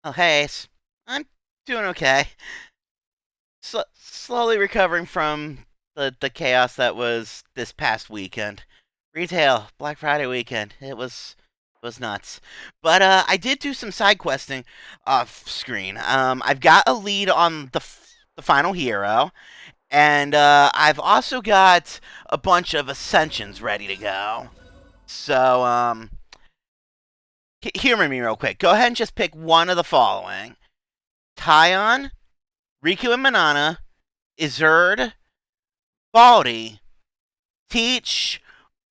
Oh, hey, I'm doing okay. Slowly recovering from the chaos that was this past weekend. Retail, Black Friday weekend. It was nuts. But I did do some side questing off screen. I've got a lead on the final hero, and I've also got a bunch of ascensions ready to go. So humor me real quick. Go ahead and just pick one of the following: Tyon, Riku and Manana, Izzard, Baldy, Teach,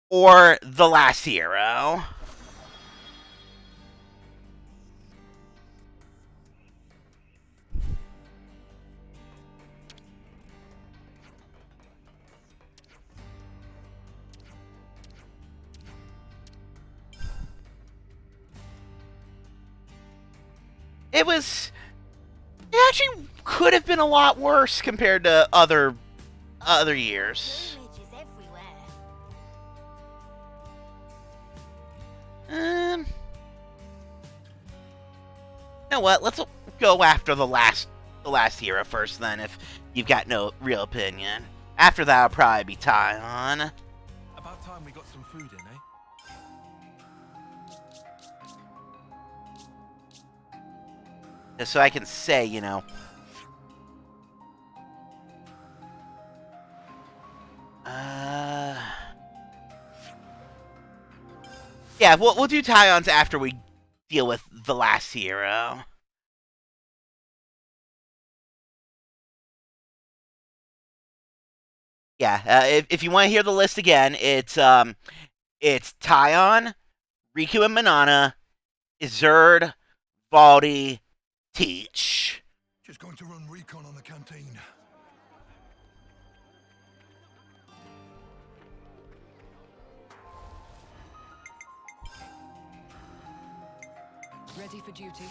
or the last hero. It was. It actually could have been a lot worse compared to other years. Um, you know what? Let's go after the last hero first. Then, if you've got no real opinion, after that, I'll probably be Tyon. About time we got some food in, eh? Just so I can say, Uh, yeah, we'll do Tyons after we deal with the last hero. Yeah, if you want to hear the list again, it's Tyon, Riku and Manana, Izzard, Baldi, Teach. Just going to run recon on the canteen. Ready for duty.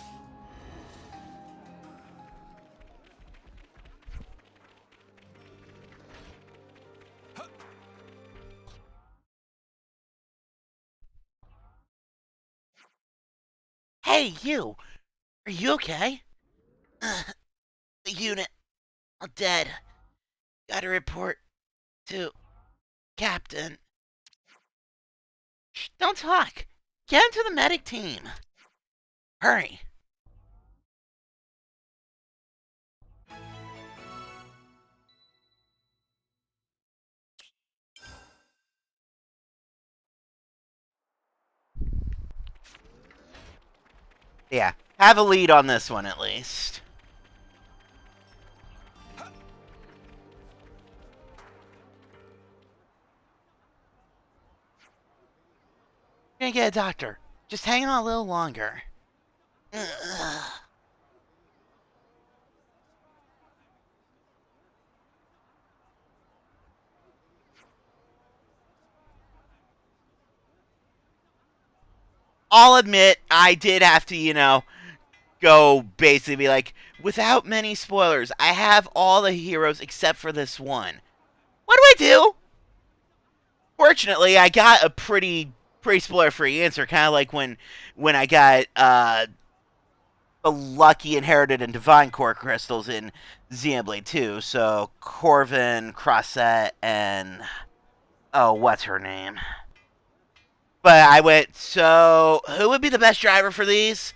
Hey, you! Are you okay? The unit, all dead. Got a report to Captain. Shh, don't talk. Get into the medic team. Hurry. Yeah, have a lead on this one at least. You're gonna get a doctor. Just hang on a little longer. Ugh. I'll admit, I did have to, go basically be like, without many spoilers, I have all the heroes except for this one. What do I do? Fortunately, I got a pretty spoiler free answer, kind of like when I got the lucky inherited and divine core crystals in Xenoblade 2. So Corvin, Crossette, and oh, what's her name? But I went, so who would be the best driver for these?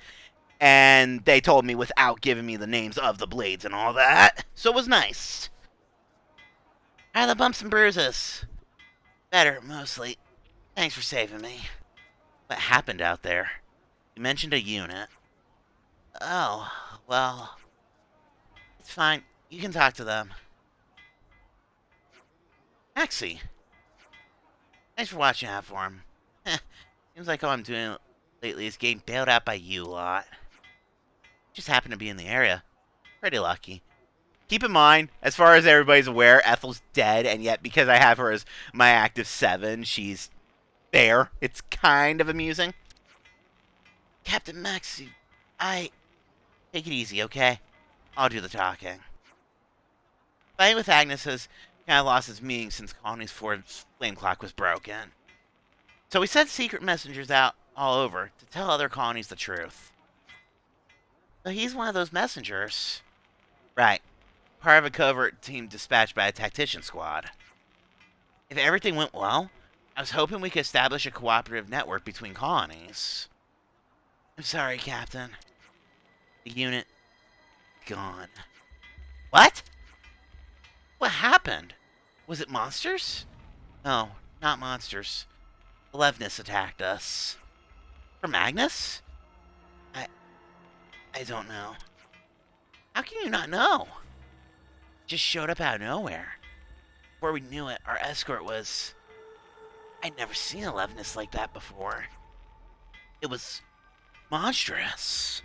And they told me without giving me the names of the blades and all that. So it was nice. How are the bumps and bruises? Better, mostly. Thanks for saving me. What happened out there? You mentioned a unit. Oh, well, it's fine. You can talk to them. Maxie, thanks for watching out for him. Seems like all I'm doing lately is getting bailed out by you lot. Just happened to be in the area. Pretty lucky. Keep in mind, as far as everybody's aware, Ethel's dead, and yet because I have her as my active 7, she's there. It's kind of amusing. Captain Maxie, take it easy, okay? I'll do the talking. Fighting with Agnes has kind of lost its meaning since Colony's flame clock was broken. So we sent secret messengers out all over to tell other colonies the truth. So he's one of those messengers. Right. Part of a covert team dispatched by a tactician squad. If everything went well, I was hoping we could establish a cooperative network between colonies. I'm sorry, Captain. The unit... gone. What? What happened? Was it monsters? No, not monsters. Levness attacked us. For Magnus? I don't know. How can you not know? Just showed up out of nowhere. Before we knew it, our escort was... I'd never seen a Levness like that before. It was... monstrous.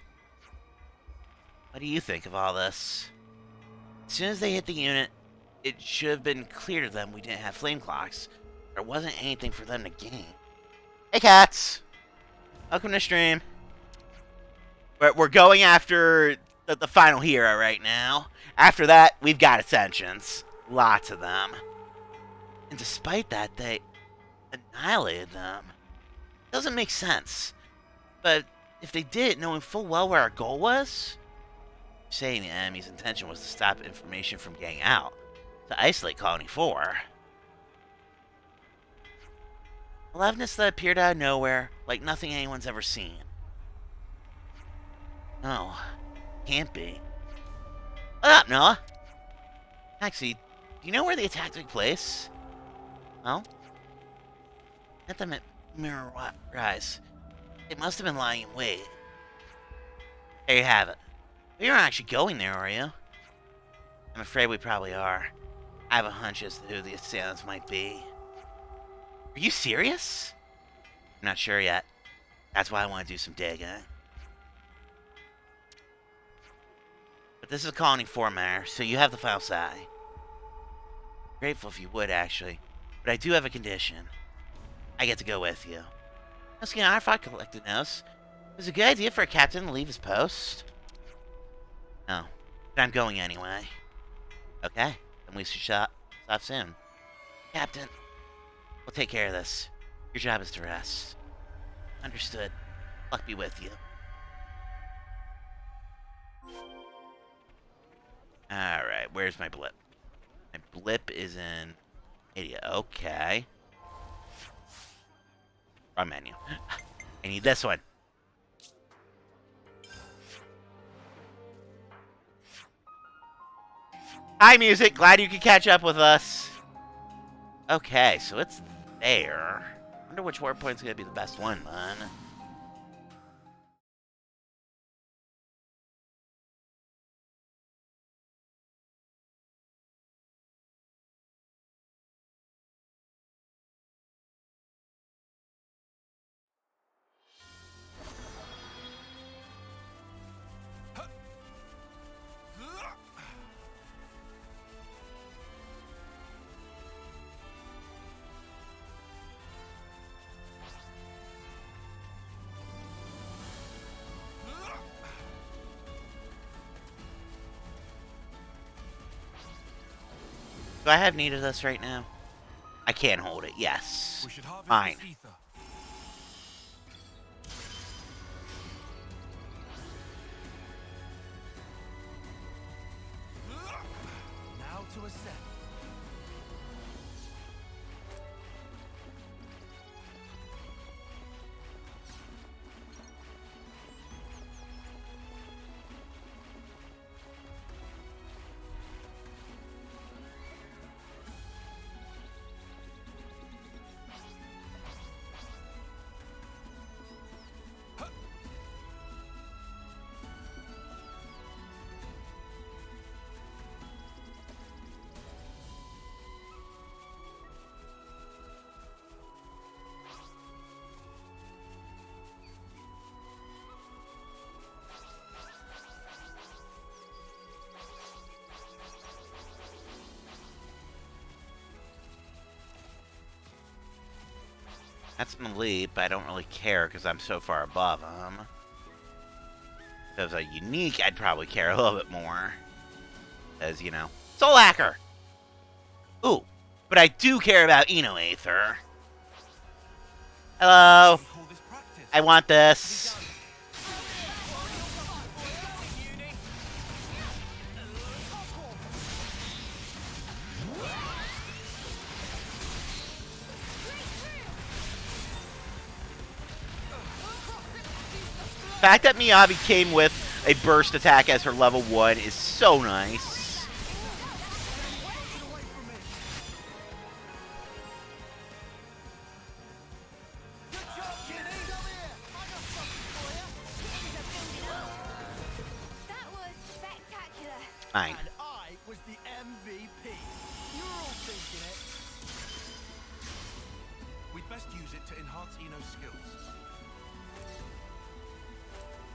What do you think of all this? As soon as they hit the unit, it should have been clear to them we didn't have flame clocks. There wasn't anything for them to gain. Hey, cats! Welcome to stream. We're going after the final hero right now. After that, we've got ascensions. Lots of them. And despite that, they annihilated them. Doesn't make sense. But if they did, knowing full well where our goal was... saying the enemy's intention was to stop information from getting out. To isolate Colony 4. A Levness that appeared out of nowhere, like nothing anyone's ever seen. No, can't be. What up, Noah? Actually, do you know where the attack took place? Well, let them rise. It must have been lying in wait. There you have it. You aren't actually going there, are you? I'm afraid we probably are. I have a hunch as to who the assailants might be. Are you serious? I'm not sure yet. That's why I want to do some digging. But this is a Colony 4 matter, so you have the final say. Grateful if you would, actually. But I do have a condition. I get to go with you. Let's get our file collected notes. It was a good idea for a captain to leave his post. No, but I'm going anyway. Okay, then we should stop soon. Captain, we'll take care of this. Your job is to rest. Understood. Luck be with you. Alright, where's my blip? My blip is in... Idiot. Okay. Wrong menu. I need this one. Hi, music. Glad you could catch up with us. Okay, so it's there. Wonder which warp point's gonna be the best one, then. Do I have need of this right now? I can't hold it. Yes. Fine. Now to ascend. That's my lead, but I don't really care because I'm so far above him. If it was a unique, I'd probably care a little bit more. As, you know, Soul Hacker! Ooh, but I do care about Eno Aether. Hello! I want this. fact that Miyabi came with a burst attack as her level 1 is so nice. That was spectacular. Fine. And I was the MVP. You're all thinking it. We'd best use it to enhance Ino's skills.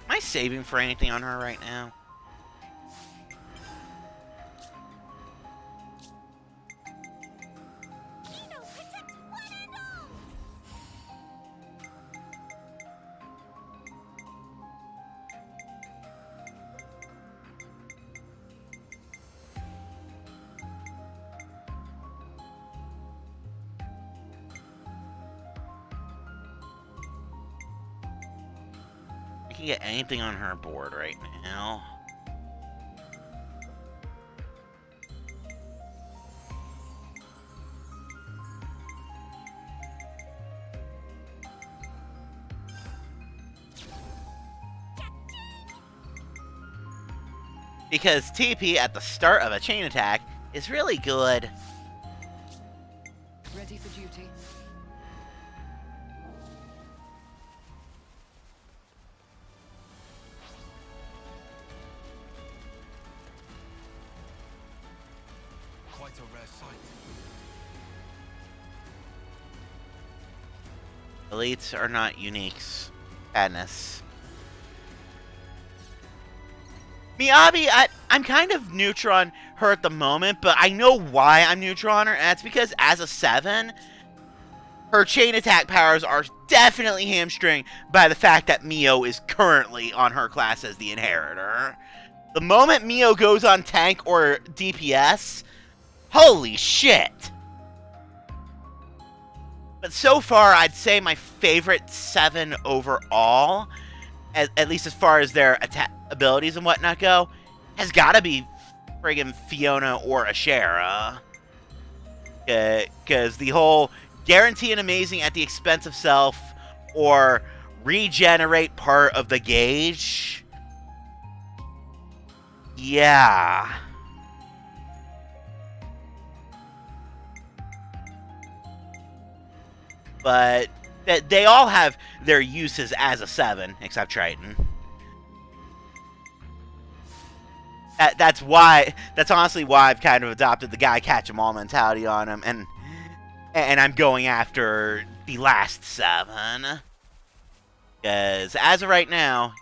Am I saving for anything on her right now? Eno, protect one and all. I can get anything on her board right now. Because TP at the start of a chain attack is really good. Ready for duty. Quite a rare sight. Elites are not uniques. Sadness. Miyabi, I'm kind of neutral on her at the moment, but I know why I'm neutral on her, and that's because as a 7, her chain attack powers are definitely hamstringed by the fact that Mio is currently on her class as the Inheritor. The moment Mio goes on tank or DPS, holy shit! But so far, I'd say my favorite 7 overall, at least as far as their attack abilities and whatnot go, has got to be friggin' Fiona or Ashera. Because the whole guarantee an amazing at the expense of self or regenerate part of the gauge. Yeah. But they all have their uses as a 7, except Triton. That's honestly why I've kind of adopted the guy catch 'em all mentality on him, and I'm going after the last 7. Because as of right now,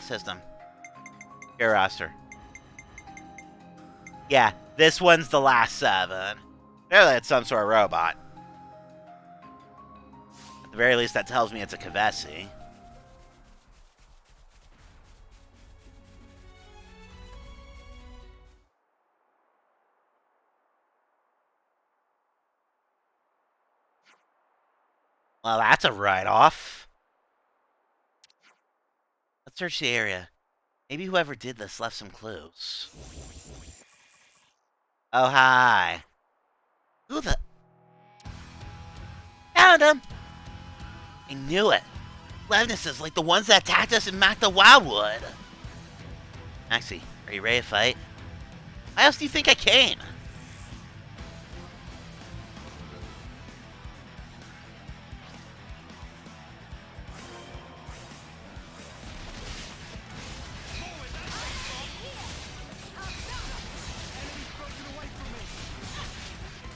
system, your roster. Yeah, this one's the last 7. Clearly, it's some sort of robot. At the very least, that tells me it's a Kavesi. Well, that's a write-off. Let's search the area. Maybe whoever did this left some clues. Oh, hi. Who the... Found him! I knew it. Levnesses like the ones that attacked us in Mac the Wildwood. Maxie, are you ready to fight? Why else do you think I came?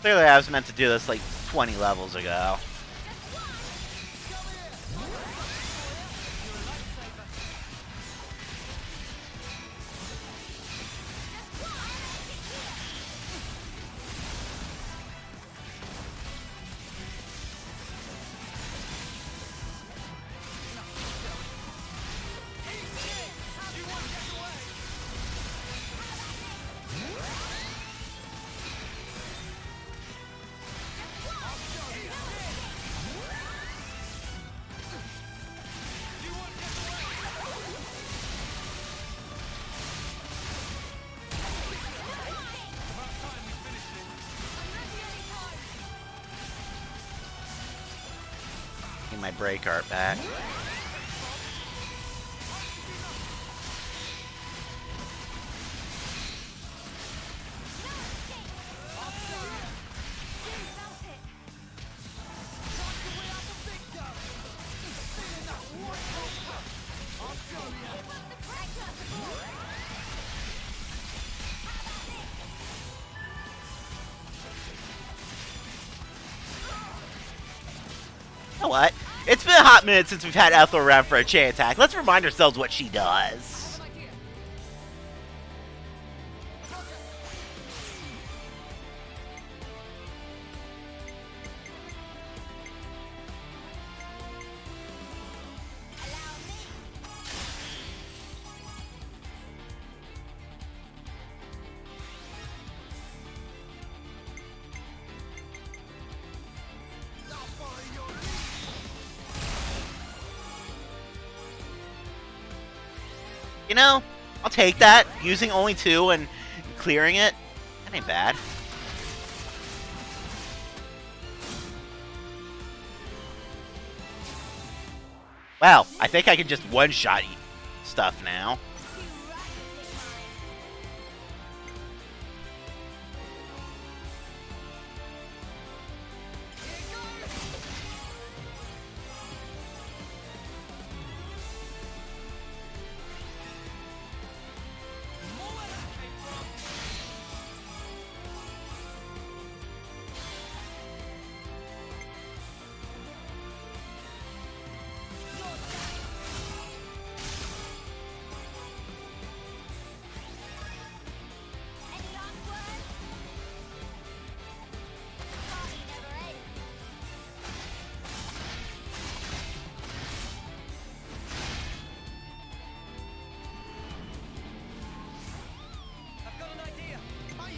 Clearly I was meant to do this like 20 levels ago. My break art back. know what? It's been a hot minute since we've had Ethel around for a chain attack. Let's remind ourselves what she does. You know, I'll take that. Using only 2 and clearing it, that ain't bad. Wow, I think I can just one-shot stuff now.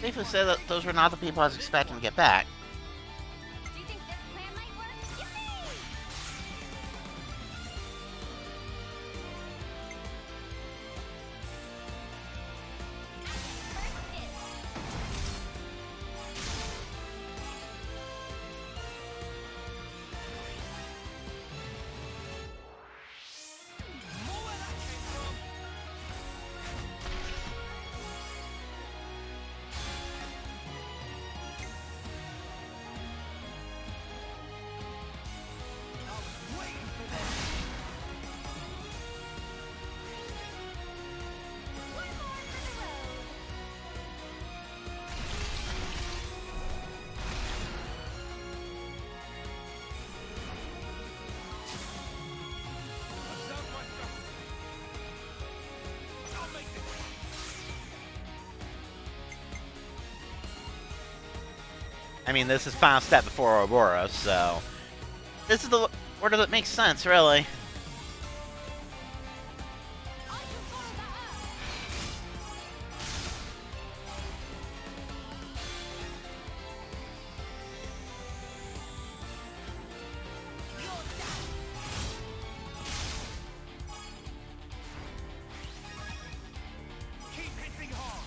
Safe to say that those were not the people I was expecting to get back. Do you think this plan might work? Yippee! First dibs. One more for the road. I mean, this is final step before Ouroboros, so this is the order that makes sense, really. I can follow that up. Keep hitting hard.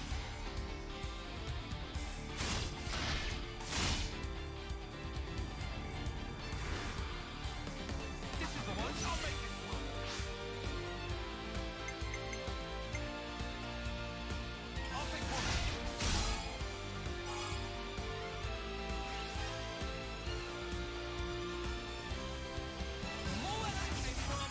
This is the one. I'll make this one. I'll take one. More where that came from.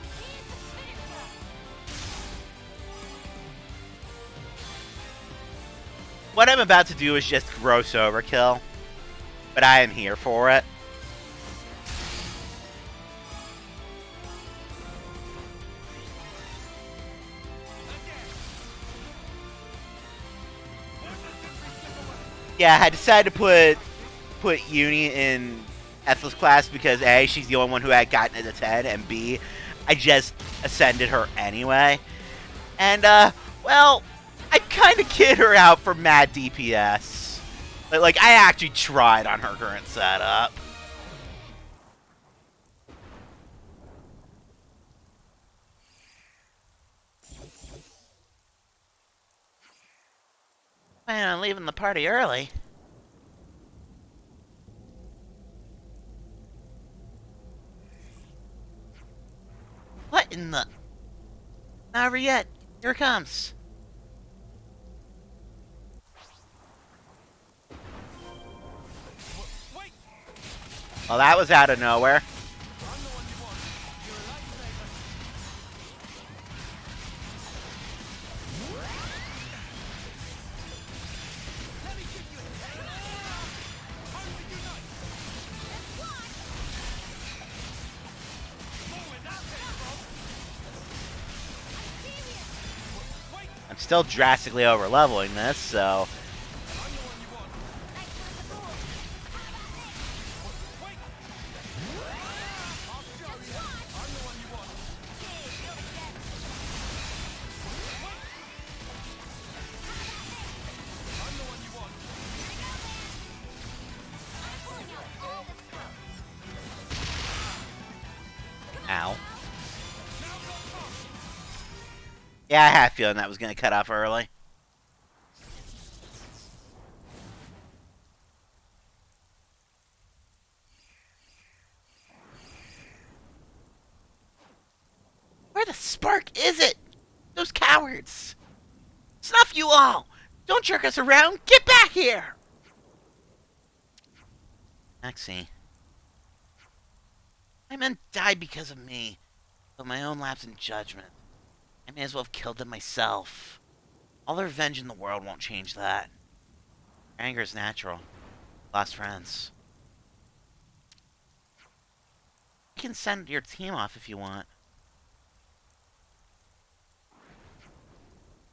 Here's the finisher. What I'm about to do is just gross overkill, but I am here for it. Yeah, I decided to put Uni in Ethel's class because A, she's the only one who had gotten it to 10, and B, I just ascended her anyway. And, well, I kind of kid her out for mad DPS. Like, I actually tried on her current setup. Plan on leaving the party early. What in the... Not over yet. Here it comes. Wait! Well, that was out of nowhere. I'm the one you want. You're a lifesaver. I'm still drastically over leveling this, so ow. Yeah, I had a feeling that was going to cut off early. Where the spark is it? Those cowards! Snuff you all! Don't jerk us around! Get back here! Maxie. My men died because of me, of my own lapse in judgment. I may as well have killed them myself. All the revenge in the world won't change that. Anger is natural. Lost friends. You can send your team off if you want.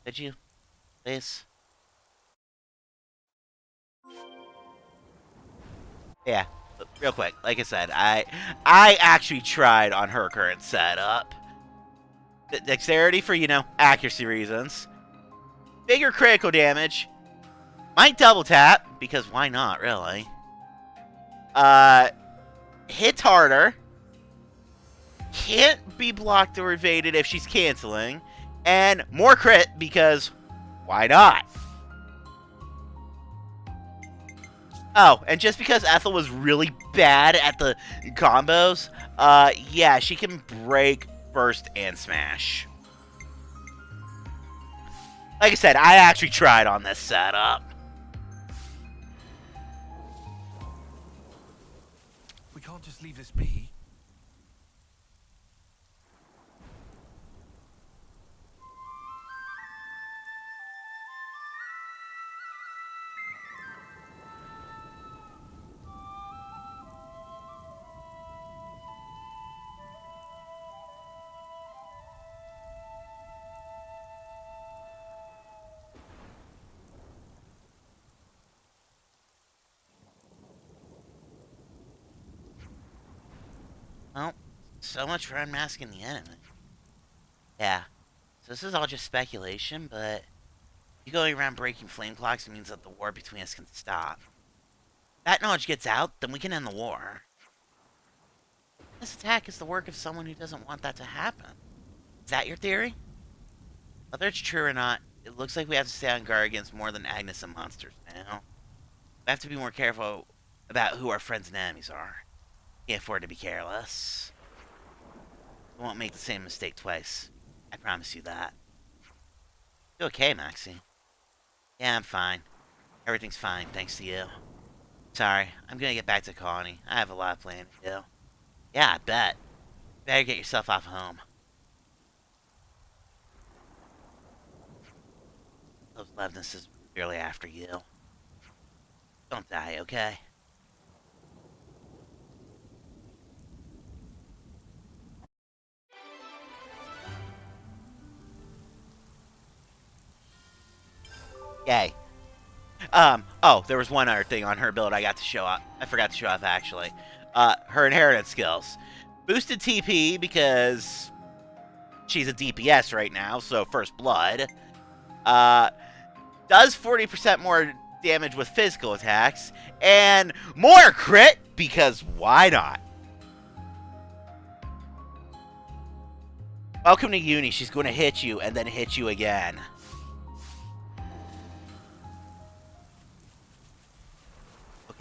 Could you? Please? Yeah, real quick. Like I said, I actually tried on her current setup. Dexterity for, accuracy reasons. Bigger critical damage. Might double tap, because why not, really? Hits harder. Can't be blocked or evaded if she's canceling. And more crit, because why not? Oh, and just because Ethel was really bad at the combos, yeah, she can break, burst, and smash. Like I said, I actually tried on this setup. We can't just leave this be. Well, so much for unmasking the enemy. Yeah, so this is all just speculation, but you going around breaking flame clocks means that the war between us can stop. If that knowledge gets out, then we can end the war. This attack is the work of someone who doesn't want that to happen. Is that your theory? Whether it's true or not, it looks like we have to stay on guard against more than Agnes and monsters now. We have to be more careful about who our friends and enemies are. Can't afford to be careless. We won't make the same mistake twice. I promise you that. You okay, Maxie? Yeah, I'm fine. Everything's fine, thanks to you. Sorry, I'm gonna get back to Colony. I have a lot of planning to do. Yeah, I bet. Better get yourself off home. Those Levnesses were clearly after you. Don't die, okay? Yay. Oh, there was one other thing on her build I got to show off. I forgot to show off, actually. Her inheritance skills. Boosted TP, because she's a DPS right now, so First Blood. Does 40% more damage with physical attacks. And more crit, because why not? Welcome to Uni. She's going to hit you, and then hit you again.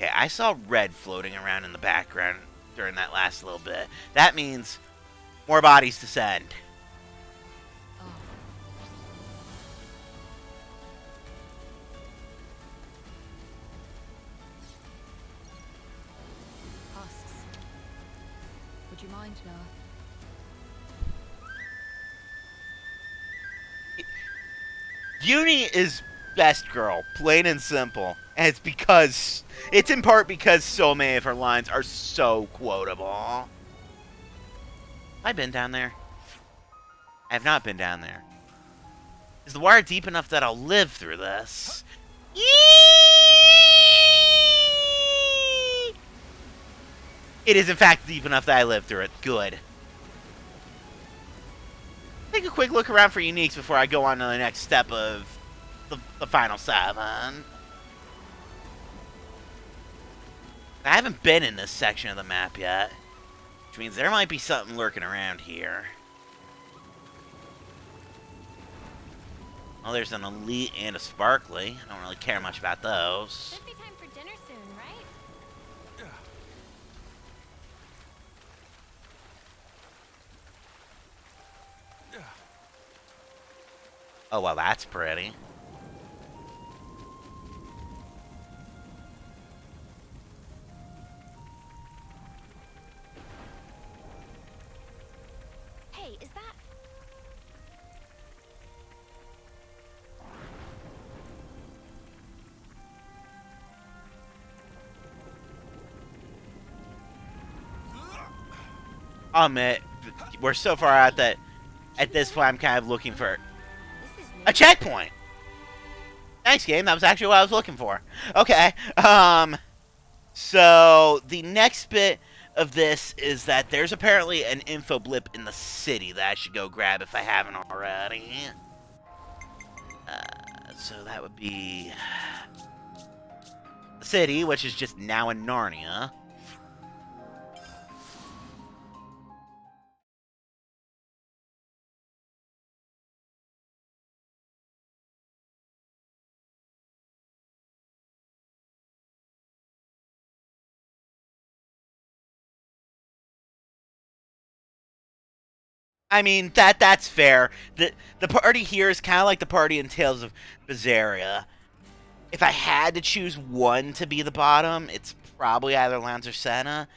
Okay, I saw red floating around in the background during that last little bit. That means more bodies to send. Husks. Would you mind, Noah? Uni is best girl, plain and simple. And it's in part because so many of her lines are so quotable. Have I been down there? I have not been down there. Is the water deep enough that I'll live through this? Yee! It is, in fact, deep enough that I live through it. Good. Take a quick look around for uniques before I go on to the next step of the final 7. I haven't been in this section of the map yet, which means there might be something lurking around here. Well, there's an elite and a sparkly. I don't really care much about those. Should be time for dinner soon, right? Oh, well, that's pretty. Hey, is that... I'll admit, we're so far out that at this point I'm kind of looking for This is new. a checkpoint. Thanks, game. That was actually what I was looking for. Okay. So the next bit of this is that there's apparently an info blip in the city that I should go grab if I haven't already. So that would be the city, which is just now in Narnia. I mean, that's fair. The party here is kind of like the party in Tales of Berseria. If I had to choose one to be the bottom, it's probably either Lance or Senna.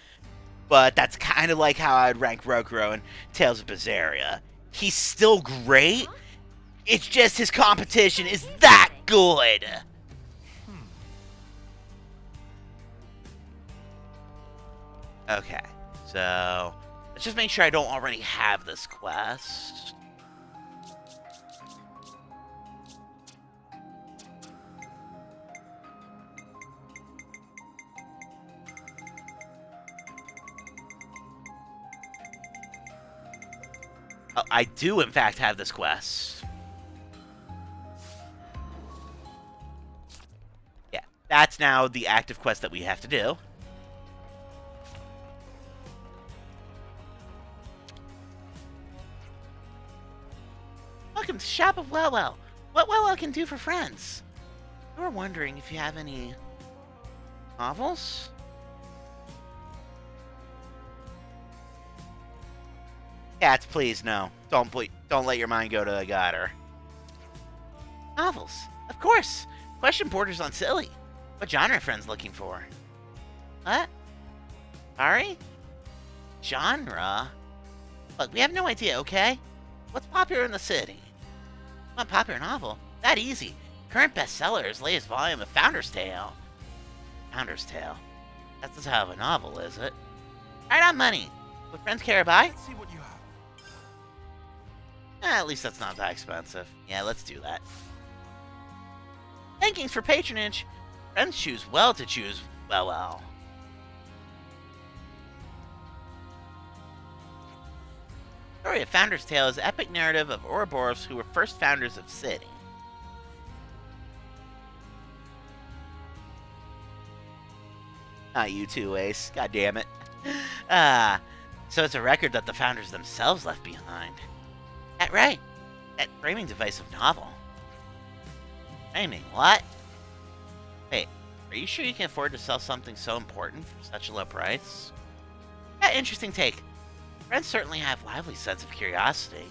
But that's kind of like how I'd rank Rokuro in Tales of Berseria. He's still great. It's just his competition is that good. Okay, so let's just make sure I don't already have this quest. Oh, I do, in fact, have this quest. Yeah, that's now the active quest that we have to do. Welcome to Shop of Well. What Well can do for friends? You were wondering if you have any novels? Cats, please, no. Don't let your mind go to the gutter. Novels, of course. Question borders on silly. What genre are friends looking for? What? Sorry? Genre? Look, we have no idea, okay? What's popular in the city? One popular novel? That easy. Current bestseller is latest volume of Founder's Tale. Founder's Tale? That's the title of a novel, is it? Right on money. Would friends care to buy? Let's see what you have. At least that's not that expensive. Yeah, let's do that. Thankings for patronage. Friends choose well to choose well. Story of Founder's Tale is an epic narrative of Ouroboros who were first founders of city. Not you too, Ace. God damn it. So it's a record that the founders themselves left behind. That right. That framing device of novel. Framing, what? Wait, are you sure you can afford to sell something so important for such a low price? Yeah, interesting take. Friends certainly have lively sense of curiosity.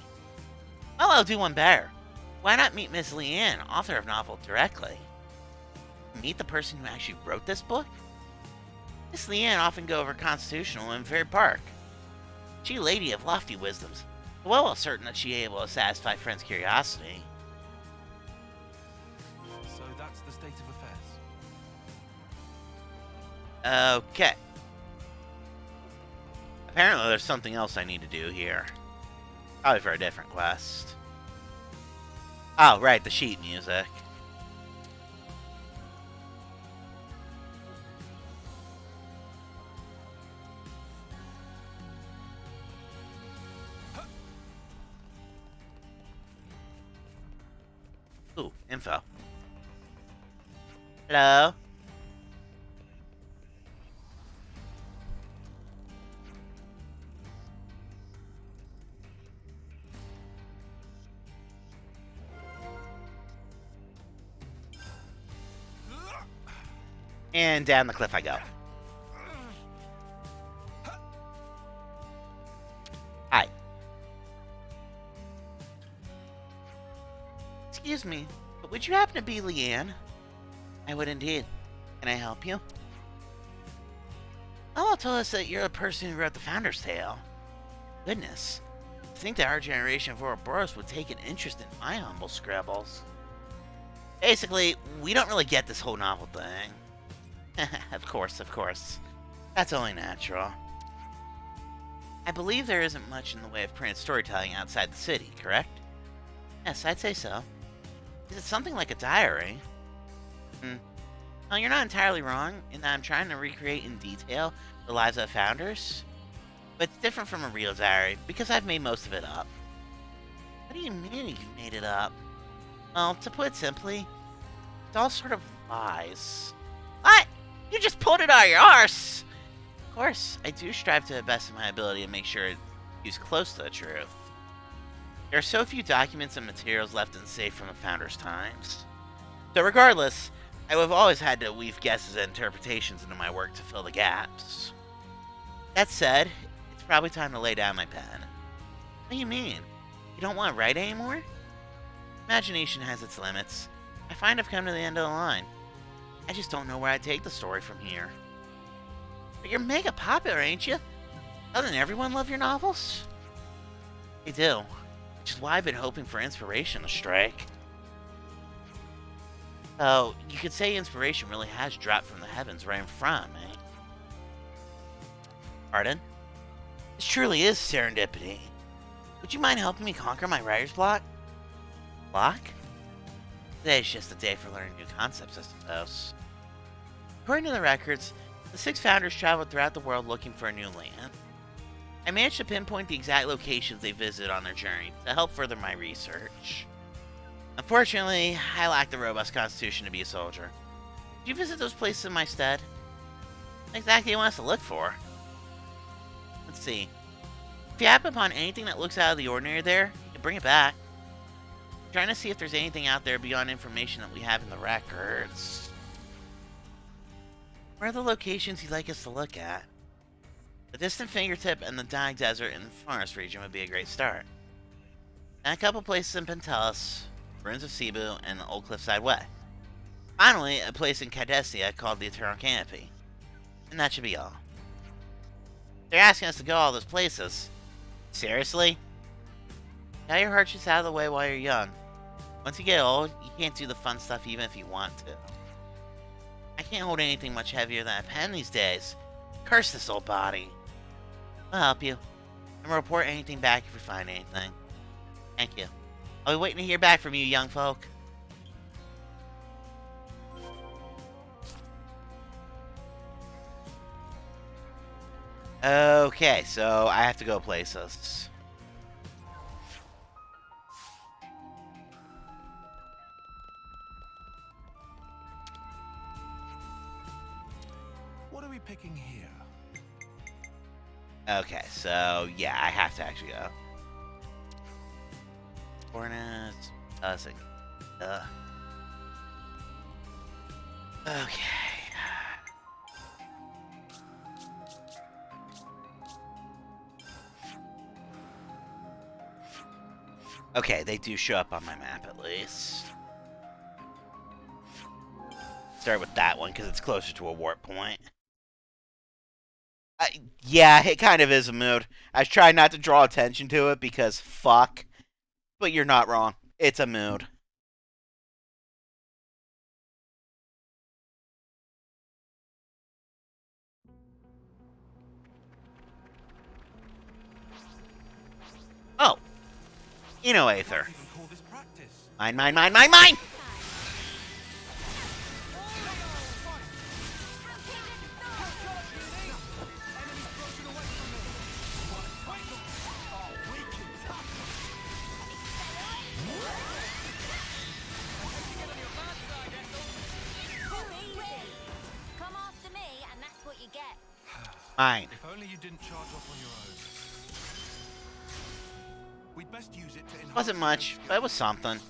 Well, I'll do one better. Why not meet Miss Leanne, author of novel, directly? Meet the person who actually wrote this book? Miss Leanne often go over Constitutional in Fair Park. She a lady of lofty wisdoms, well certain that she able to satisfy friends' curiosity. So that's the state of affairs. Okay. Apparently there's something else I need to do here. Probably for a different quest. Oh, right, the sheet music. Ooh, info. Hello? And down the cliff I go. Hi. Excuse me, but would you happen to be Leanne? I would indeed. Can I help you? Oh, tell us that you're the person who wrote the Founder's Tale. Goodness. I think that our generation of Ouroboros would take an interest in my humble scribbles. Basically, we don't really get this whole novel thing. Of course, of course. That's only natural. I believe there isn't much in the way of printed storytelling outside the city, correct? Yes, I'd say so. Is it something like a diary? Well, you're not entirely wrong in that I'm trying to recreate in detail the lives of founders. But it's different from a real diary, because I've made most of it up. What do you mean you've made it up? Well, to put it simply, it's all sort of lies. What? You just pulled it out of your arse! Of course, I do strive to the best of my ability to make sure it's close to the truth. There are so few documents and materials left in the safe from the Founder's times. So regardless, I have always had to weave guesses and interpretations into my work to fill the gaps. That said, it's probably time to lay down my pen. What do you mean? You don't want to write anymore? Imagination has its limits. I find I've come to the end of the line. I just don't know where I'd take the story from here. But you're mega popular, ain't you? Doesn't everyone love your novels? They do. Which is why I've been hoping for inspiration to strike. So, you could say inspiration really has dropped from the heavens right in front of me. Pardon? This truly is serendipity. Would you mind helping me conquer my writer's block? Block? Today's just a day for learning new concepts, I suppose. According to the records, the 6 founders traveled throughout the world looking for a new land. I managed to pinpoint the exact locations they visited on their journey to help further my research. Unfortunately, I lack the robust constitution to be a soldier. Did you visit those places in my stead? What exactly you want us to look for? Let's see. If you happen upon anything that looks out of the ordinary there, you can bring it back. I'm trying to see if there's anything out there beyond information that we have in the records. Where are the locations you'd like us to look at? The distant fingertip and the dying desert in the forest region would be a great start. And a couple places in Pentelis, ruins of Cebu, and the Old Cliffside Way. Finally, a place in Cadesia called the Eternal Canopy. And that should be all. They're asking us to go all those places. Seriously? Got your hardships out of the way while you're young. Once you get old, you can't do the fun stuff even if you want to. I can't hold anything much heavier than a pen these days. Curse this old body. I'll help you. And report anything back if we find anything. Thank you. I'll be waiting to hear back from you, young folk. Okay, so I have to go places. What are we picking here? Okay, so yeah, I have to actually go. Hornets, Tussing. Okay. Okay, they do show up on my map at least. Start with that one because it's closer to a warp point. Yeah, it kind of is a mood. I was trying not to draw attention to it because fuck. But you're not wrong. It's a mood. Oh. Aether. What do you call this practice? Mine, mine, mine, mine, mine! Come after me, and that's what you get. Mine. If only you didn't charge off on your own. We'd best use it to enhance Wasn't your much, skill. but it was something.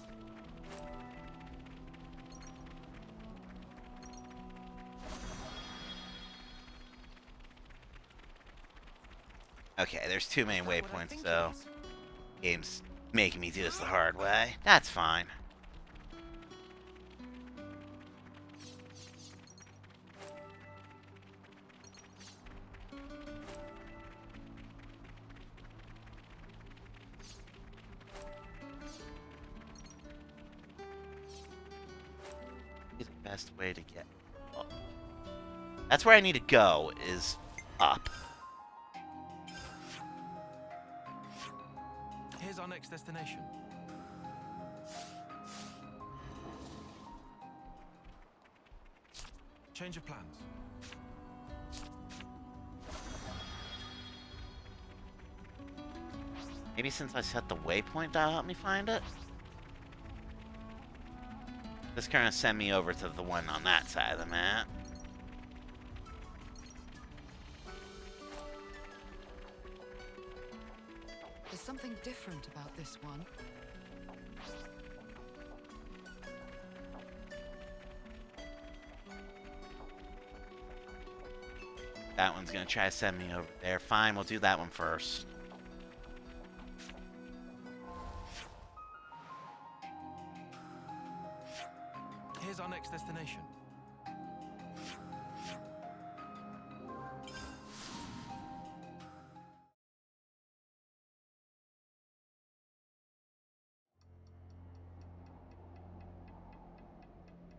Okay, there's too many Is that what I waypoints, think so it is? game's making me do this the hard way. That's fine. Is the best way to get up. That's where I need to go, is up. Here's our next destination. Change of plans. Maybe since I set the waypoint, that'll help me find it? This kind of send me over to the one on that side of the map. There's something different about this one. That one's gonna try to send me over there. Fine, we'll do that one first. Here's our next destination.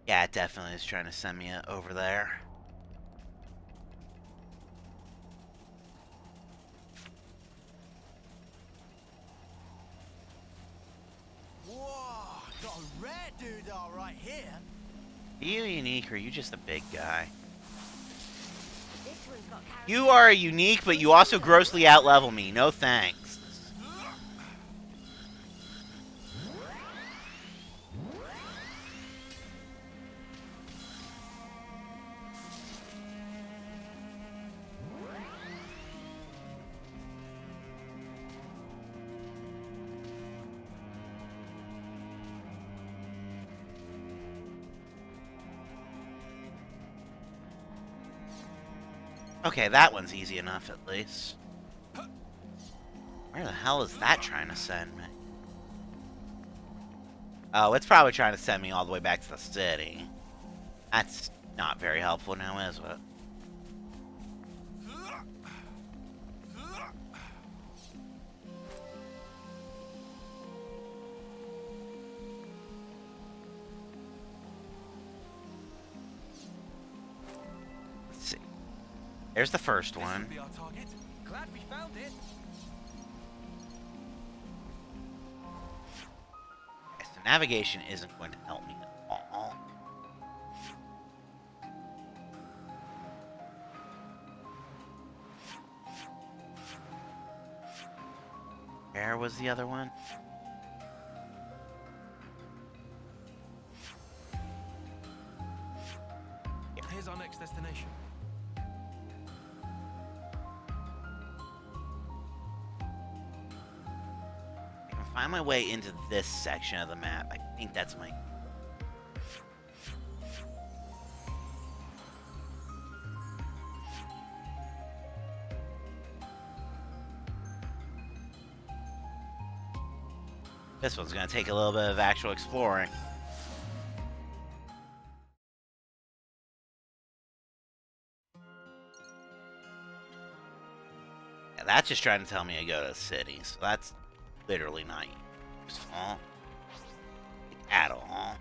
Yeah, it definitely is trying to send me over there. Whoa, got a rare doodah right here. Are you unique or are you just a big guy? This one's got character. You are unique, but you also grossly outlevel me. No thanks. Okay, that one's easy enough at least. Where the hell is that trying to send me? Oh, it's probably trying to send me all the way back to the city. That's not very helpful now, is it? Let's see. There's the first This one. should be our target. Glad we found it. Okay, so navigation isn't going to help me at all. Where was the other one? Here's our next destination. I can find my way into this section of the map. I think that's my... This one's gonna take a little bit of actual exploring. Yeah, that's just trying to tell me to go to the city, so that's literally not useful at all.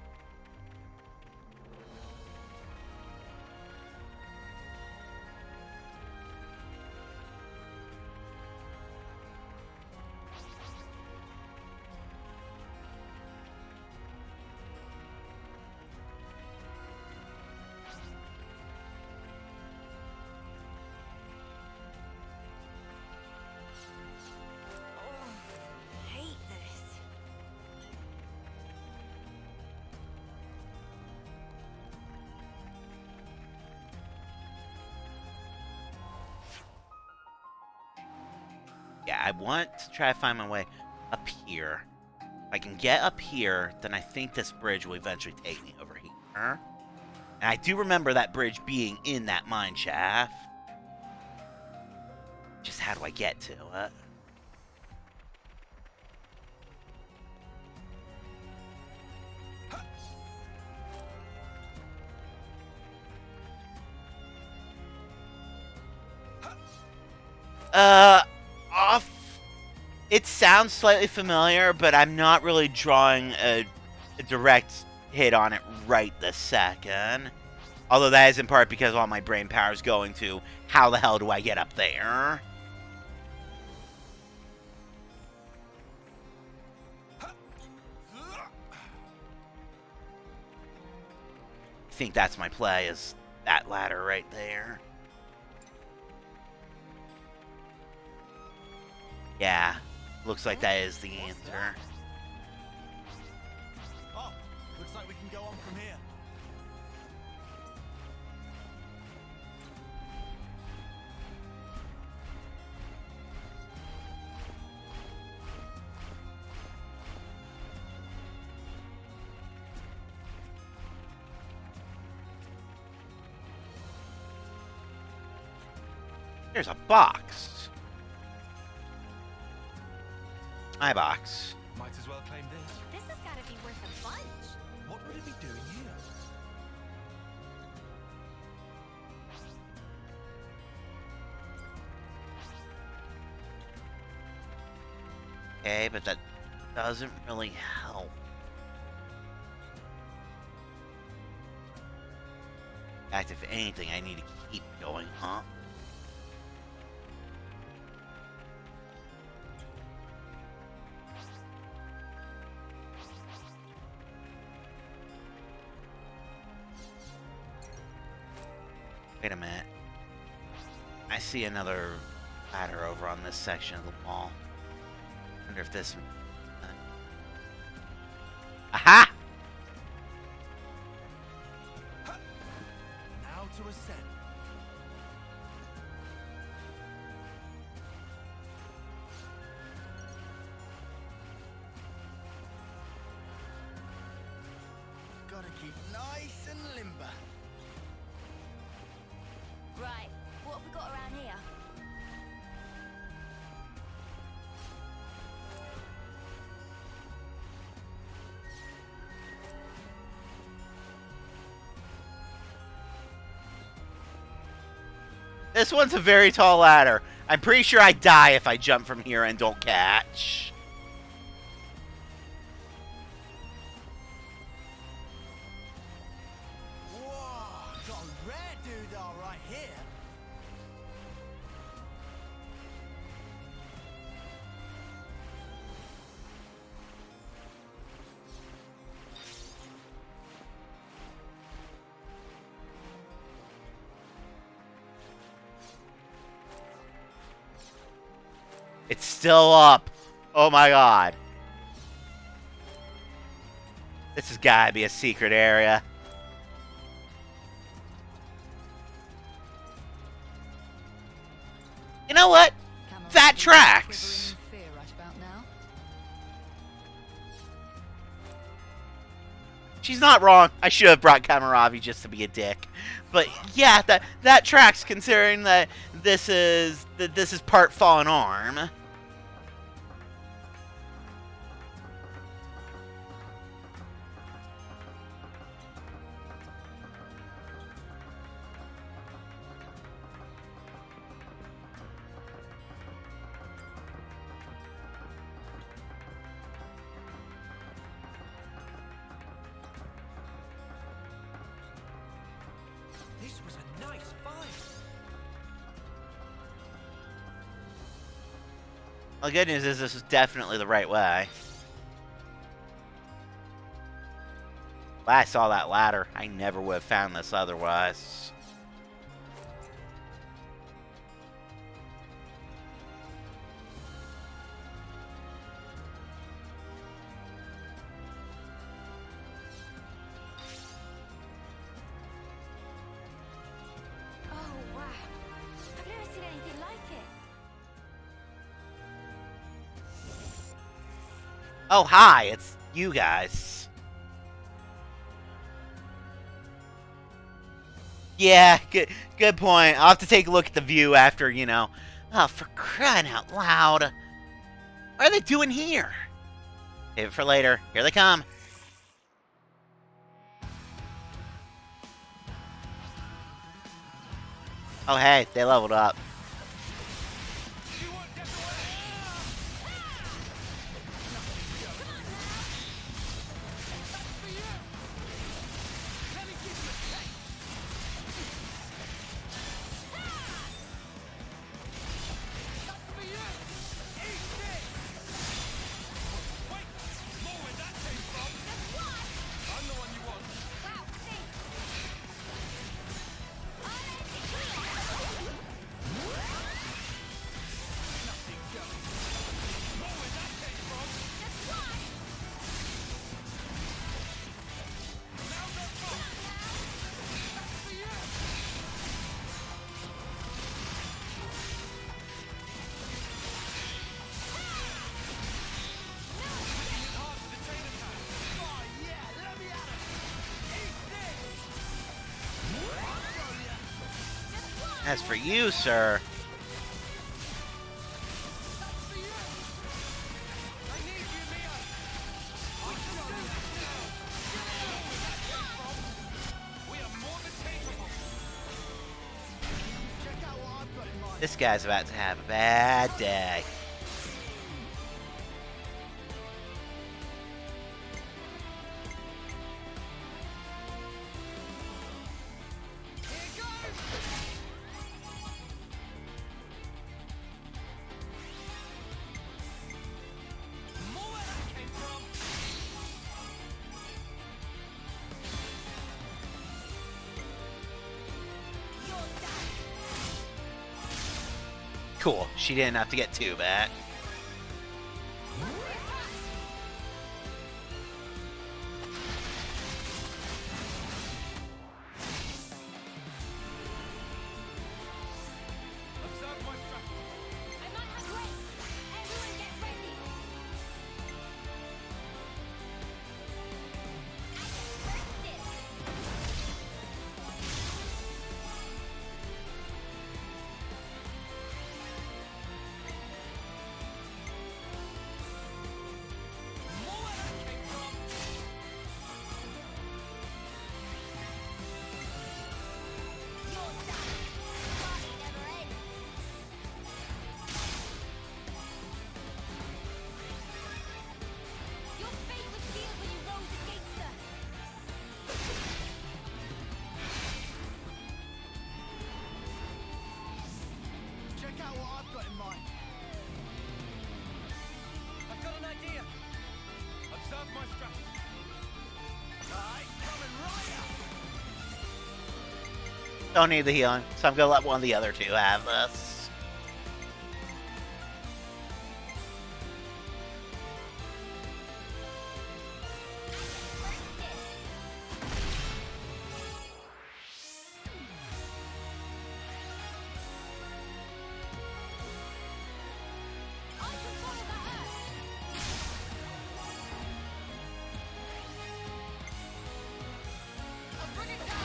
Yeah, I want to try to find my way up here. If I can get up here, then I think this bridge will eventually take me over here. And I do remember that bridge being in that mine shaft. Just how do I get to it? Off. It sounds slightly familiar, but I'm not really drawing a direct hit on it right this second. Although that is in part because all my brain power is going to how the hell do I get up there? I think that's my play, is that ladder right there. Yeah, looks like that is the answer. Oh, looks like we can go on from here. There's a box. My box. Might as well claim this. This has got to be worth a bunch. What would it be doing here? Okay, but that doesn't really help. In fact, if anything, I need to keep going up. Wait a minute. I see another ladder over on this section of the wall. Wonder if this... Aha! Now to ascend. Gotta keep nice and limber. Right, what have we got around here? This one's a very tall ladder. I'm pretty sure I die if I jump from here and don't catch. Whoa, got a rare doodah right here. It's still up. Oh my god. This has gotta be a secret area. You know what? Cameron That is tracks. quivering in fear right about now. She's not wrong. I should have brought Kamaravi just to be a dick. But yeah, that tracks considering that this is part fallen arm. This was a nice find. Well, the good news is this is definitely the right way. Glad I saw that ladder. I never would have found this otherwise. Oh, wow. I've never seen anything like it. Oh, hi, it's you guys. Yeah, good point. I'll have to take a look at the view after, you know. Oh, for crying out loud. What are they doing here? Save it for later. Here they come. Oh, hey, they leveled up. As for you, sir. This guy's about to have a bad day. Cool. She didn't have to get two back. I'm on my way. Everyone get ready. I get first dibs. Party never ends. Your fate was sealed when you rose against us. Check out what I've got in mind. I've got an idea. Observe my strategy. Right, coming right up. Don't need the healing, so I'm gonna let one of the other two have this. I can follow that earth. I'll bring it down.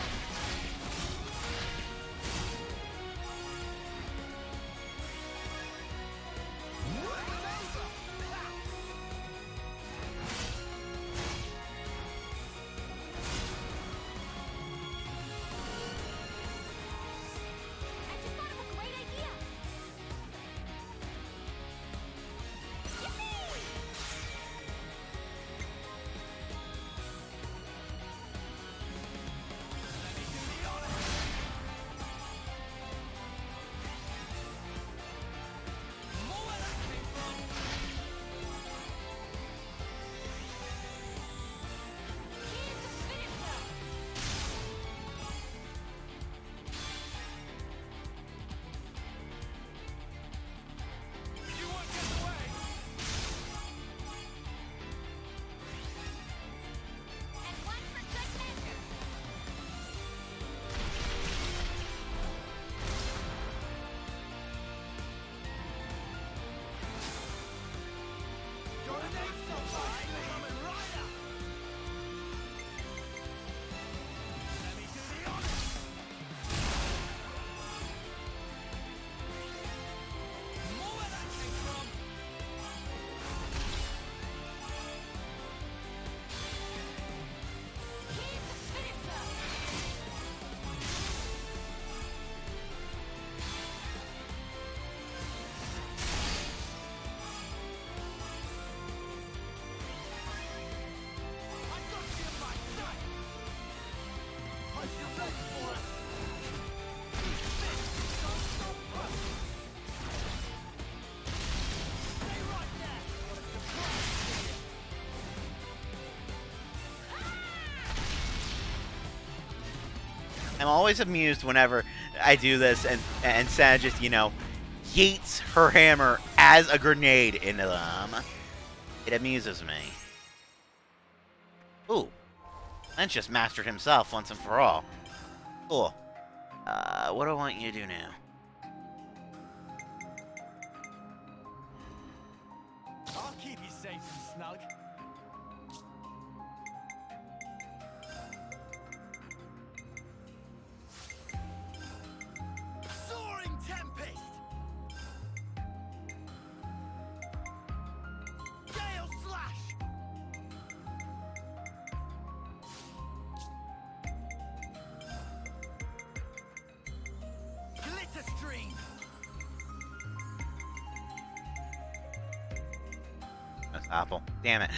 I'm always amused whenever I do this and Senna just, yeets her hammer as a grenade into them. It amuses me. Ooh. Lynch just mastered himself once and for all. Cool. What do I want you to do now? I'll keep you safe and snug. Soaring Tempest! Gale Slash! Glitter Stream! That's Apple. Damn it.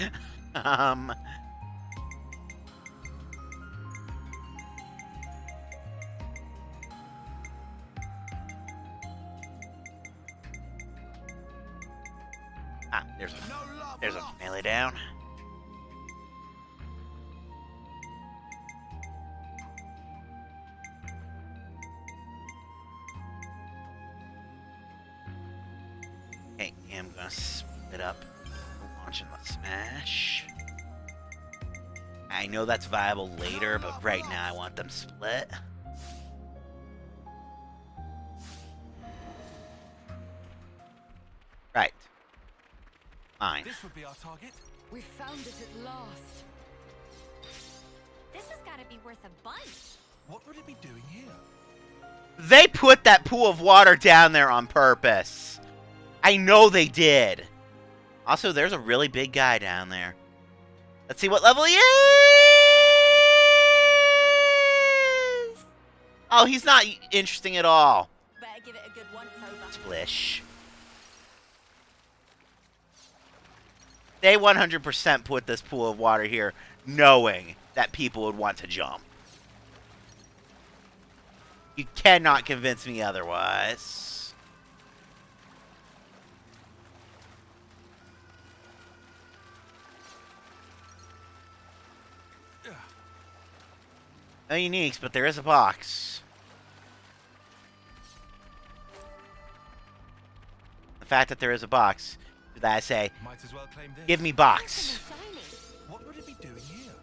There's No love a lost. melee down. Okay, I'm gonna split up, launching the smash. I know that's viable later, but right now I want them split. Right. Fine. This would be our target. We found it at last. This has got to be worth a bunch. What would it be doing here? They put that pool of water down there on purpose. I know they did. Also, there's a really big guy down there. Let's see what level he is! Oh, he's not interesting at all. Better give it a good once over. Splish. They 100% put this pool of water here knowing that people would want to jump. You cannot convince me otherwise. No uniques, but there is a box. The fact that there is a box, that I say, Might as well claim this. give me box. Shiny. What would it be doing here?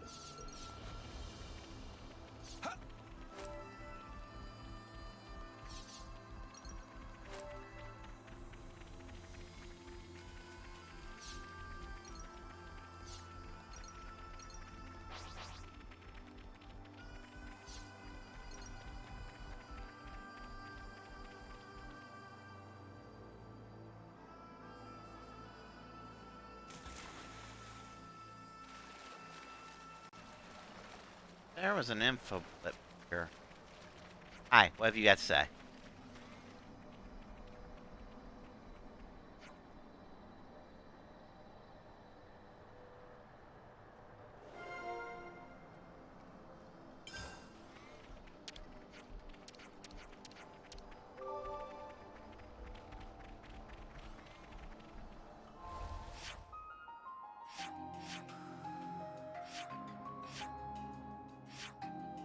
There was an info blip here. Hi, what have you got to say?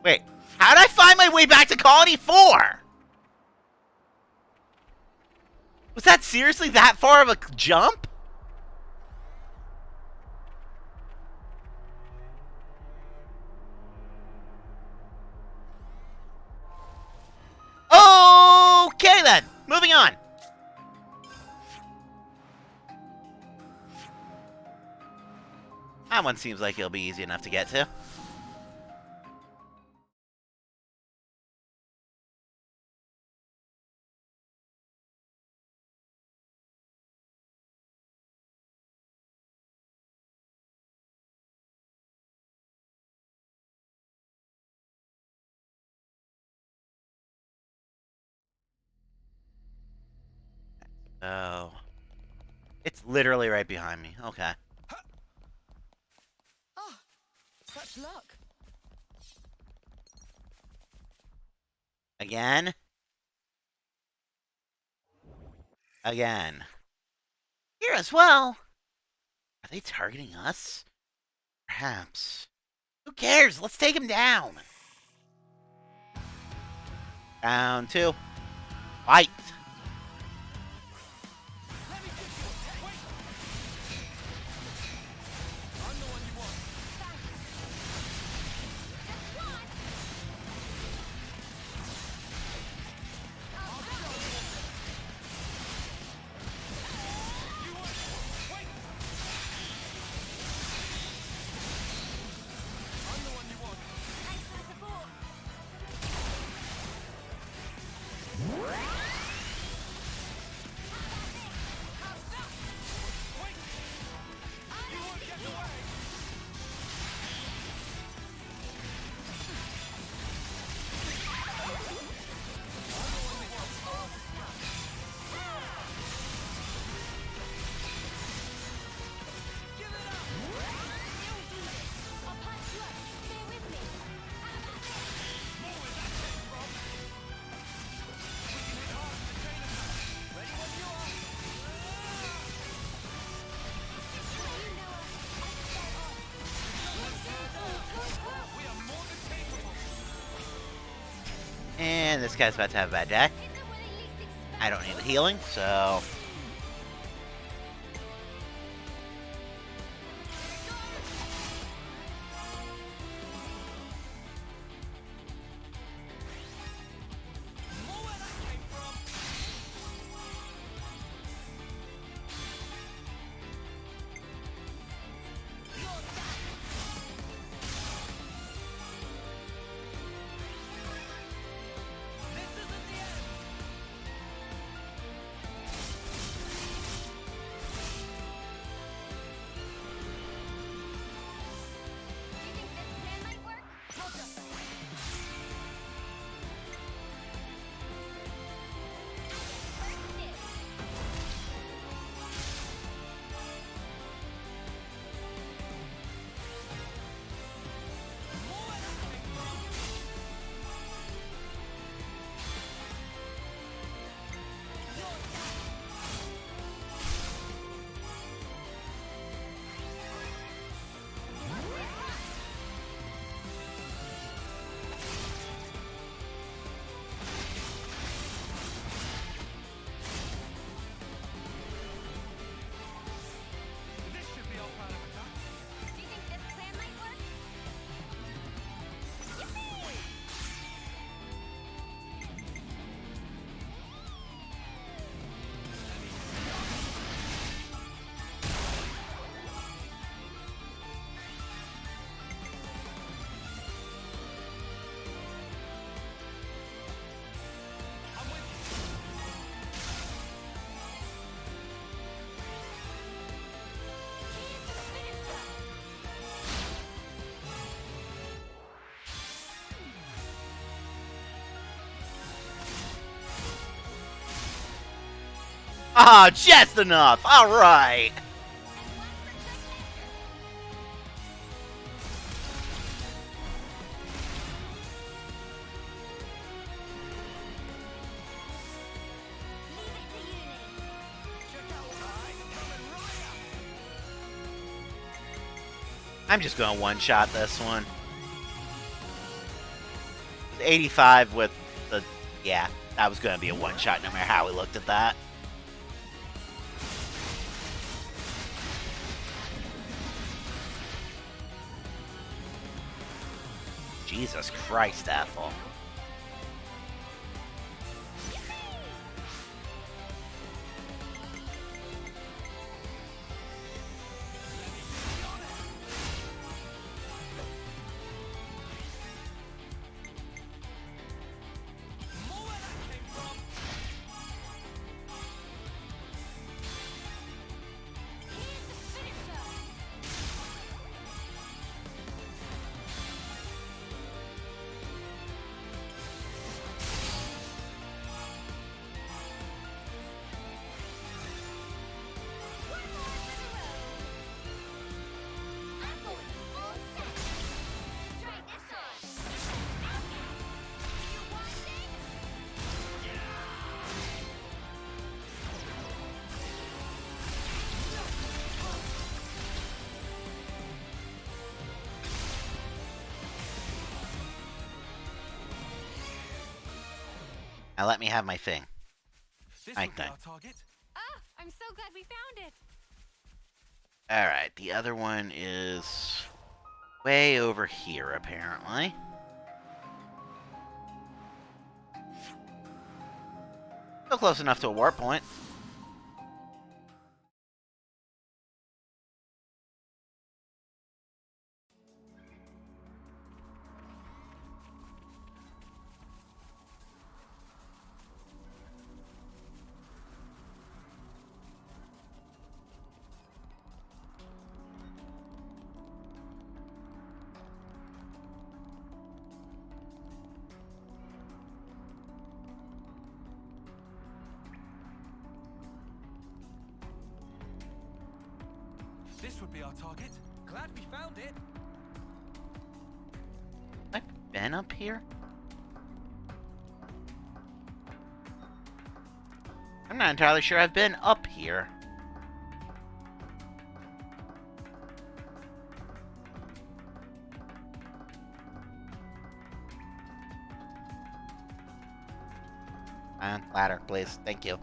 Wait, how'd I find my way back to Colony 4? Was that seriously that far of a jump? Okay then, moving on. That one seems like it'll be easy enough to get to. Oh. It's literally right behind me. Okay. Oh, such luck. Again? Again. Here as well. Are they targeting us? Perhaps. Who cares? Let's take him down. Round 2. Fight. Let me get you. Wait. I'm the one you want. You want it? Wait. I'm the one you want. Thanks for the support. Wait. You won't get away. Give it up. I'll patch you up. Stay with me. More where that came from. We can hit hard with the chain attack. Ready when you are. You know us. We are more than capable. And this guy's about to have a bad day. Hit them where they least expect. I don't need the healing, so... More where that came from. This isn't the end. Do you think this plan might work? First dibs. More where that came from. This should be our plan of attack. Do you think this plan might work? Yippee! I'm with you. Here's the finisher. Ah, just enough! Alright! And one for good measure. Leave it to Uni. Check out right. Coming right up. I'm just gonna one-shot this one. 85 with the... Yeah, that was gonna be a one-shot no matter how we looked at that. Jesus Christ, Ethel. More where that came from. Here's the finisher. Now let me have my thing. This I will be think. our target. Ah, I'm so glad we found it. Alright, the other one is way over here, apparently. Still close enough to a warp point. This would be our target. Glad we found it. Have I been up here? I'm not entirely sure I've been up here. Ladder, please. Thank you.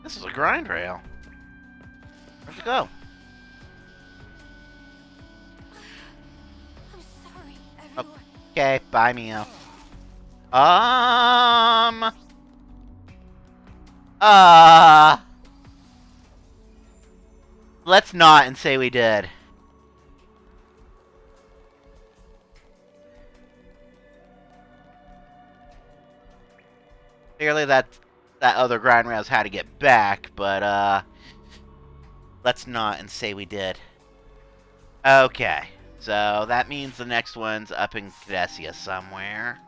This is a grind rail. Where'd it go? I'm sorry, everyone. Okay, bye, Mio. Let's not and say we did. Clearly that other grind rails had to get back, but let's not and say we did. Okay, so that means the next one's up in Cadesia somewhere.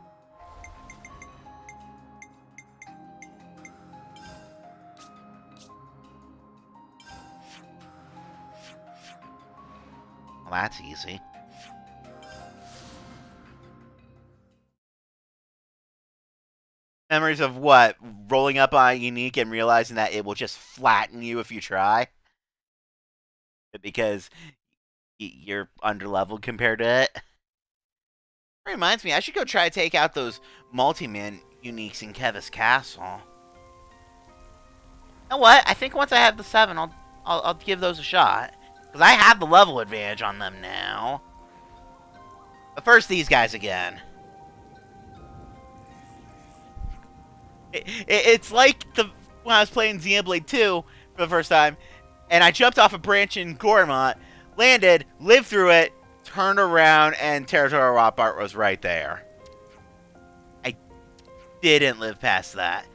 Well, that's easy. Memories of what? Rolling up on a unique and realizing that it will just flatten you if you try? Because you're underleveled compared to it? Reminds me, I should go try to take out those multi-man uniques in Kevis Castle. You know what? I think once I have the 7, I'll give those a shot. Because I have the level advantage on them now. But first, these guys again. It's like when I was playing Xenoblade 2 for the first time, and I jumped off a branch in Gormont, landed, lived through it, turned around, and Territorial Rothbart was right there. I didn't live past that.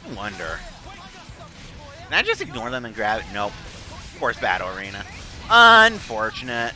I wonder. Can I just ignore them and grab it? Nope. Of course, Battle Arena. Unfortunate.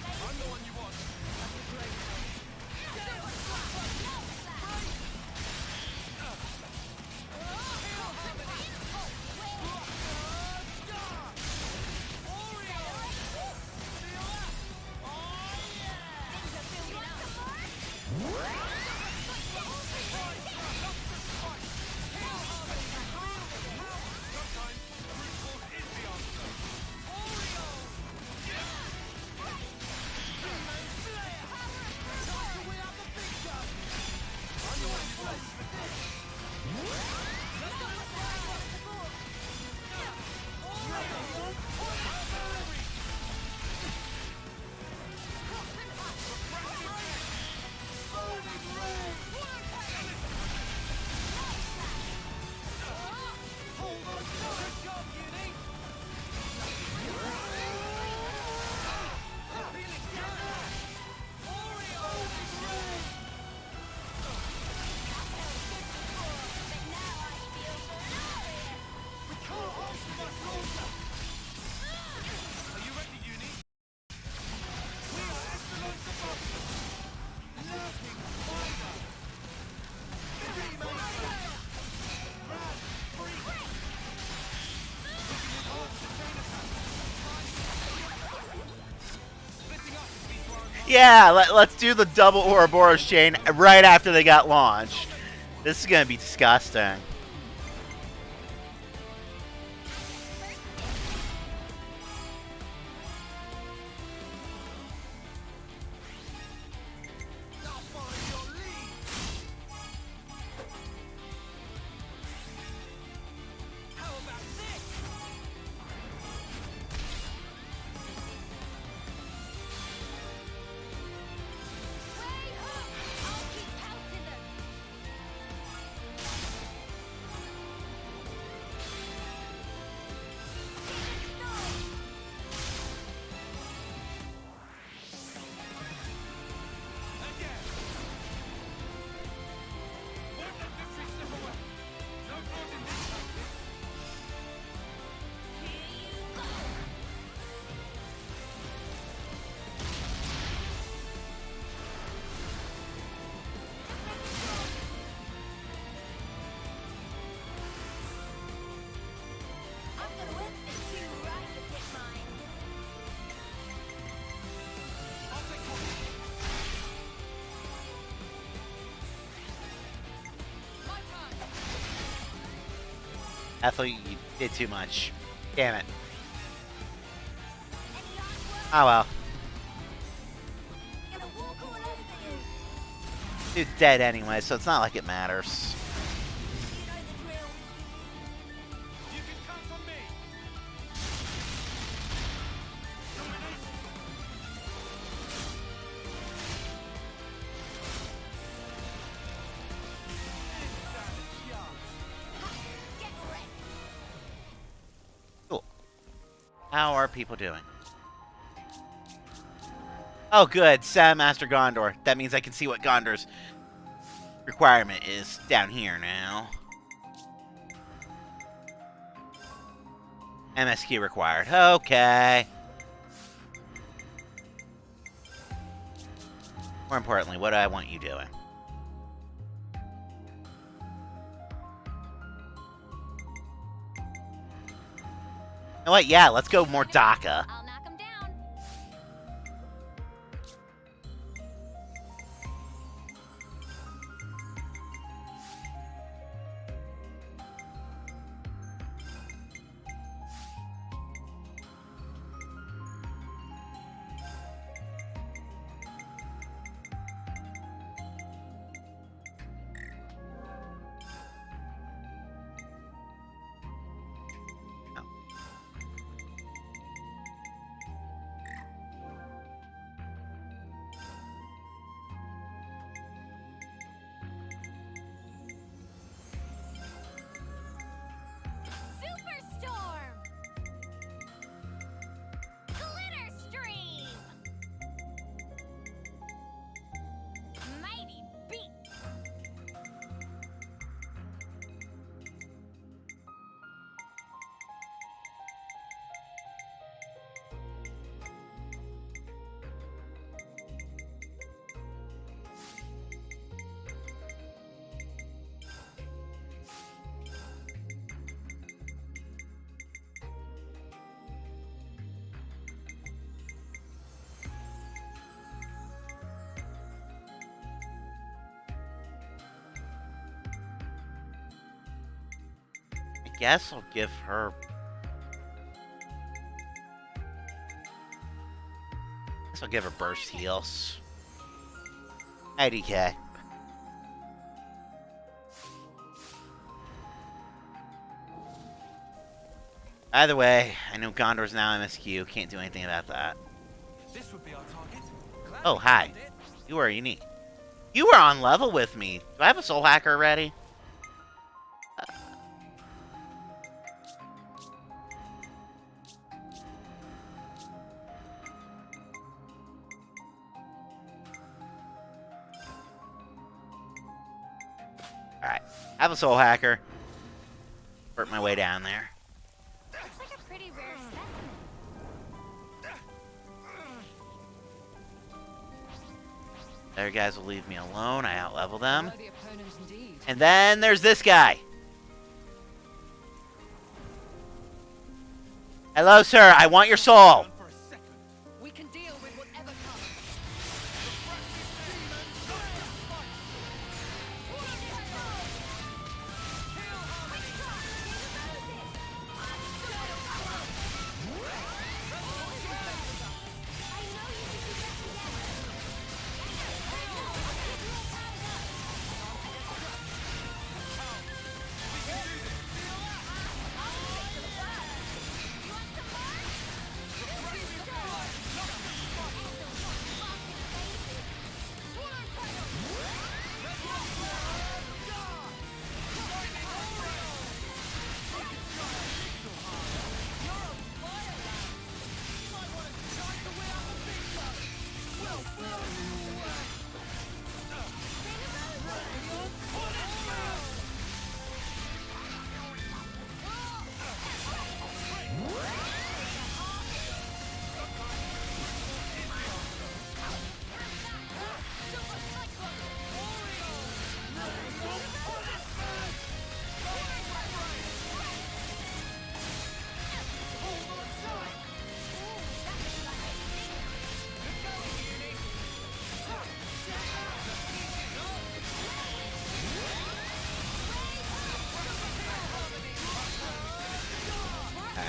Yeah, let's do the double Ouroboros chain right after they got launched. This is gonna be disgusting. Now follow your lead. How about this? Way up! I'll keep pouncing them. Again. Won't let victory slip away. No fraud in this tactic. Here you go. I'm gonna whip this you right to get mine. I'll take one. My time. Ethel, you did too much. Damn it. Any last words? Oh well. Gonna walk all over you. Dude's dead anyway, so it's not like it matters. You know the drill. You can count on me. Get ready. Cool. How are people doing? Oh, good. Sam Master Gondor. That means I can see what Gondor's requirement is down here now. MSQ required. Okay. More importantly, what do I want you doing? You know what? Yeah, let's go more DACA. I'll knock 'em down. Superstorm! Glitter stream! Mighty beat! I guess I'll give her... I guess I'll give her burst heals. IDK. Either way, I know Gondor's now MSQ. Can't do anything about that. This would be our target. Glad Oh, we hi. found it. You are unique. You were on level with me. Do I have a soul hacker ready? Alright. Have a soul hacker. Work my way down there. Looks like a pretty rare specimen. There, guys will leave me alone. I outlevel them. Worthy opponent indeed. And then there's this guy. Hello, sir. I want your soul. For a second. We can deal with whatever comes.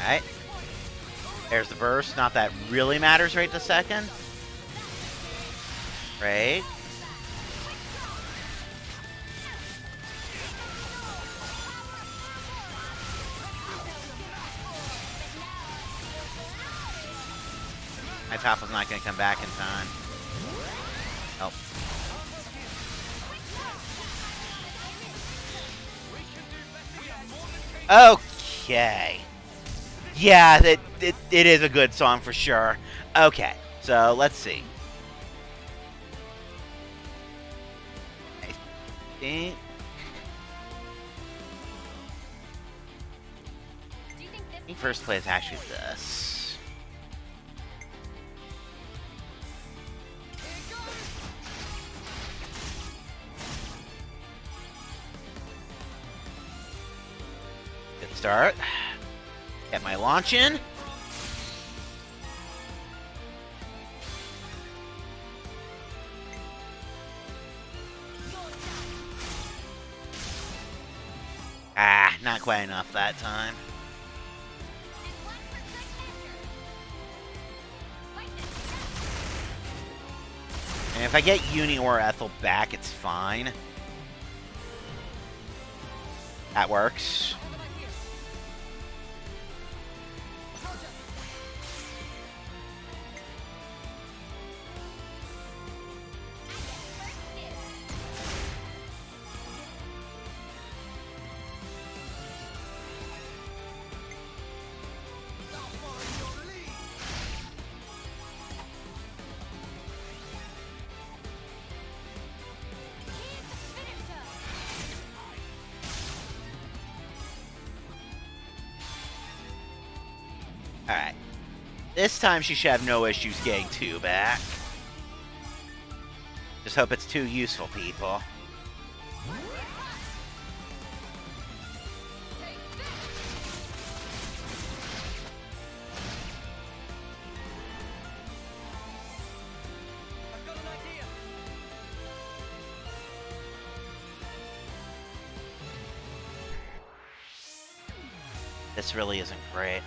Alright. There's the burst. Not that really matters right this second. Right. My top was not going to come back in time. Oh. Okay. Yeah, it is a good song for sure. Okay, so let's see. I think... Do you think I this think first play is actually this. Good start. Get my launch in. Ah, not quite enough that time. and one for good measure? Fight this. And if I get Uni or Ethel back, it's fine. That works. Alright. This time she should have no issues getting 2 back. Just hope it's 2 useful people. I've got an idea. This really isn't great.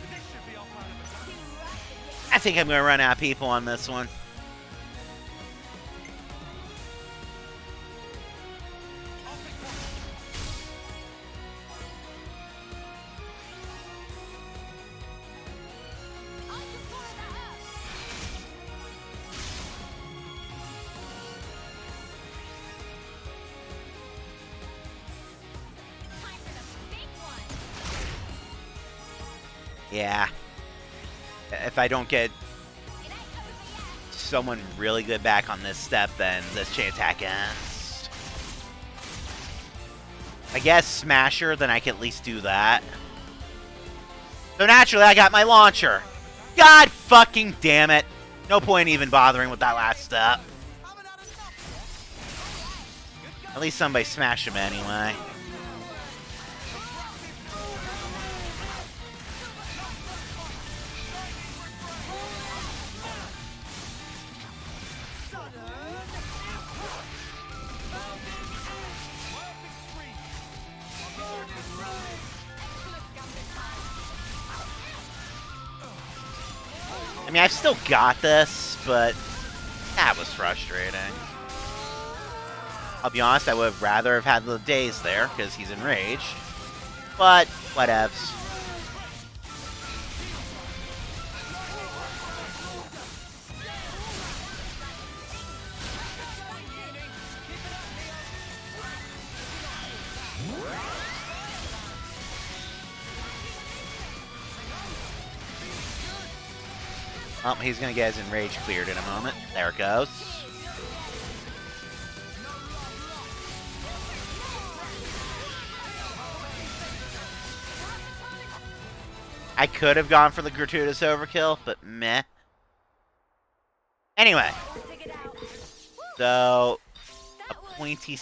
This should be our plan of attack. I think I'm gonna run out of people on this one. I'll pick one. I'll just fire that up. Time for the big one. Yeah. If I don't get It ain't over yet. someone really good back on this step, then this chain attack ends. I guess Smasher, then I can at least do that. So naturally, I got my launcher. God fucking damn it. No point even bothering with that last step. Haven't had enough yet. At least somebody smashed him anyway. I mean, I've still got this, but that was frustrating. I'll be honest, I would have rather have had the days there, because he's enraged. But, whatevs. Oh, he's gonna get his enrage cleared in a moment. There it goes. I could have gone for the gratuitous overkill, but meh. Anyway, so a pointy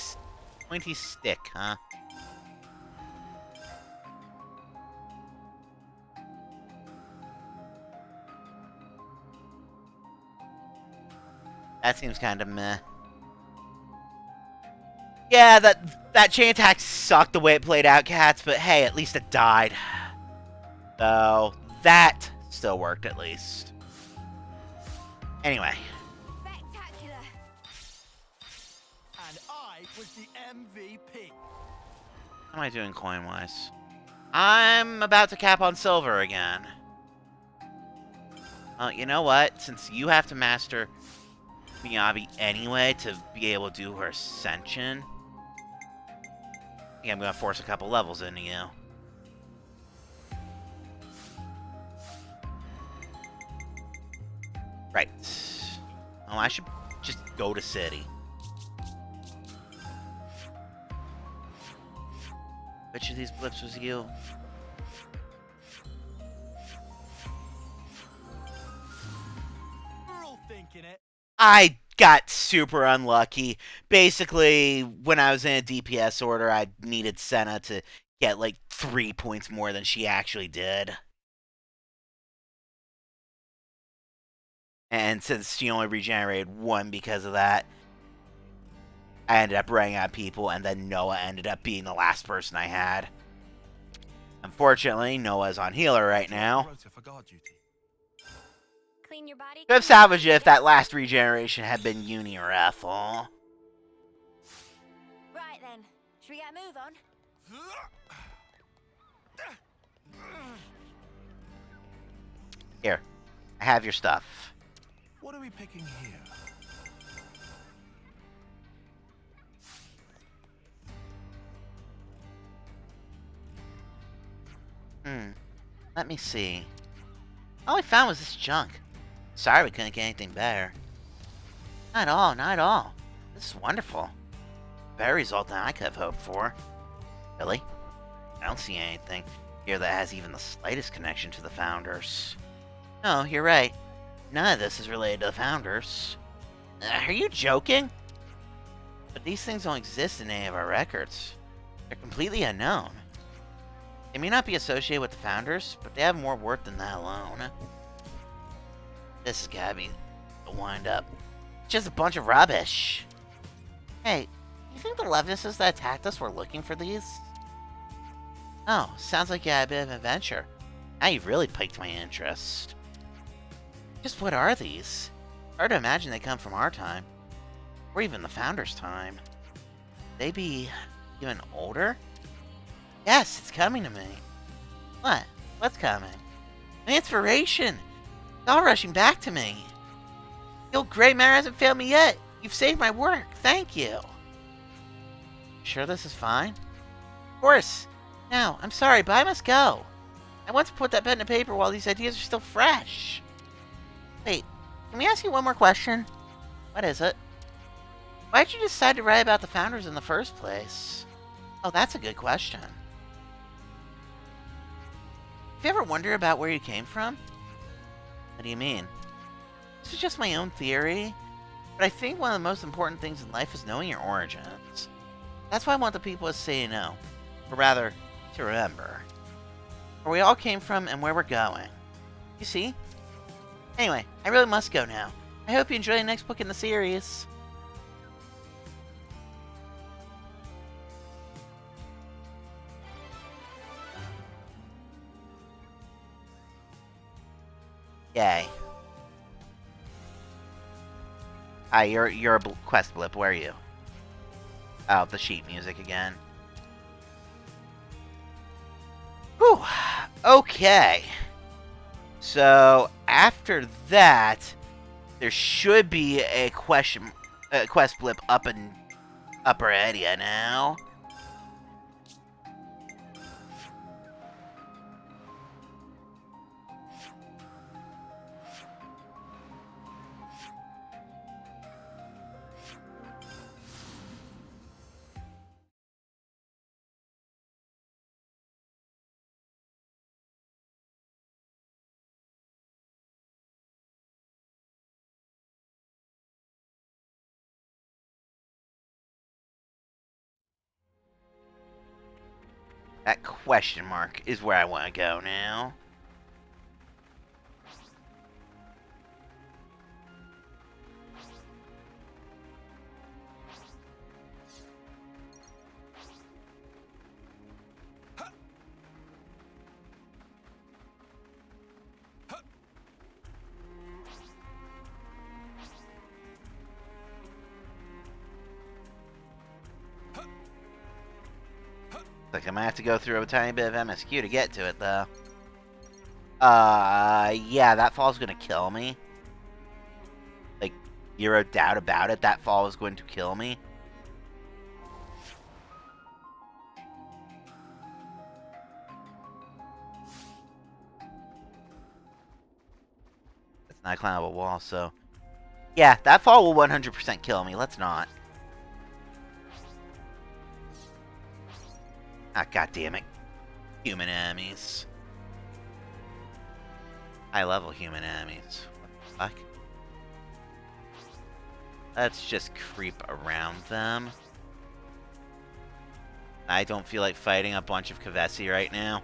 stick, huh? That seems kind of meh. Yeah, that chain attack sucked the way it played out, cats, but hey, at least it died. So, that still worked at least. Anyway. Spectacular. And I was the MVP. How am I doing coin-wise? I'm about to cap on silver again. You know what? Since you have to master Miyabi anyway to be able to do her ascension, I think I'm going to force a couple levels into you. Right. Oh, I should just go to city. Which of these blips was you? We're all thinking it. I got super unlucky. Basically, when I was in a DPS order, I needed Senna to get like 3 points more than she actually did. And since she only regenerated 1 because of that, I ended up running out of people, and then Noah ended up being the last person I had. Unfortunately, Noah's on healer right now. Rota for guard duty. Clean your body. Could have salvaged it if that last regeneration had been Uni or Ethel. Right then. Should we get a move on? Here, I have your stuff. What are we picking here? Let me see. All I found was this junk. Sorry we couldn't get anything better. Not at all, not at all. This is wonderful. Better result than I could have hoped for. Really? I don't see anything here that has even the slightest connection to the Founders. No, you're right. None of this is related to the Founders. Are you joking? But these things don't exist in any of our records. They're completely unknown. They may not be associated with the Founders, but they have more worth than that alone. This has gotta be the wind-up. Just a bunch of rubbish. Hey, you think the Levinuses that attacked us were looking for these? Oh, sounds like you had a bit of an adventure. Now you've really piqued my interest. Just what are these? Hard to imagine they come from our time. Or even the Founders' time. They be even older? Yes, it's coming to me. What? What's coming? An inspiration! It's all rushing back to me. The old Grey Mare hasn't failed me yet. You've saved my work. Thank you. Sure this is fine? Of course. Now, I'm sorry, but I must go. I want to put that pen to paper while these ideas are still fresh. Wait, can we ask you one more question? What is it? Why did you decide to write about the Founders in the first place? Oh, that's a good question. Have you ever wondered about where you came from? What do you mean? This is just my own theory, but I think one of the most important things in life is knowing your origins. That's why I want the people to say you know, or rather, to remember. Where we all came from and where we're going. You see? Anyway, I really must go now. I hope you enjoy the next book in the series. Yay. Hi, you're a quest blip. Where are you? Oh, the sheet music again. Whew. Okay. So after that, there should be a quest blip up in upper area now. That question mark is where I want to go now. like I'm gonna have to go through a tiny bit of MSQ to get to it, though. Yeah, that fall's gonna kill me. Like, zero doubt about it, that fall is going to kill me. It's not a climbable wall, so... Yeah, that fall will 100% kill me. Let's not. Ah, goddammit. Human enemies. High-level human enemies. What the fuck? Let's just creep around them. I don't feel like fighting a bunch of Kavesi right now.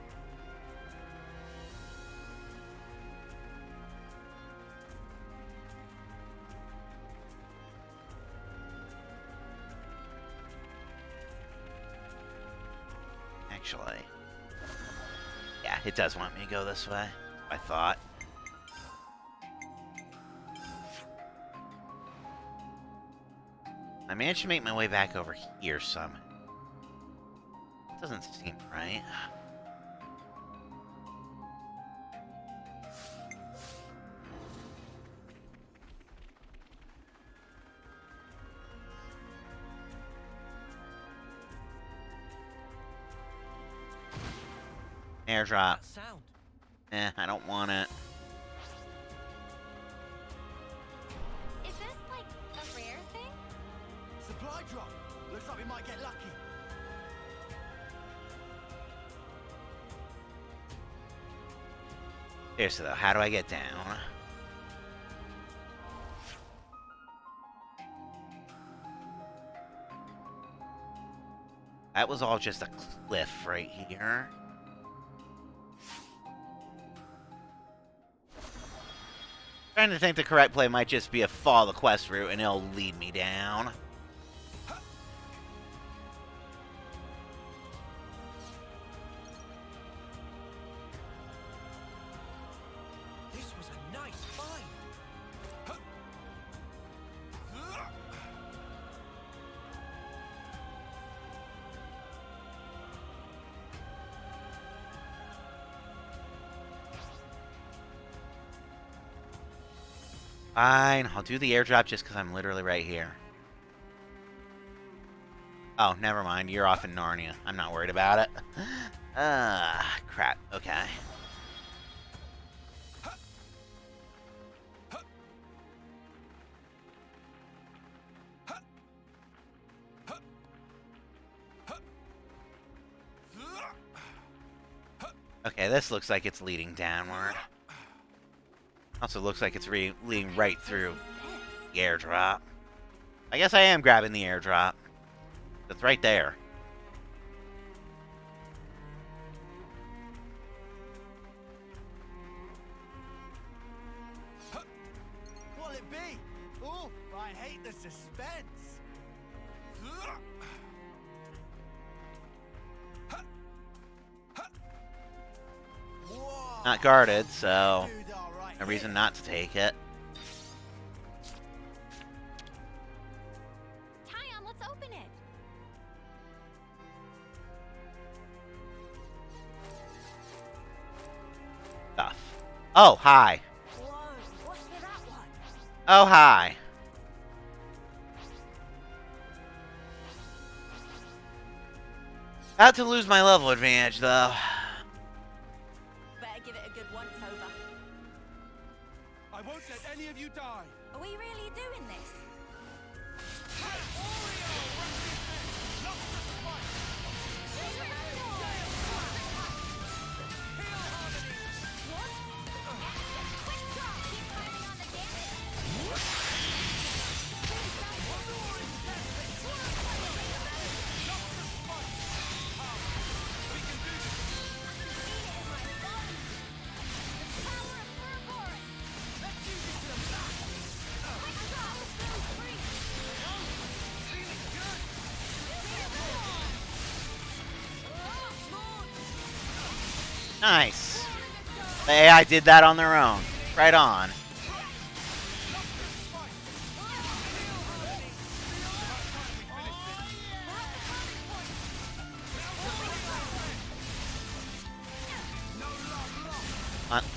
Actually. Yeah, it does want me to go this way. I thought. I managed to make my way back over here somehow. Doesn't seem right. Airdrop. That sound. I don't want it. Is this like a rare thing? Supply drop. Looks like we might get lucky. Seriously though, how do I get down? That was all just a cliff right here. Trying to think the correct play might just be a follow the quest route and it'll lead me down. This was a nice find. Fine, I'll do the airdrop just because I'm literally right here. Oh, never mind. You're off in Narnia. I'm not worried about it. Crap. Okay. Okay, this looks like it's leading downward. Also looks like it's leading right through the airdrop. I guess I am grabbing the airdrop. It's right there. What'll it be? Oh, I hate the suspense. Whoa. Not guarded, so Dude, all right no reason here. not to take it. Tyon, let's open it. Stuff. Oh, hi. Whoa, what's with that one? Oh, hi. About to lose my level advantage, though. Better give it a good once over. I won't let any of you die. Are we really doing this? Nice. The AI did that on their own. Right on.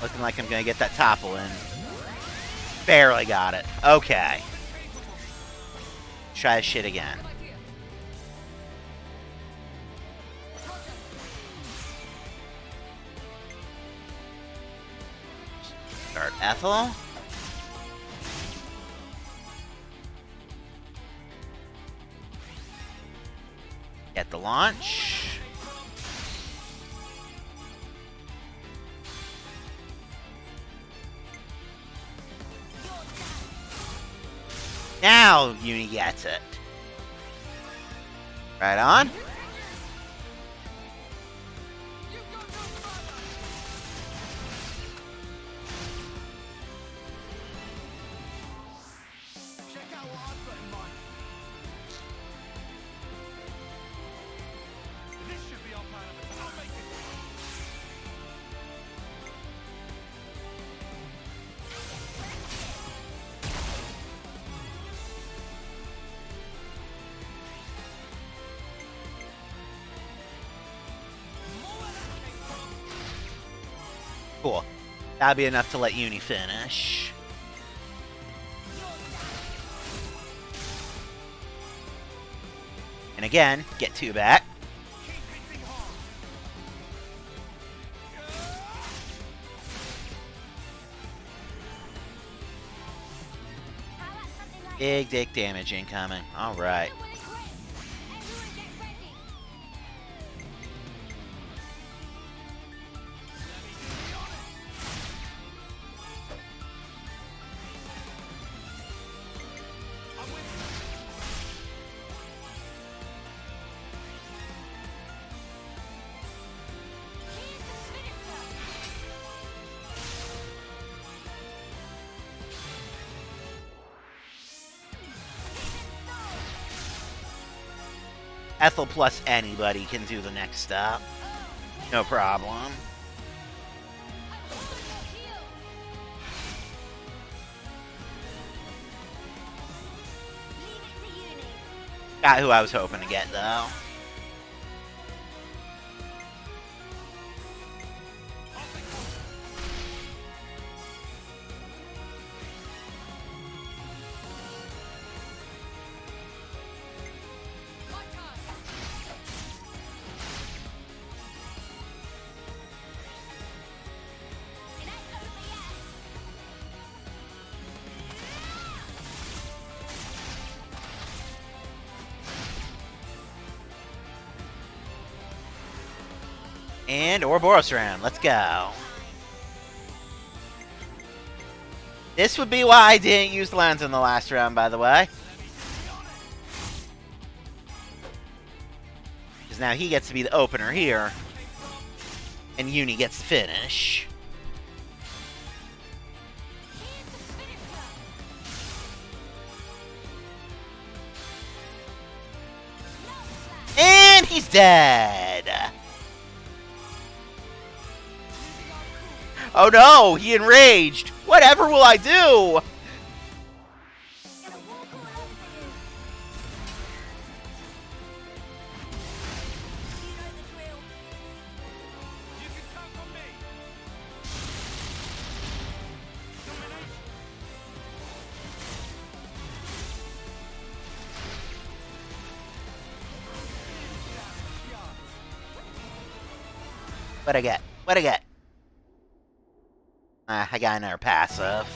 Looking like I'm gonna get that topple in. Barely got it. Okay. Try this shit again. Start Ethel. Get the launch. Now Uni gets it. Right on. Check out what I've got in mind. This should be our plan of attack. I'll make it. Cool. That'll be enough to let Uni finish. And again, get 2 back. Keep hitting hard. How about something like Big dick damage incoming. Alright. Everyone is ready. Everyone get ready. I'm with you. Here's the finisher. Ethel plus anybody can do the next step. No problem. I'm holding your heel. Leave it to Uni. Got who I was hoping to get, though. My turn. It ain't over yet. And Ouroboros round. Let's go. This would be why I didn't use lens in the last round, by the way. Because now he gets to be the opener here. And Uni gets the finish. Here's the finisher. No slash. And he's dead. Oh no, he enraged. Whatever will I do? Gonna walk all over you. You know the drill. You can count on me. Domination. What'd I get? What'd I get? I got another passive.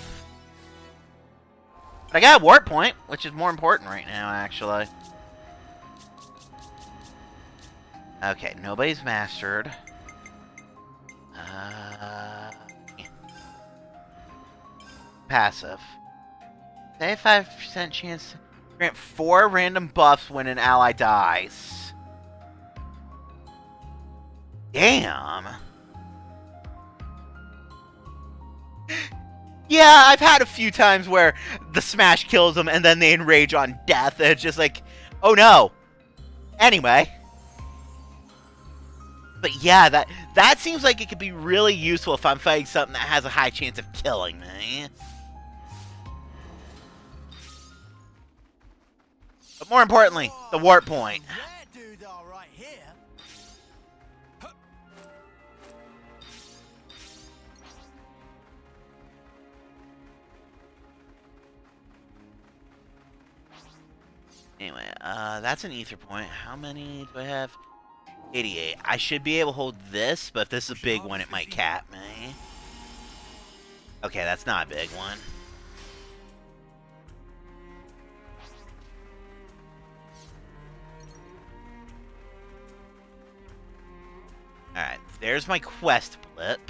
But I got a warp point, which is more important right now, actually. Okay, nobody's mastered. Passive. 95% chance to grant 4 random buffs when an ally dies. Damn. Yeah, I've had a few times where the smash kills them and then they enrage on death. And it's just like, oh no. Anyway. But yeah, that seems like it could be really useful if I'm fighting something that has a high chance of killing me. But more importantly, the warp point. Rare dude are right here. Anyway, that's an ether point. How many do I have? 88. I should be able to hold this, but if this is a big one, it might cap me. Okay, that's not a big one. Alright, there's my quest blip.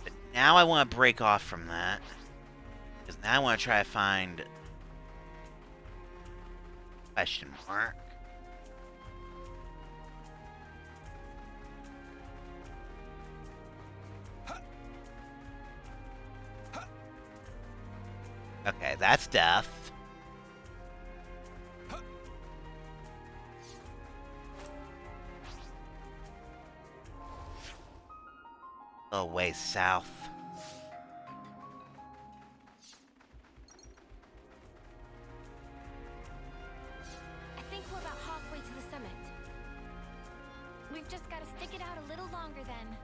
But now I want to break off from that. Because now I want to try to find... question mark. Okay, that's death. A way south. I think we're about halfway to the summit. We've just got to stick it out a little longer then.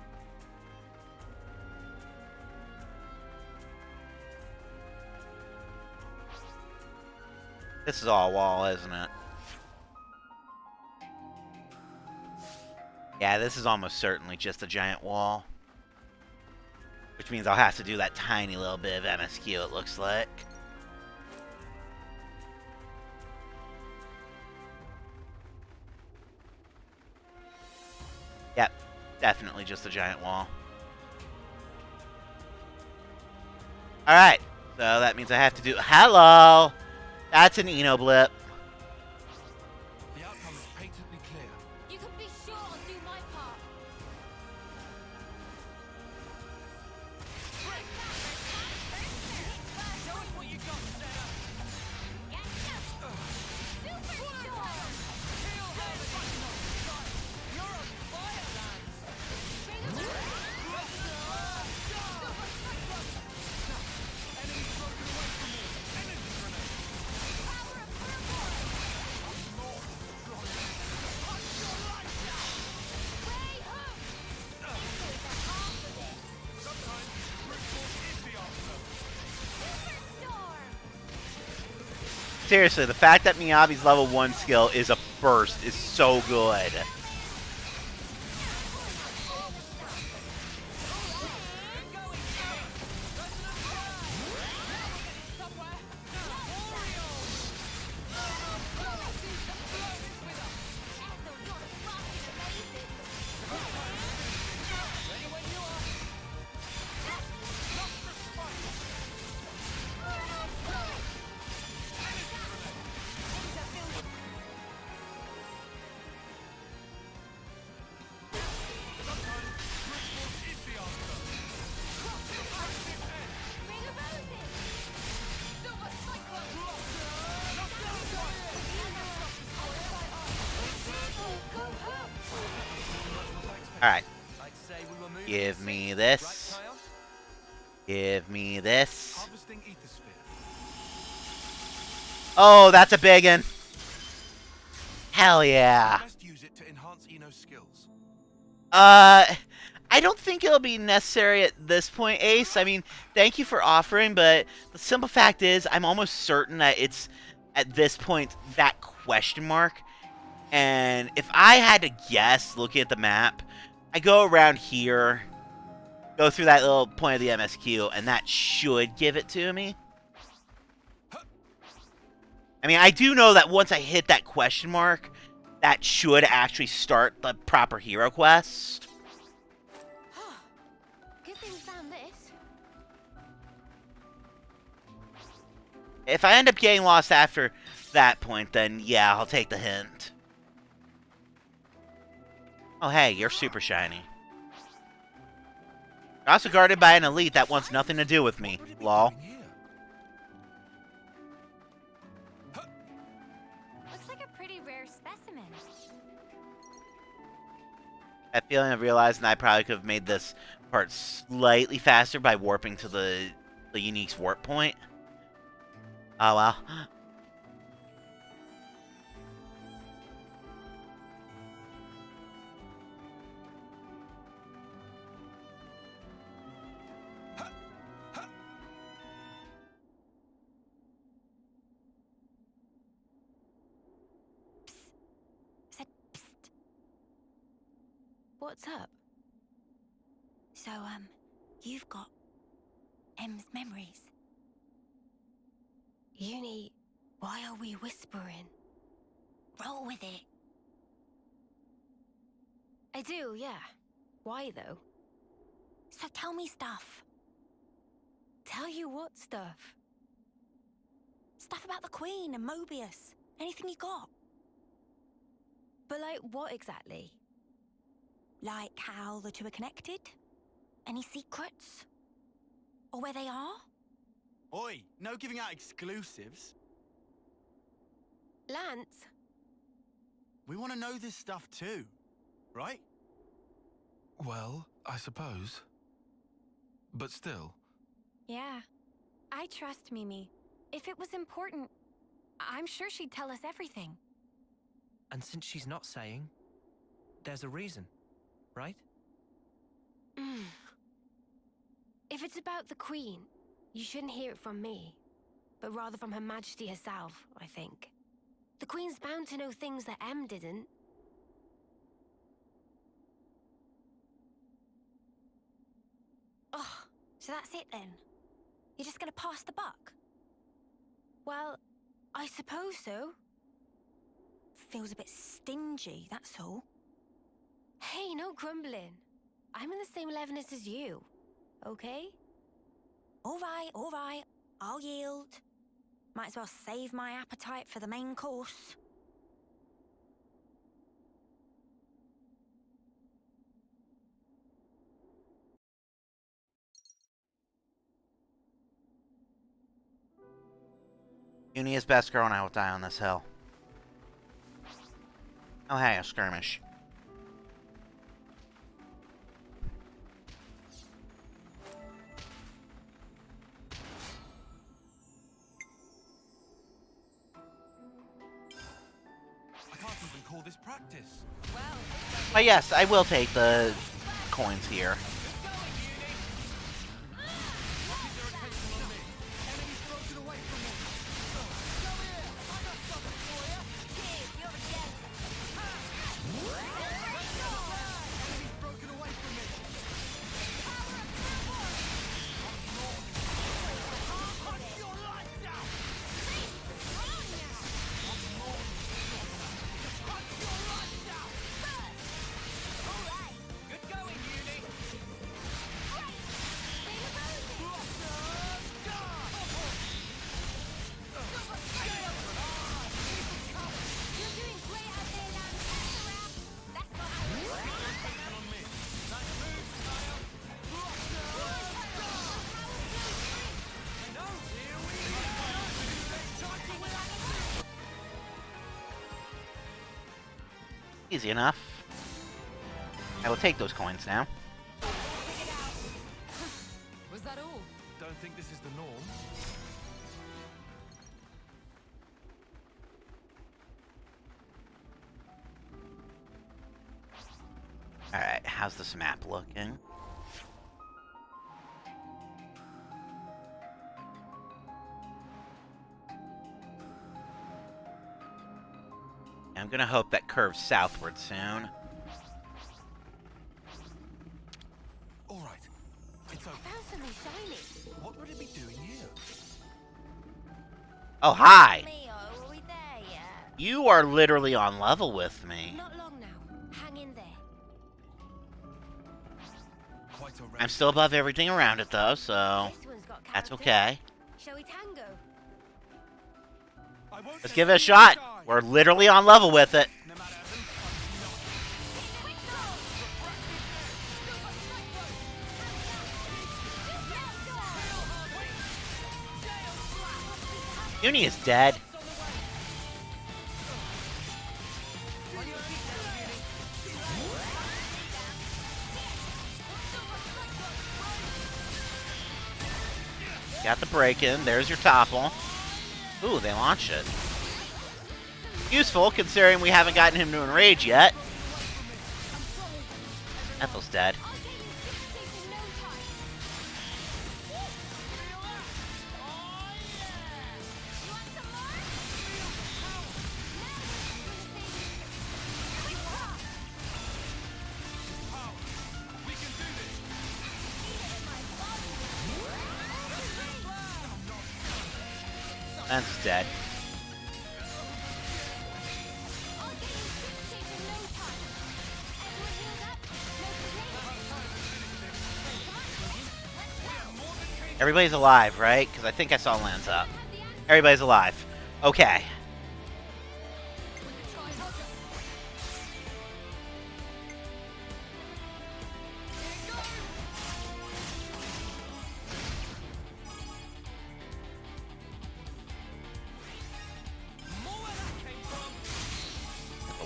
This is all wall, isn't it? Yeah, this is almost certainly just a giant wall. Which means I'll have to do that tiny little bit of MSQ, it looks like. Yep, definitely just a giant wall. Alright, so that means I have to do... Hello! That's an Xenoblade. The outcome is patently clear. You can be sure I'll do my part. Show us what you got, Senna. Superstorm! Kill him! You're on fire, Lance. Enemies broken away from me. Energy grenade. Power of Purple! Way home! This is the half of it. Sometimes brute force is the answer. Superstorm! Seriously, the fact that Miyabi's level 1 skill is a burst is so good. Alright, I'd say we were moving give at me speed. this. Right, Kyle? Give me this. Harvesting ether sphere. Oh, that's a big one. Hell yeah. Best use it to enhance Eno's skills. I don't think it'll be necessary at this point, Ace. I mean, thank you for offering, but the simple fact is, I'm almost certain that it's, at this point, that question mark. And if I had to guess, looking at the map, I go around here, go through that little point of the MSQ, and that should give it to me. I mean, I do know that once I hit that question mark, that should actually start the proper hero quest. Good thing we found this. If I end up getting lost after that point, then yeah, I'll take the hint. Oh, hey, you're super shiny. You're also guarded by an elite that wants nothing to do with me. What would it be Lol. doing here? Looks like a pretty rare specimen. That feeling of realizing I probably could have made this part slightly faster by warping to the unique's warp point. Oh well. What's up? So, you've got M's memories. Uni, Why are we whispering? Roll with it. I do, yeah. Why, though? So tell me stuff. Tell you what stuff? Stuff about the Queen and Mobius. Anything you got. But like, what exactly? Like how the two are connected? Any secrets? Or where they are? Oi, no giving out exclusives. Lance? We want to know this stuff too, right? Well, I suppose. But still. Yeah. I trust Mimi. If it was important, I'm sure she'd tell us everything. And since she's not saying, there's a reason, right? If it's about the Queen, you shouldn't hear it from me, but rather from Her Majesty herself, I think. The Queen's bound to know things that M didn't. Oh, so that's it then? You're just gonna pass the buck? Well, I suppose so. Feels a bit stingy, that's all. Hey, no grumbling. I'm in the same levelness as you, okay? All right. I'll yield. Might as well save my appetite for the main course. Uni is best girl and I will die on this hill. Oh hey, a skirmish. I can't even call this practice. But yes, I will take the coins here. Easy enough. I will take those coins now. Was that all? Don't think this is the norm. Alright, how's this map looking? I'm gonna hope that curves southward soon. All right. It's over. Found something shiny. What would it be doing here? Oh, hi! Leo, are we there yet? You are literally on level with me. Not long now. Hang in there. Quite a I'm race. still above everything around it though, so This one's got that's character. okay. Shall we tango? I won't Let's let give it a you shot. die. We're literally on level with it. No matter who Uni is dead. Got the break in. There's your topple. Ooh, they launched it. Useful, considering we haven't gotten him to enrage yet. Ethel's dead. I'll get you fixed in no time. You want some more? Now, That's dead. I'll get you shipshape in no time. Everyone healed up? No complaints? Everybody's alive, right? Because I think I saw Lance up. Everybody's alive. Okay.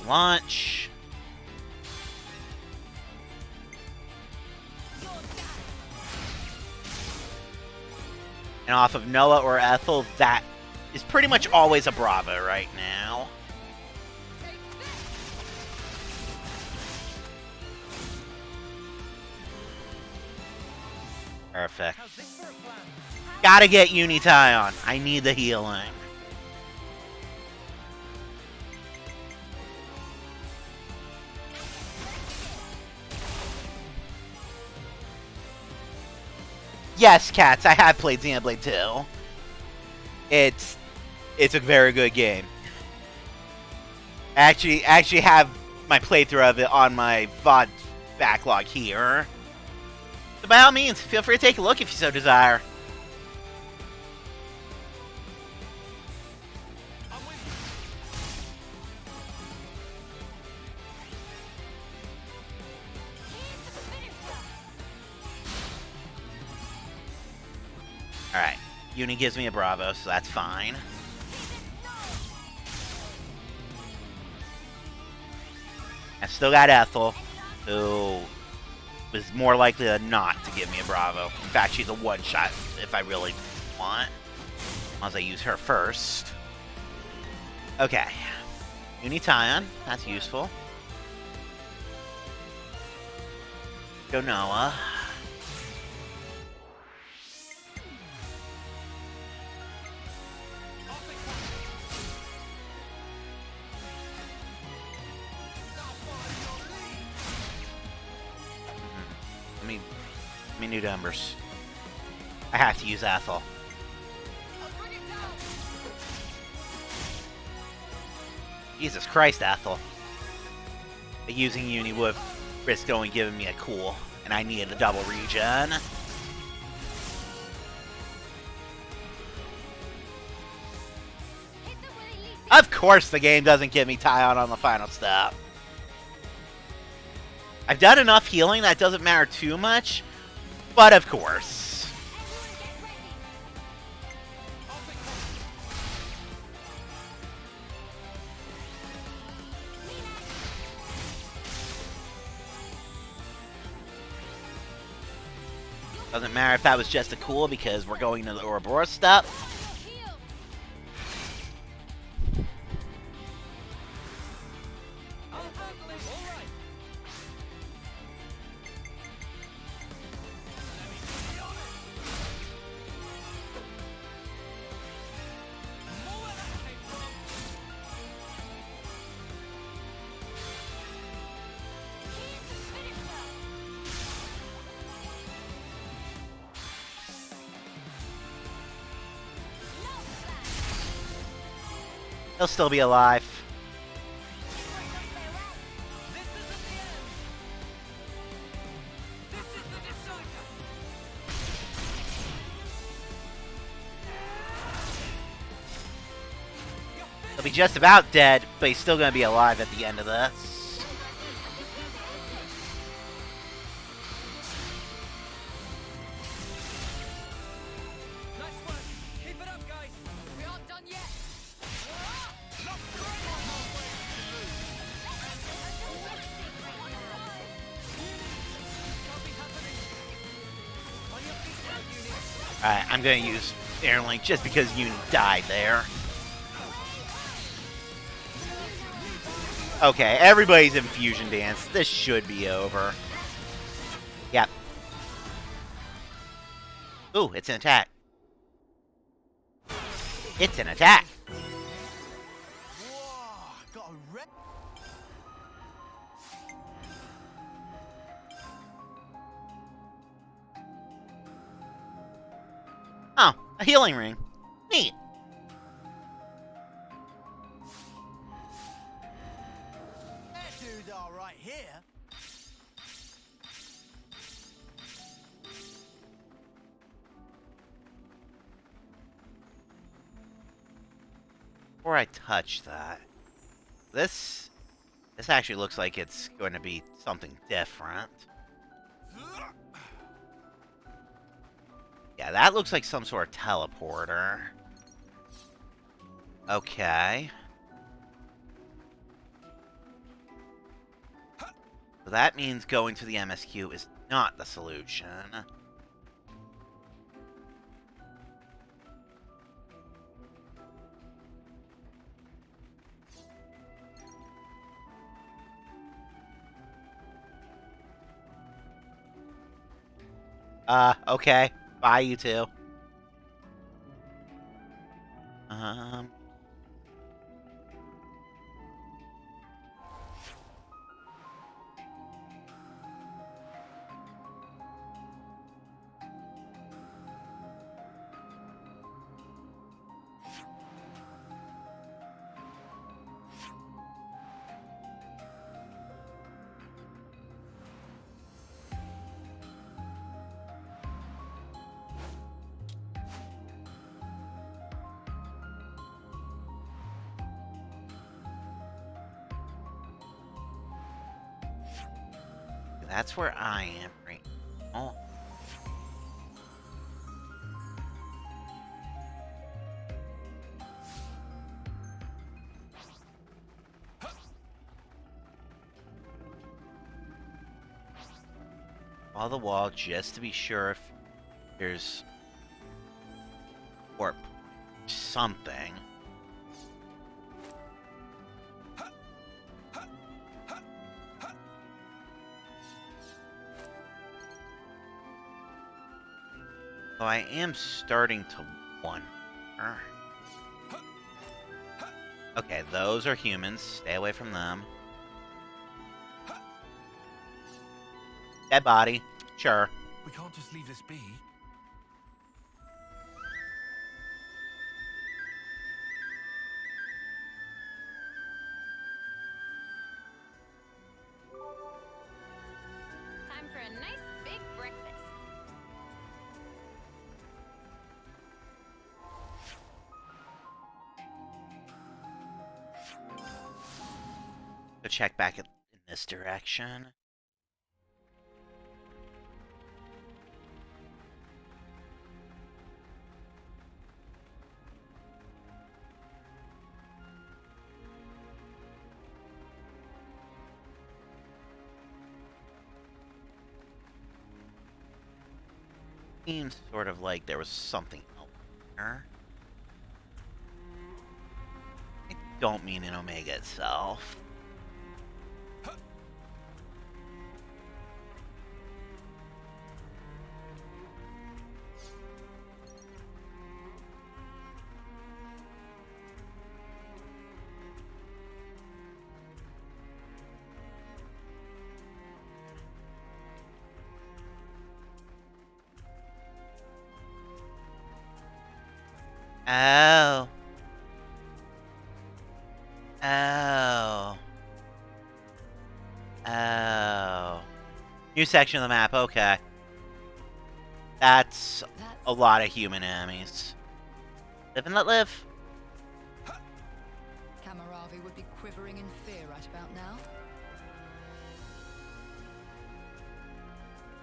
Launch. And off of Noah or Ethel, that is pretty much always a Bravo right now. Perfect. How's this for a plan? Gotta get Unition. I need the healing. Yes, cats, I have played Xenoblade 2. It's a very good game. I actually have my playthrough of it on my VOD backlog here. So by all means, feel free to take a look if you so desire. I'm with Alright, Uni gives me a Bravo, so that's fine. I still got Ethel, who was more likely than not to give me a Bravo. In fact, she's a one-shot if I really want. As I use her first. Okay. Unition, that's useful. Go Noah. Let me new numbers. I have to use Ethel. Jesus Christ, Ethel. But using Uni would risk only giving me a cool, and I needed a double regen. Of course the game doesn't give me Tyon on the final step. I've done enough healing that doesn't matter too much, but of course. Doesn't matter if that was just a cool because we're going to the Ouroboros step. He'll still be alive. This isn't the end. This is the decider. He'll be just about dead, but he's still going to be alive at the end of this. Nice work. Keep it up, guys. We aren't done yet. Alright, I'm going to use Air Link just because Uni died there. Okay, everybody's in Fusion Dance. This should be over. Yep. Ooh, it's an attack. It's an attack. Whoa, got a red. Oh, a healing ring. Neat. here. Before I touch that, this actually looks like it's going to be something different. Yeah, that looks like some sort of teleporter. Okay. So that means going to the MSQ is not the solution. Okay. Bye, you two. Um... That's where I am right now. Follow the wall just to be sure if there's warp something. Though I am starting to wonder. Okay, those are humans. Stay away from them. Dead body. Sure. We can't just leave this be. Time for a nice big breakfast. Go check back in this direction. Seems sort of like there was something else there. I don't mean in Omega itself. Oh. Oh. Oh. New section of the map, okay. That's a lot of human enemies. Live and let live. Kamaravi would be quivering in fear right about now.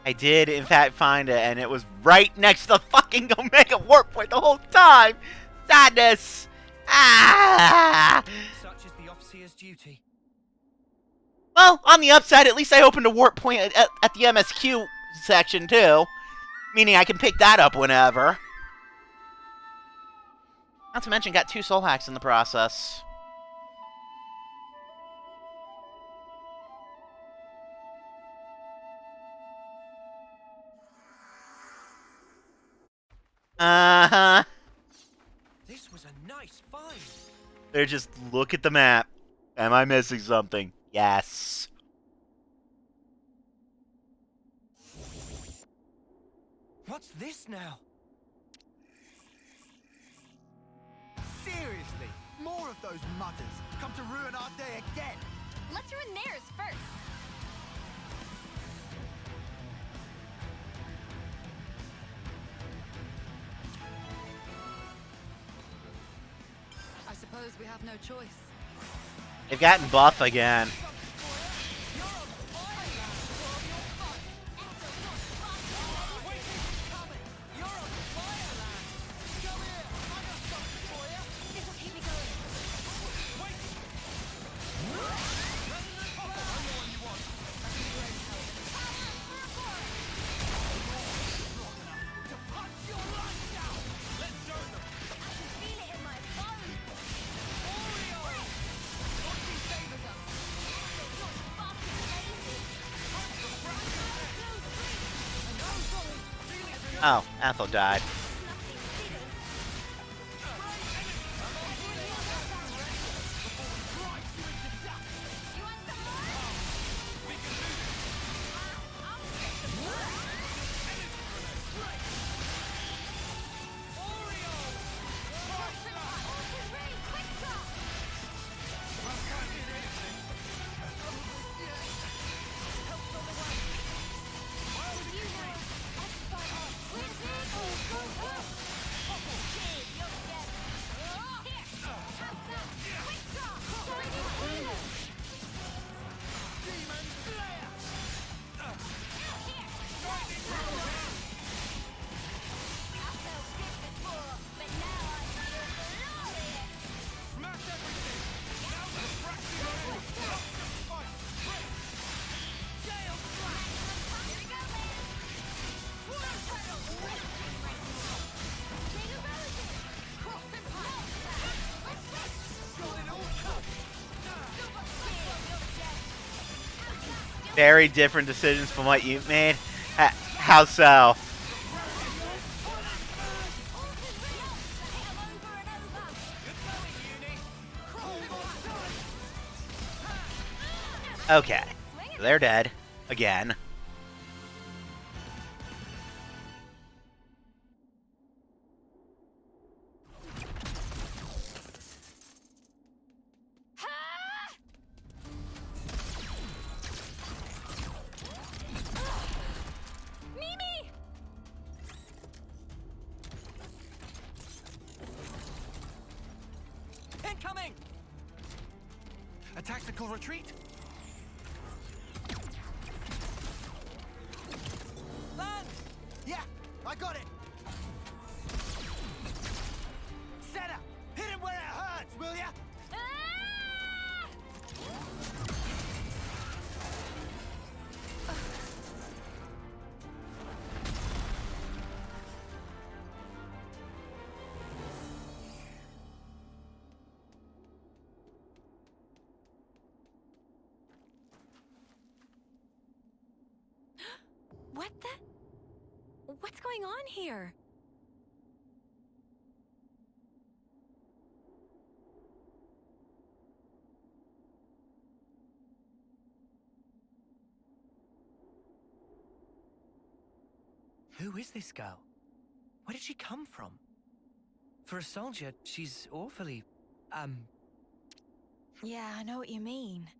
I did, in fact, find it, and it was right next to the fucking Omega Warp Point the whole time! Sadness! Ah! Such is the officer's duty. Well, on the upside, at least I opened a Warp Point at the MSQ section, too. Meaning I can pick that up whenever. Not to mention, got 2 soul hacks in the process. Uh-huh. This was a nice find. They're just, look at the map. Am I missing something? Yes. What's this now? Seriously, more of those muggers come to ruin our day again. Let's ruin theirs first. suppose we have no choice. They've gotten buff again. Oh, Ethel died. Very different decisions from what you made. How so? Okay. They're dead. Again. Incoming! A tactical retreat? Land! Yeah, I got it! Senna, hit him where it hurts, will ya? What the? What's going on here? Who is this girl? Where did she come from? For a soldier, she's awfully, Yeah, I know what you mean.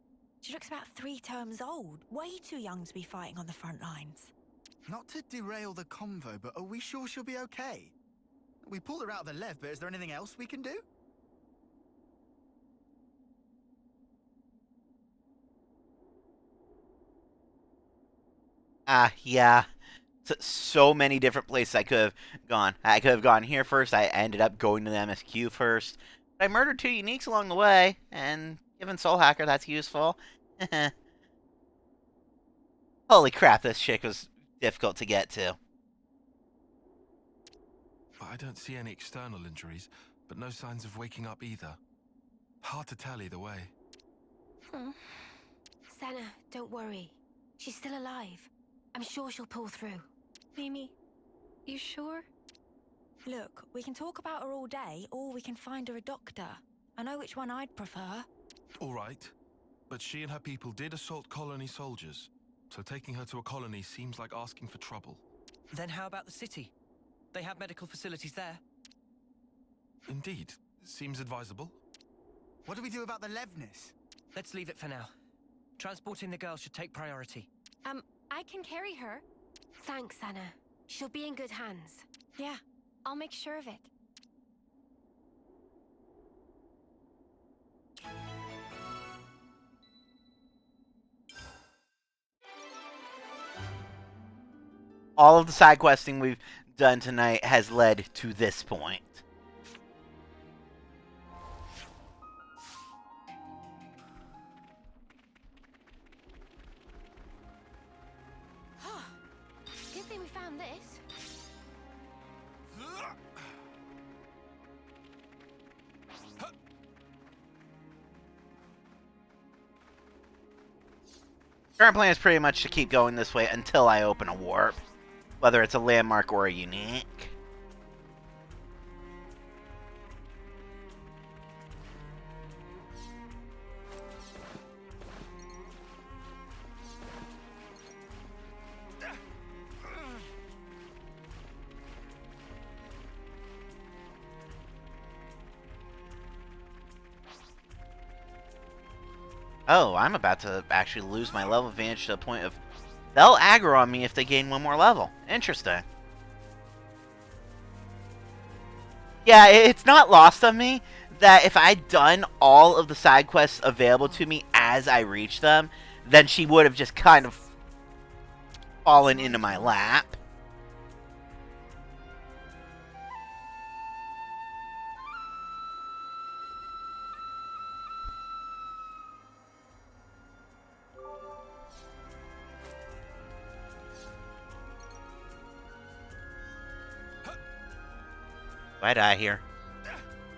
She looks about 3 terms old. Way too young to be fighting on the front lines. Not to derail the convo, but are we sure she'll be okay? We pulled her out of the Lev, but is there anything else we can do? Yeah. So many different places I could have gone. I could have gone here first. I ended up going to the MSQ first. But I murdered 2 uniques along the way, and given Soul Hacker, that's useful. Holy crap, this chick was difficult to get to. I don't see any external injuries, but no signs of waking up either. Hard to tell either way. Senna, don't worry. She's still alive. I'm sure she'll pull through. Mimi, you sure? Look, we can talk about her all day, or we can find her a doctor. I know which one I'd prefer. All right, but she and her people did assault colony soldiers, so taking her to a colony seems like asking for trouble. then how about the city? They have medical facilities there. Indeed, seems advisable. What do we do about the Levness? Let's leave it for now. Transporting the girl should take priority. I can carry her. Thanks, Senna. She'll be in good hands. Yeah, I'll make sure of it. all of the side questing we've done tonight has led to this point. Good thing we found this. Current plan is pretty much to keep going this way until I open a warp, whether it's a landmark or a unique. Oh, I'm about to actually lose my level advantage to the point of they'll aggro on me if they gain one more level. Interesting. Yeah, it's not lost on me that if I'd done all of the side quests available to me as I reached them, then she would have just kind of fallen into my lap. Do I die here?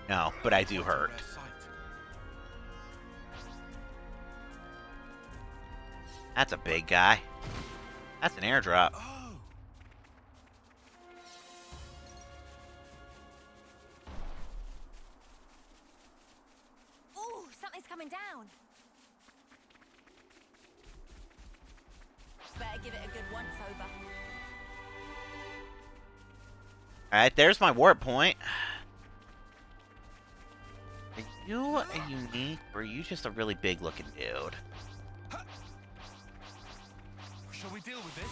No, but I do hurt. That's a big guy. That's an airdrop. Oh, Ooh, something's coming down. Better give it a good once over. Alright, there's my warp point. Are you a unique, or are you just a really big looking dude? Shall we deal with this?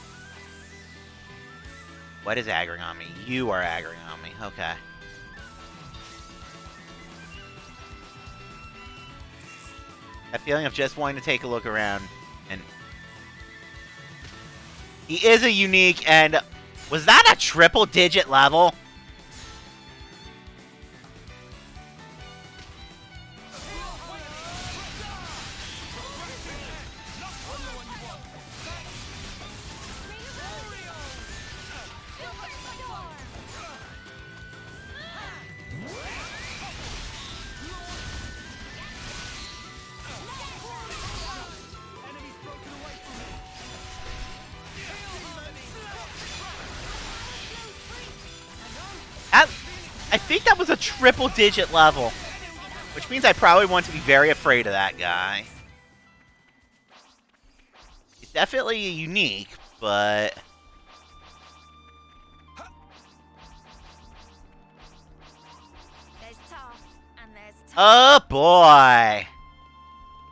What is aggroing on me? You are aggroing on me. Okay. That feeling of just wanting to take a look around, and he is a unique, and was that a triple digit level? I think that was a triple digit level, which means I probably want to be very afraid of that guy. He's definitely a unique, but There's tough and there's tough. oh boy,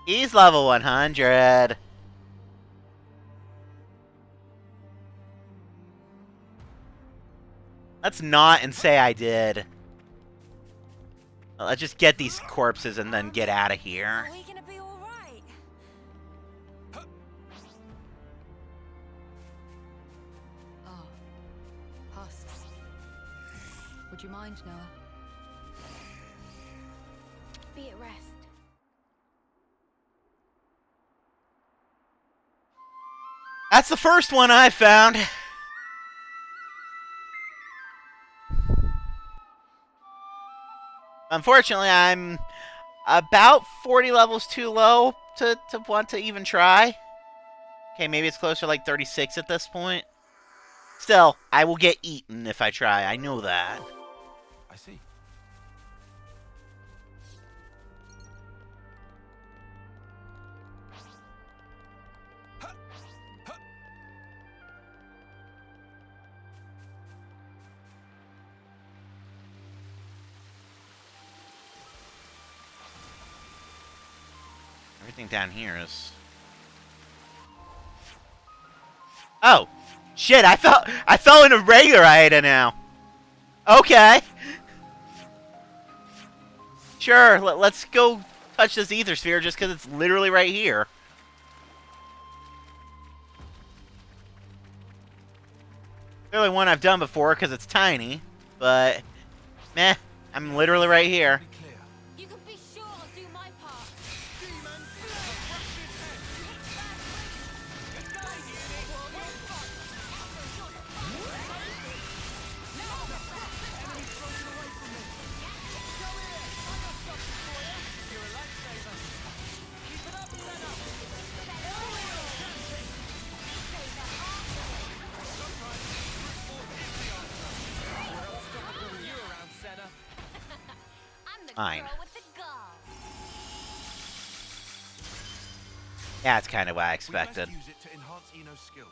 he's level 100. Let's not and say I did. Let's just get these corpses and then get out of here. Are we gonna be all right? Ah, husks. Would you mind, Noah? Be at rest. That's the first one I found. Unfortunately, I'm about 40 levels too low to want to even try. Okay, maybe it's closer to like 36 at this point. Still, I will get eaten if I try. I know that. I see. Everything down here is... Oh! Shit, I fell in a regular Aida now. Okay. Sure, let's go touch this ether sphere just because it's literally right here. Clearly one I've done before because it's tiny, but meh, I'm literally right here. Be clear. You can be sure I'll do my part. Demon flare! Crush his head! It's dying, unit! Well fought! Enemy frozen away from me! Go here! I got something for you! You're a lifesaver! Keep it up, Senna! Sometimes brute force is the answer. We're unstoppable with you around, Senna. I'm the Fine. girl with the gall. Yeah, it's kind of what I We expected. best use it to enhance Eno's skills.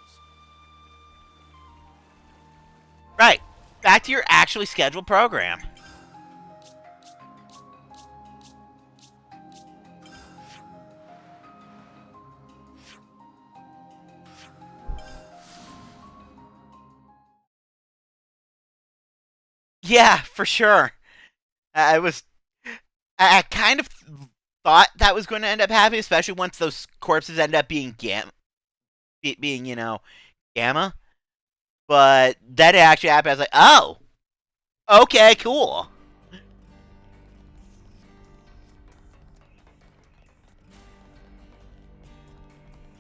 Right, back to your actually scheduled program. Yeah, for sure. I was. I kind of thought that was going to end up happening, especially once those corpses end up being being gamma. But then it actually happened. I was like, oh, okay, cool.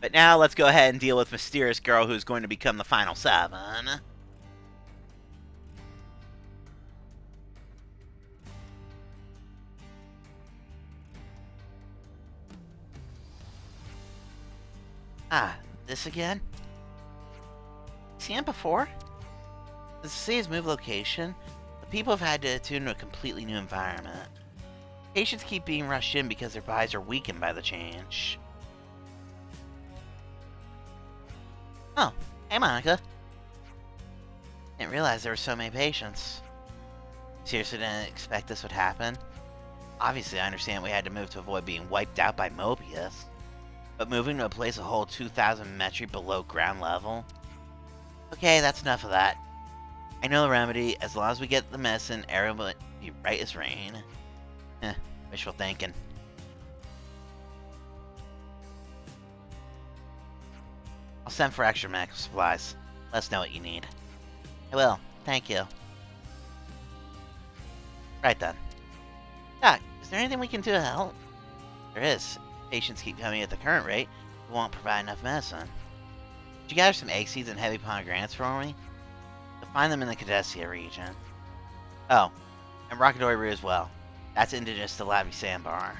But now let's go ahead and deal with Mysterious Girl, who's going to become the final 7. Ah, this again? Seen it before? As the city has moved location, the people have had to attune to a completely new environment. Patients keep being rushed in because their bodies are weakened by the change. Oh, hey Monica. Didn't realize there were so many patients. Seriously didn't expect this would happen. Obviously I understand we had to move to avoid being wiped out by Mobius. But moving to a place a whole 2,000 metri below ground level? Okay, that's enough of that. I know the remedy. As long as we get the medicine, everyone will be right as rain. Wishful thinking. I'll send for extra medical supplies. Let us know what you need. I will. Thank you. Right then. Doc, is there anything we can do to help? There is. Patients keep coming at the current rate, we won't provide enough medicine. Did you gather some egg seeds and heavy pomegranates for me? You'll find them in the Cadesia region. Oh, and Rockadori root as well. That's indigenous to Lavi Sandbar.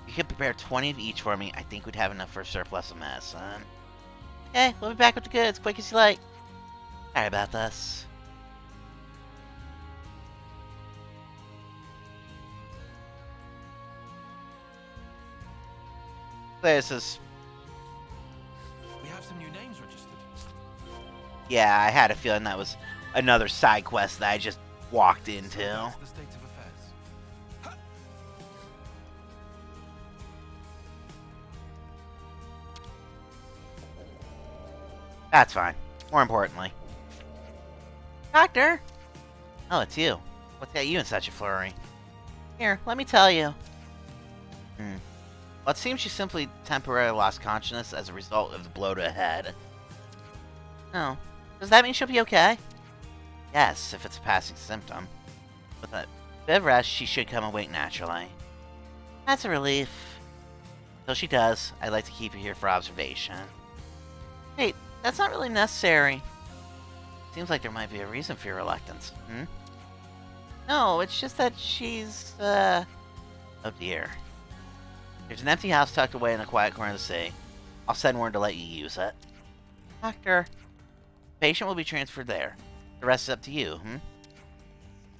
If you could prepare 20 of each for me, I think we'd have enough for a surplus of medicine. Okay, we'll be back with the goods, quick as you like. Sorry about this. This is... We have some new names registered. Yeah, I had a feeling that was another side quest that I just walked into. That's the state of affairs. That's fine. More importantly. Doctor! Oh, it's you. What's got you in such a flurry? Here, let me tell you. Well, it seems she simply temporarily lost consciousness as a result of the blow to the head. Oh. Does that mean she'll be okay? Yes, if it's a passing symptom. With a bit of rest, she should come awake naturally. That's a relief. Till she does, I'd like to keep her here for observation. Wait, that's not really necessary. Seems like there might be a reason for your reluctance. No, it's just that she's, oh dear. There's an empty house tucked away in a quiet corner of the city. I'll send word to let you use it. Doctor, the patient will be transferred there. The rest is up to you,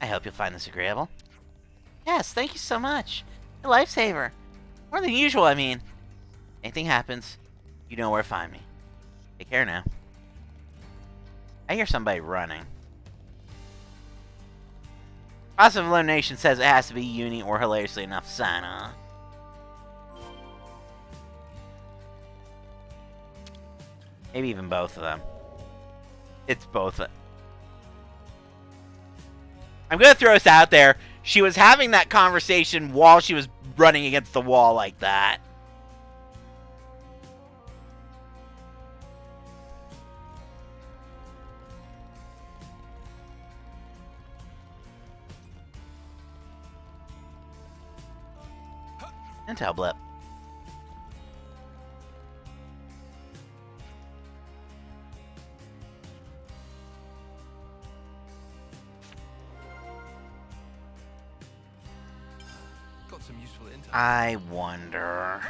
I hope you'll find this agreeable. Yes, thank you so much. You're a lifesaver. More than usual, I mean. Anything happens, you know where to find me. Take care now. I hear somebody running. Process of elimination says it has to be Uni or, hilariously enough, Sana. Maybe even both of them. It's both. I'm gonna throw this out there. She was having that conversation while she was running against the wall like that. Intel blip. Got some useful intel. I wonder.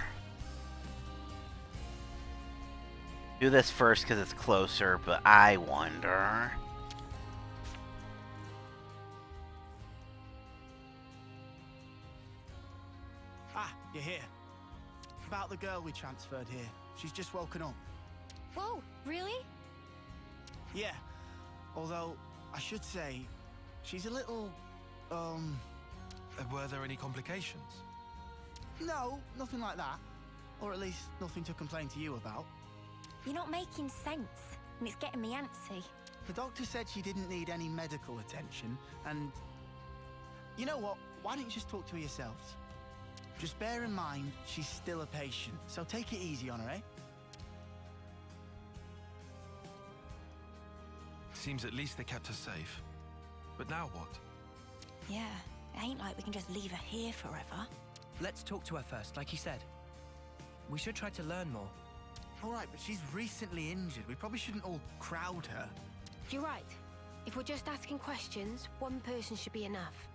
Do this first because it's closer, but I wonder. Ah, you're here. About the girl we transferred here. She's just woken up. Whoa, really? Yeah. Although, I should say, she's a little, Were there any complications? no, nothing like that. Or at least nothing to complain to you about. You're not making sense, and it's getting me antsy. The doctor said she didn't need any medical attention, and... You know what? Why don't you just talk to her yourselves? Just bear in mind, she's still a patient, so take it easy on her, eh? Seems at least they kept her safe. But now what? Yeah, it ain't like we can just leave her here forever. Let's talk to her first, like you said. We should try to learn more. Alright, but she's recently injured. We probably shouldn't all crowd her. You're right. If we're just asking questions, one person should be enough.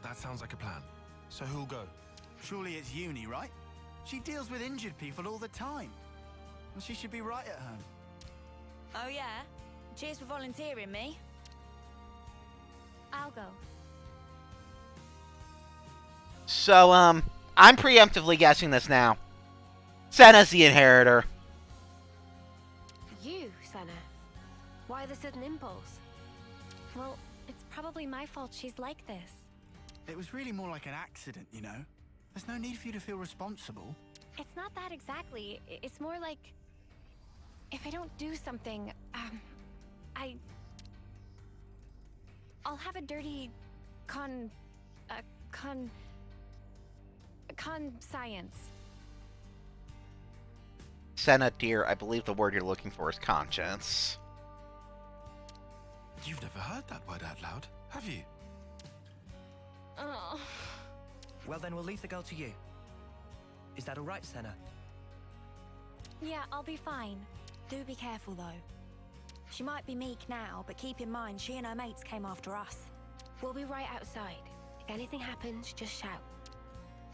That sounds like a plan. So who'll go? Surely it's Uni, right? She deals with injured people all the time. And she should be right at home. Oh yeah? Cheers for volunteering me. I'll go. So, I'm preemptively guessing this now. Senna's the inheritor. You, Senna. Why the sudden impulse? Well, it's probably my fault she's like this. It was really more like an accident, you know? There's no need for you to feel responsible. It's not that exactly. It's more like... if I don't do something, I'll have a dirty... science. Senna, dear, I believe the word you're looking for is conscience. You've never heard that word out loud, have you? Oh. Well, then we'll leave the girl to you. Is that all right, Senna? Yeah, I'll be fine. Do be careful though. She might be meek now, but keep in mind she and her mates came after us. We'll be right outside. If anything happens, just shout.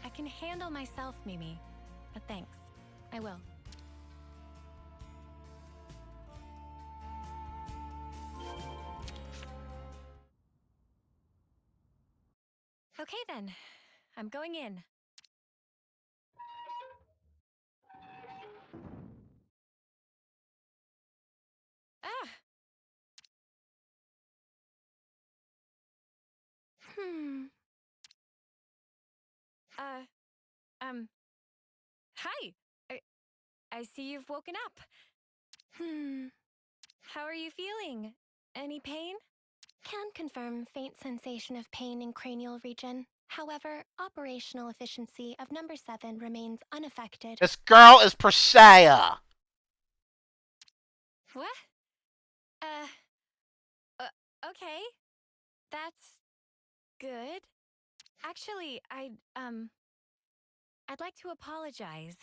I can handle myself, Mimi. But thanks. I will. Okay then. I'm going in. Ah! Hmm. Hi! I see you've woken up. How are you feeling? Any pain? Can confirm faint sensation of pain in cranial region. However, operational efficiency of number 7 remains unaffected. This girl is Persea. What? Okay. That's good. Actually, I'd like to apologize.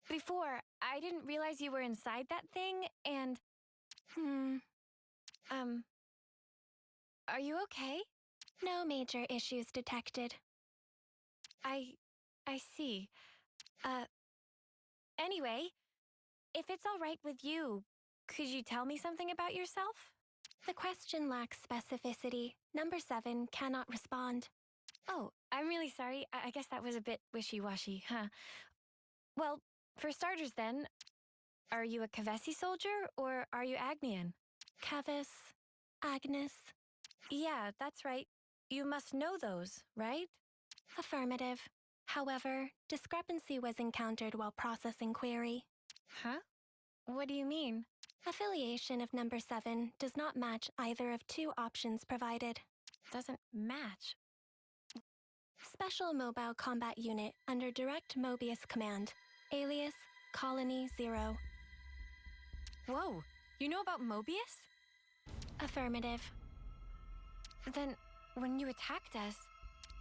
Before, I didn't realize you were inside that thing, and... Are you okay? No major issues detected. I see. Anyway, if it's all right with you, could you tell me something about yourself? The question lacks specificity. Number 7 cannot respond. Oh, I'm really sorry. I guess that was a bit wishy-washy, huh? Well, for starters then, are you a Kavesi soldier or are you Agnian? Kavis, Agnes. Yeah, that's right. You must know those, right? Affirmative. However, discrepancy was encountered while processing query. Huh? What do you mean? Affiliation of number 7 does not match either of 2 options provided. Doesn't match. Special Mobile Combat Unit under Direct Mobius Command. Alias, Colony 0. Whoa, you know about Mobius? Affirmative. Then, when you attacked us,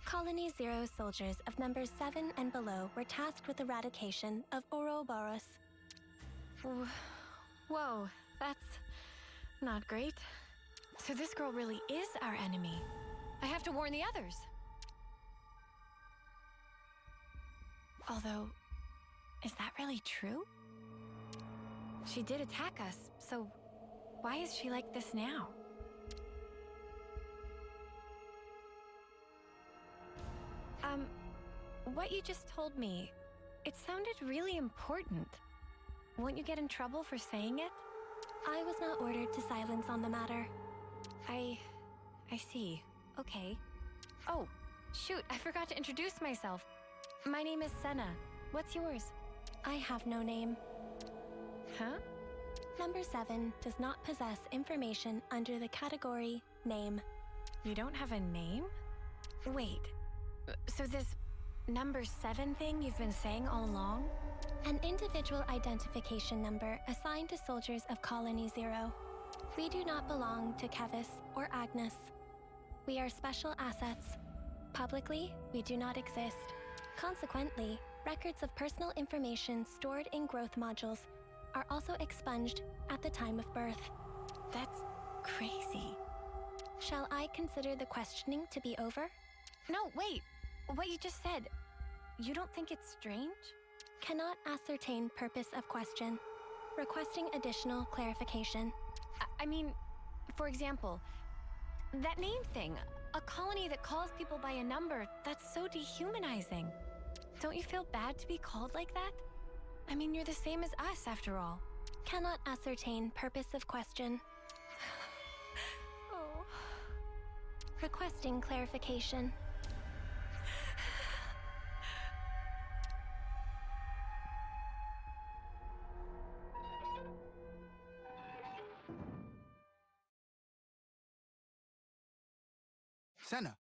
Colony Zero soldiers of numbers 7 and below were tasked with eradication of Ouroboros. Whoa, that's not great. So this girl really is our enemy. I have to warn the others. Although, is that really true? She did attack us, so why is she like this now? What you just told me, it sounded really important. Won't you get in trouble for saying it? I was not ordered to silence on the matter. I see. Okay. Oh, shoot, I forgot to introduce myself. My name is Senna. What's yours? I have no name. Huh? Number 7 does not possess information under the category name. You don't have a name? Wait, so this number 7 thing you've been saying all along? An individual identification number assigned to soldiers of Colony Zero. We do not belong to Kevis or Agnes. We are special assets. Publicly, we do not exist. Consequently, records of personal information stored in growth modules are also expunged at the time of birth. That's crazy. Shall I consider the questioning to be over? No, wait. What you just said, you don't think it's strange? Cannot ascertain purpose of question. Requesting additional clarification. I mean, for example, that name thing, a colony that calls people by a number, that's so dehumanizing. Don't you feel bad to be called like that? I mean, you're the same as us, after all. Cannot ascertain purpose of question. Oh. Requesting clarification. Senna.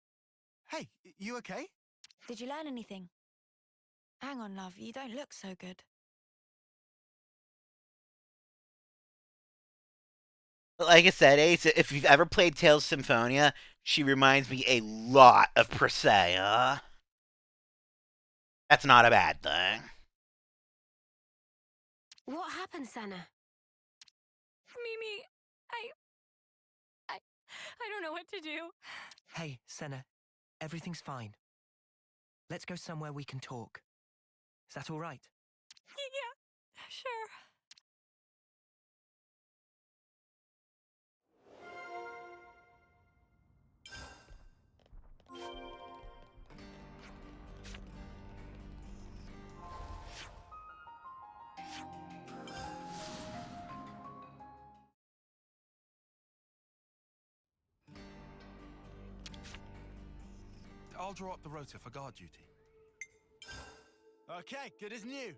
Hey, you okay? Did you learn anything? Hang on, love, you don't look so good. Like I said, Ace, if you've ever played Tales Symphonia, she reminds me a lot of Presea. That's not a bad thing. What happened, Senna? Mimi, I don't know what to do. Hey, Senna. Everything's fine. Let's go somewhere we can talk. Is that all right? Yeah, sure. I'll draw up the rota for guard duty. Okay, good as new.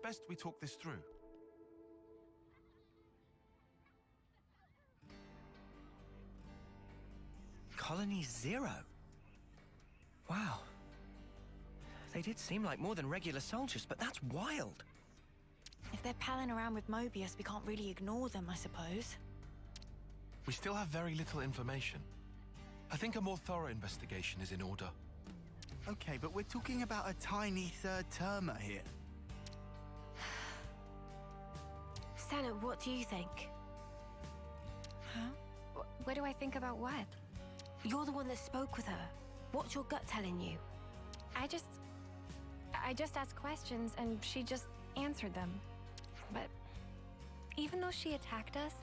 best we talk this through. Colony Zero? Wow. They did seem like more than regular soldiers, but that's wild. If they're palling around with Mobius, we can't really ignore them, I suppose. We still have very little information. I think a more thorough investigation is in order. Okay, but we're talking about a tiny third-termer here. Senna, what do you think? Huh? What do I think about what? You're the one that spoke with her. What's your gut telling you? I just asked questions and she just answered them. But even though she attacked us,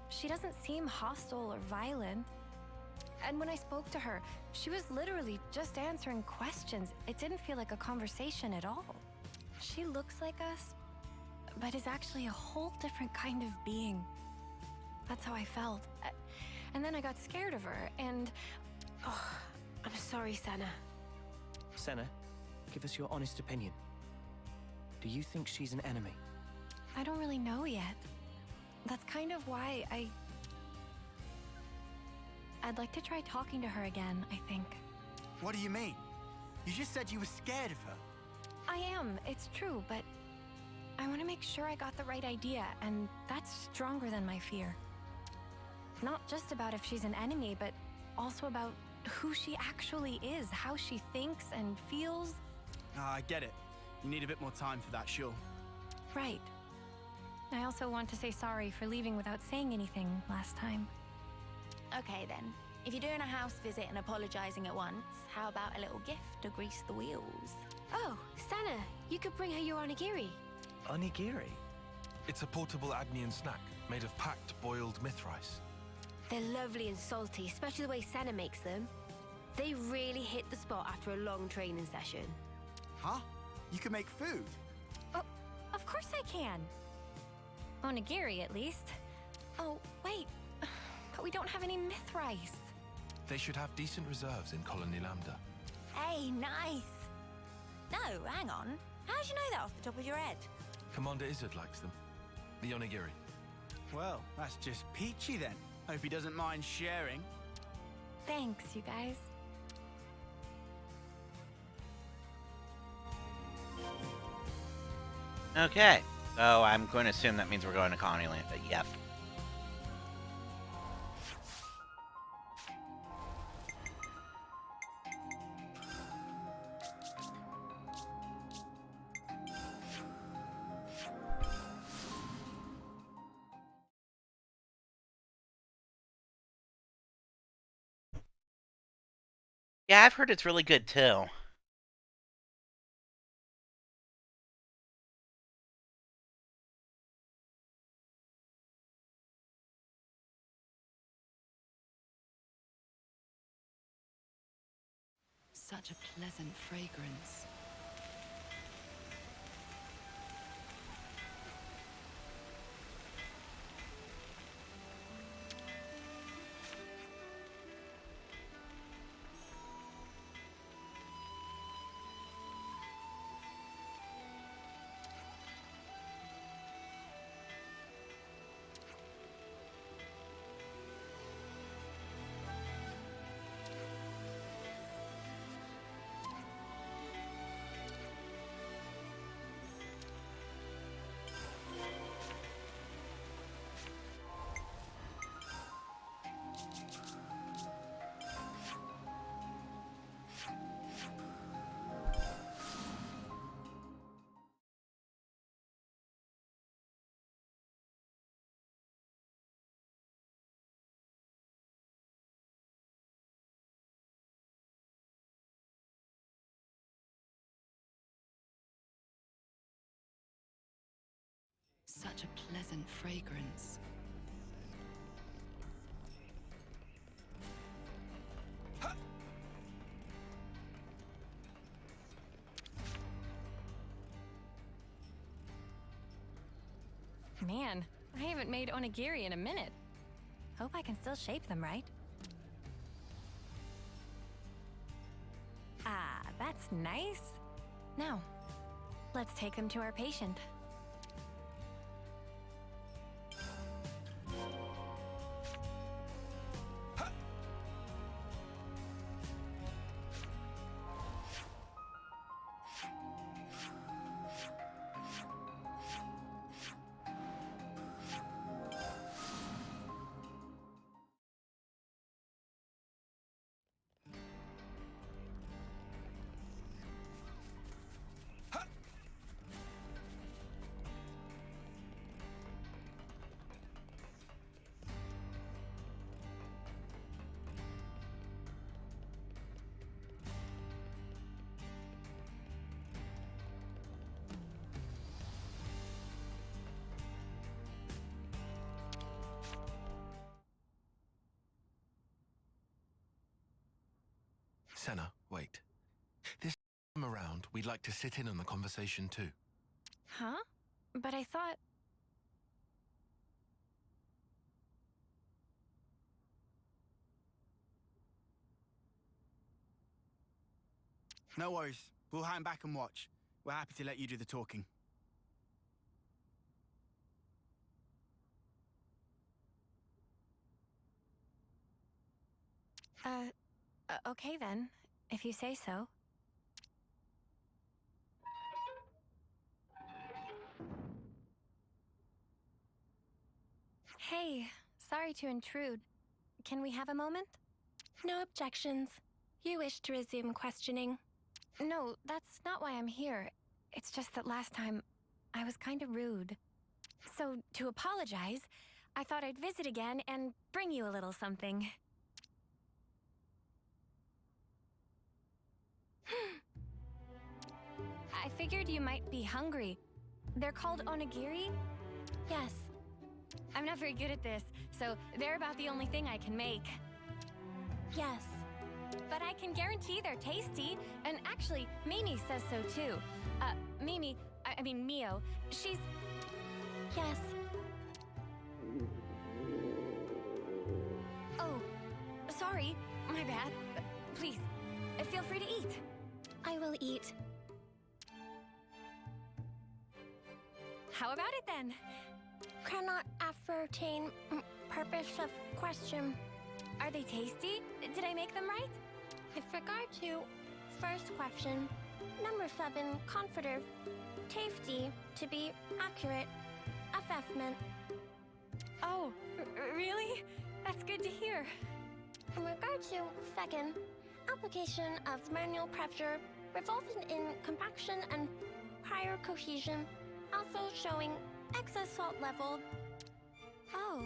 she doesn't seem hostile or violent. And when I spoke to her, she was literally just answering questions. It didn't feel like a conversation at all. She looks like us, but is actually a whole different kind of being. That's how I felt. And then I got scared of her, and... Oh, I'm sorry, Senna. Senna, give us your honest opinion. Do you think she's an enemy? I don't really know yet. That's kind of why I'd like to try talking to her again, I think. What do you mean? You just said you were scared of her. I am, it's true, but I want to make sure I got the right idea, and that's stronger than my fear. Not just about if she's an enemy, but also about who she actually is, how she thinks and feels. I get it. You need a bit more time for that, sure. Right. I also want to say sorry for leaving without saying anything last time. Okay then. If you're doing a house visit and apologizing at once, how about a little gift to grease the wheels? Oh, Senna, you could bring her your onigiri. Onigiri? It's a portable Agnian snack made of packed boiled myth rice. They're lovely and salty, especially the way Senna makes them. They really hit the spot after a long training session. Huh? You can make food? Oh, of course I can. Onigiri, at least. Oh, wait. But we don't have any myth rice. They should have decent reserves in Colony Lambda. Hey, nice! No, hang on. How'd you know that off the top of your head? Commander Izzard likes them. The onigiri. Well, that's just peachy then. Hope he doesn't mind sharing. Thanks, you guys. Okay, so I'm going to assume that means we're going to Colony Land, but yep. Yeah, I've heard it's really good too. Such a pleasant fragrance. Such a pleasant fragrance. Man, I haven't made onigiri in a minute. Hope I can still shape them right. Ah, that's nice. Now, let's take them to our patient. Senna, wait. This time around, we'd like to sit in on the conversation too. Huh? But I thought... No worries. We'll hang back and watch. We're happy to let you do the talking. Okay then, if you say so. Hey, sorry to intrude. Can we have a moment? No objections. You wish to resume questioning? No, that's not why I'm here. It's just that last time, I was kinda rude. So, to apologize, I thought I'd visit again and bring you a little something. I figured you might be hungry. They're called onigiri? Yes. I'm not very good at this, so they're about the only thing I can make. Yes. But I can guarantee they're tasty, and actually, Mimi says so too. I mean Mio, she's... Yes. Oh, sorry, my bad. Please, feel free to eat. I will eat. How about it then? Cannot ascertain purpose of question. Are they tasty? Did I make them right? With regard to first question, number 7, confident, tasty, to be accurate, assessment. Oh, really? That's good to hear. In regard to second, application of manual pressure resulting in compaction and prior cohesion, also showing excess salt level. Oh.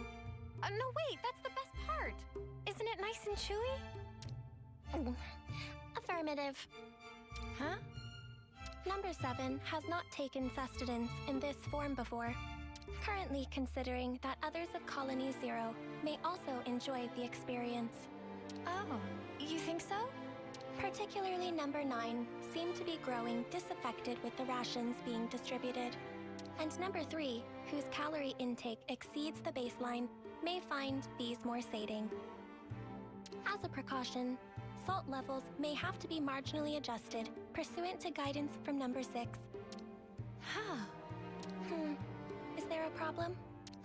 No, wait, that's the best part. Isn't it nice and chewy? Affirmative. Huh? Number 7 has not taken sustenance in this form before, currently considering that others of Colony 0 may also enjoy the experience. Oh, you think so? Particularly number 9 seem to be growing disaffected with the rations being distributed. And number 3, whose calorie intake exceeds the baseline, may find these more sating. As a precaution, salt levels may have to be marginally adjusted pursuant to guidance from number 6. Huh. Is there a problem?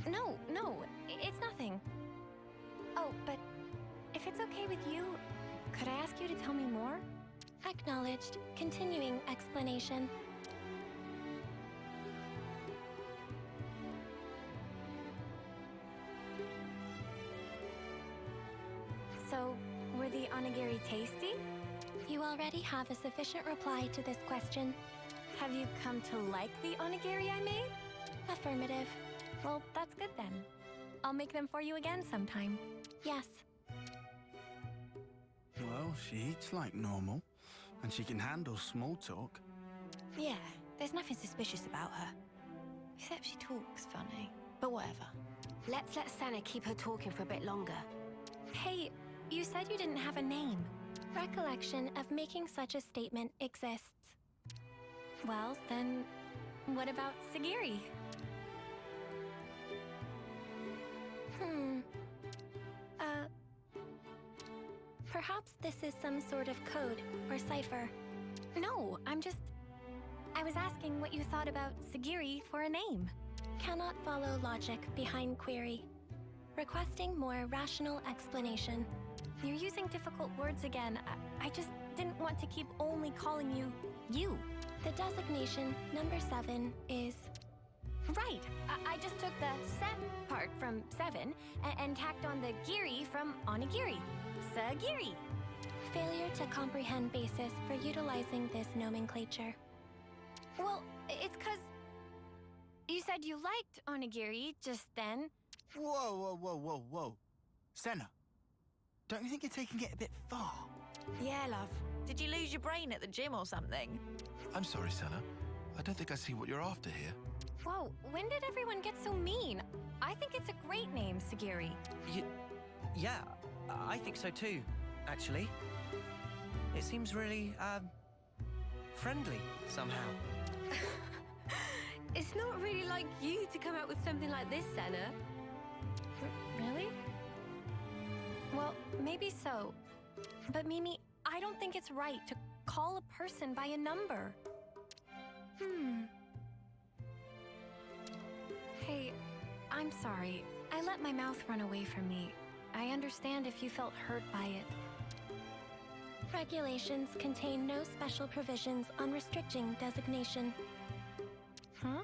No, it's nothing. Oh, but if it's okay with you, could I ask you to tell me more? Acknowledged. Continuing explanation. So, were the onigiri tasty? You already have a sufficient reply to this question. Have you come to like the onigiri I made? Affirmative. Well, that's good then. I'll make them for you again sometime. Yes. Well, she eats like normal, and she can handle small talk. Yeah, there's nothing suspicious about her. Except she talks funny. But whatever. Let's let Senna keep her talking for a bit longer. Hey, you said you didn't have a name. Recollection of making such a statement exists. Well, then, what about Sagiri? Perhaps this is some sort of code or cipher. No, I was asking what you thought about Sagiri for a name. Cannot follow logic behind query. Requesting more rational explanation. You're using difficult words again. I just didn't want to keep only calling you, you. The designation number 7 is... Right, I just took the se part from 7 and tacked on the giri from onigiri. Sagiri. Failure to comprehend basis for utilizing this nomenclature. Well, it's 'cause you said you liked onigiri just then. Whoa. Senna, don't you think you're taking it a bit far? Yeah, love. Did you lose your brain at the gym or something? I'm sorry, Senna. I don't think I see what you're after here. Whoa, when did everyone get so mean? I think it's a great name, Sagiri. Yeah, I think so too, actually. It seems really, friendly somehow. It's not really like you to come out with something like this, Senna. Really? Well, maybe so. But Mimi, I don't think it's right to call a person by a number. Hey, I'm sorry. I let my mouth run away from me. I understand if you felt hurt by it. Regulations contain no special provisions on restricting designation. Huh?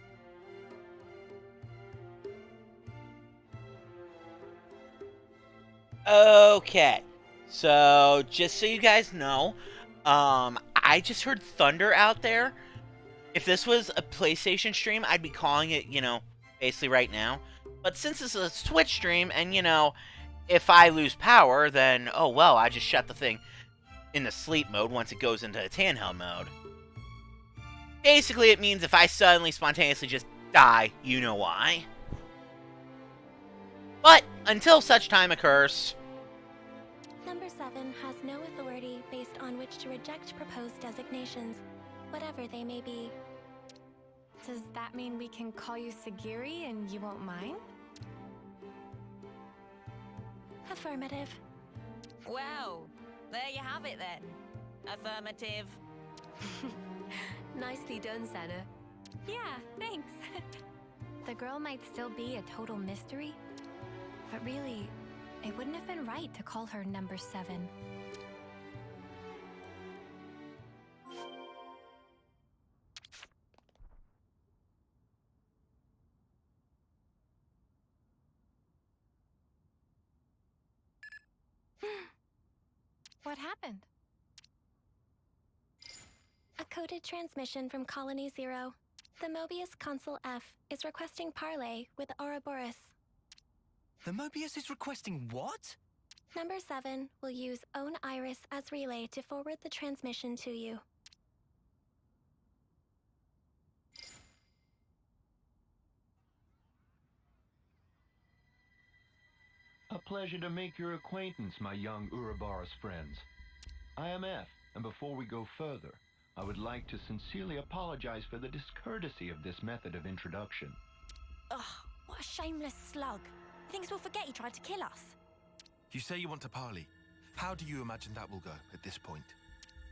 Okay. So, just so you guys know, I just heard thunder out there. If this was a PlayStation stream, I'd be calling it, basically right now. But since this is a Twitch stream, and, if I lose power, then, oh well, I just shut the thing into sleep mode once it goes into handheld mode. Basically, it means if I suddenly spontaneously just die, you know why. But, until such time occurs... Number 7 has no authority based on which to reject proposed designations, whatever they may be. Does that mean we can call you Sagiri and you won't mind? Affirmative. Well, there you have it then. Affirmative. Nicely done, Senna. Yeah, thanks. The girl might still be a total mystery, but really, it wouldn't have been right to call her number 7. What happened? A coded transmission from Colony 0. The Mobius Consul F is requesting parley with Ouroboros. The Mobius is requesting what? Number 7 will use Own Iris as relay to forward the transmission to you. A pleasure to make your acquaintance, my young Ouroboros friends. I am F, and before we go further, I would like to sincerely apologize for the discourtesy of this method of introduction. Ugh, what a shameless slug. Thinks we'll forget he tried to kill us. You say you want to parley. How do you imagine that will go at this point?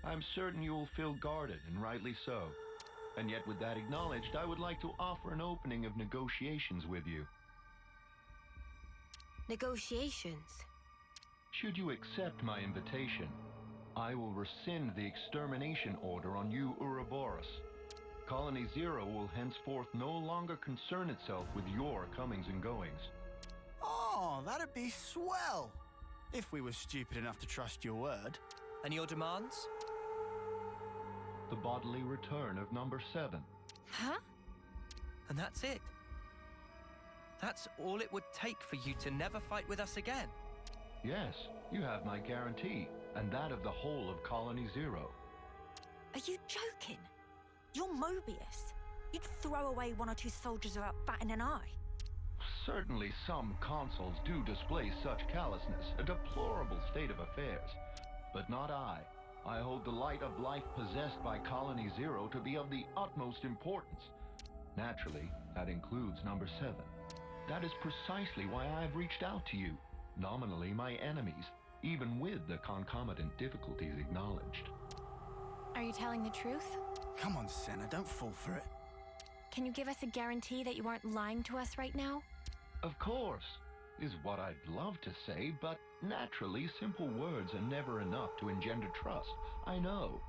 I'm certain you will feel guarded, and rightly so. And yet with that acknowledged, I would like to offer an opening of negotiations with you. Negotiations? Should you accept my invitation, I will rescind the extermination order on you Ouroboros. Colony 0 will henceforth no longer concern itself with your comings and goings. Oh, that'd be swell. If we were stupid enough to trust your word. And your demands? The bodily return of number 7. Huh? And that's it? That's all it would take for you to never fight with us again? Yes, you have my guarantee, and that of the whole of Colony 0. Are you joking? You're Mobius. You'd throw away 1 or 2 soldiers without batting an eye. Certainly some consuls do display such callousness, a deplorable state of affairs. But not I. I hold the light of life possessed by Colony 0 to be of the utmost importance. Naturally, that includes number 7. That is precisely why I have reached out to you, nominally my enemies, even with the concomitant difficulties acknowledged. Are you telling the truth? Come on, Senna, don't fall for it. Can you give us a guarantee that you aren't lying to us right now? Of course, is what I'd love to say, but naturally simple words are never enough to engender trust. I know.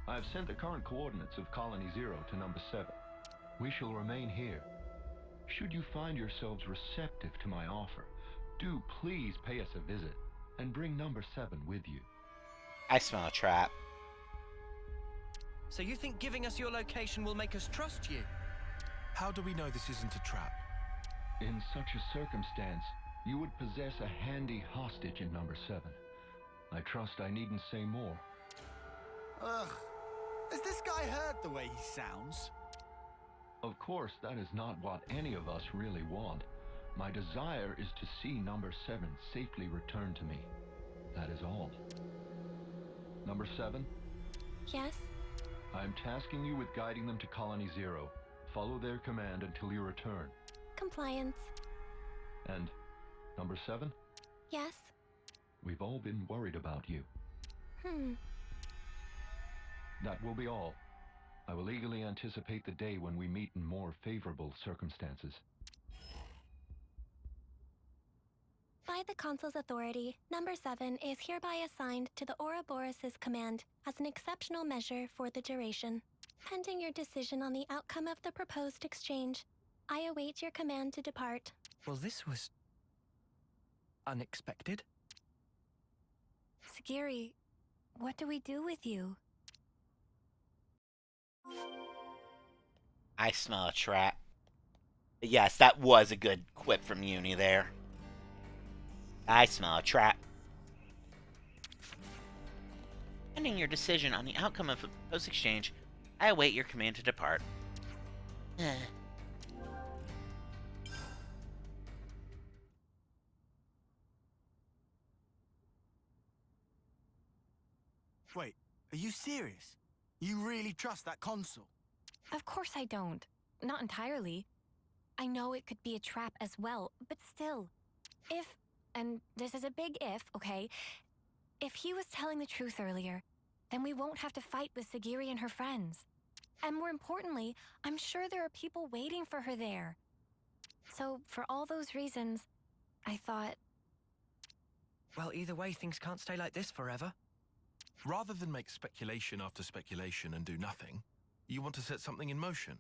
I've sent the current coordinates of Colony 0 to number 7. We shall remain here. Should you find yourselves receptive to my offer, do please pay us a visit and bring number 7 with you. I smell a trap. So you think giving us your location will make us trust you? How do we know this isn't a trap? In such a circumstance, you would possess a handy hostage in number 7. I trust I needn't say more. Ugh. Has this guy heard the way he sounds? Of course, that is not what any of us really want. My desire is to see number 7 safely returned to me. That is all. Number 7, Yes? I'm tasking you with guiding them to Colony Zero. Follow their command until you return. Compliance. And number 7, Yes? we've all been worried about you. That will be all. I will eagerly anticipate the day when we meet in more favorable circumstances. By the Consul's authority, Number 7 is hereby assigned to the Ouroboros' command as an exceptional measure for the duration. Pending your decision on the outcome of the proposed exchange, I await your command to depart. Well, this was unexpected. Sagiri, what do we do with you? I smell a trap. Yes, that was a good quip from Uni there. I smell a trap. Pending your decision on the outcome of the proposed exchange, I await your command to depart. Wait, are you serious? You really trust that Consul? Of course I don't. Not entirely. I know it could be a trap as well, but still. If, and this is a big if, okay? If he was telling the truth earlier, then we won't have to fight with Sagiri and her friends. And more importantly, I'm sure there are people waiting for her there. So, for all those reasons, I thought... Well, either way, things can't stay like this forever. Rather than make speculation after speculation and do nothing, you want to set something in motion.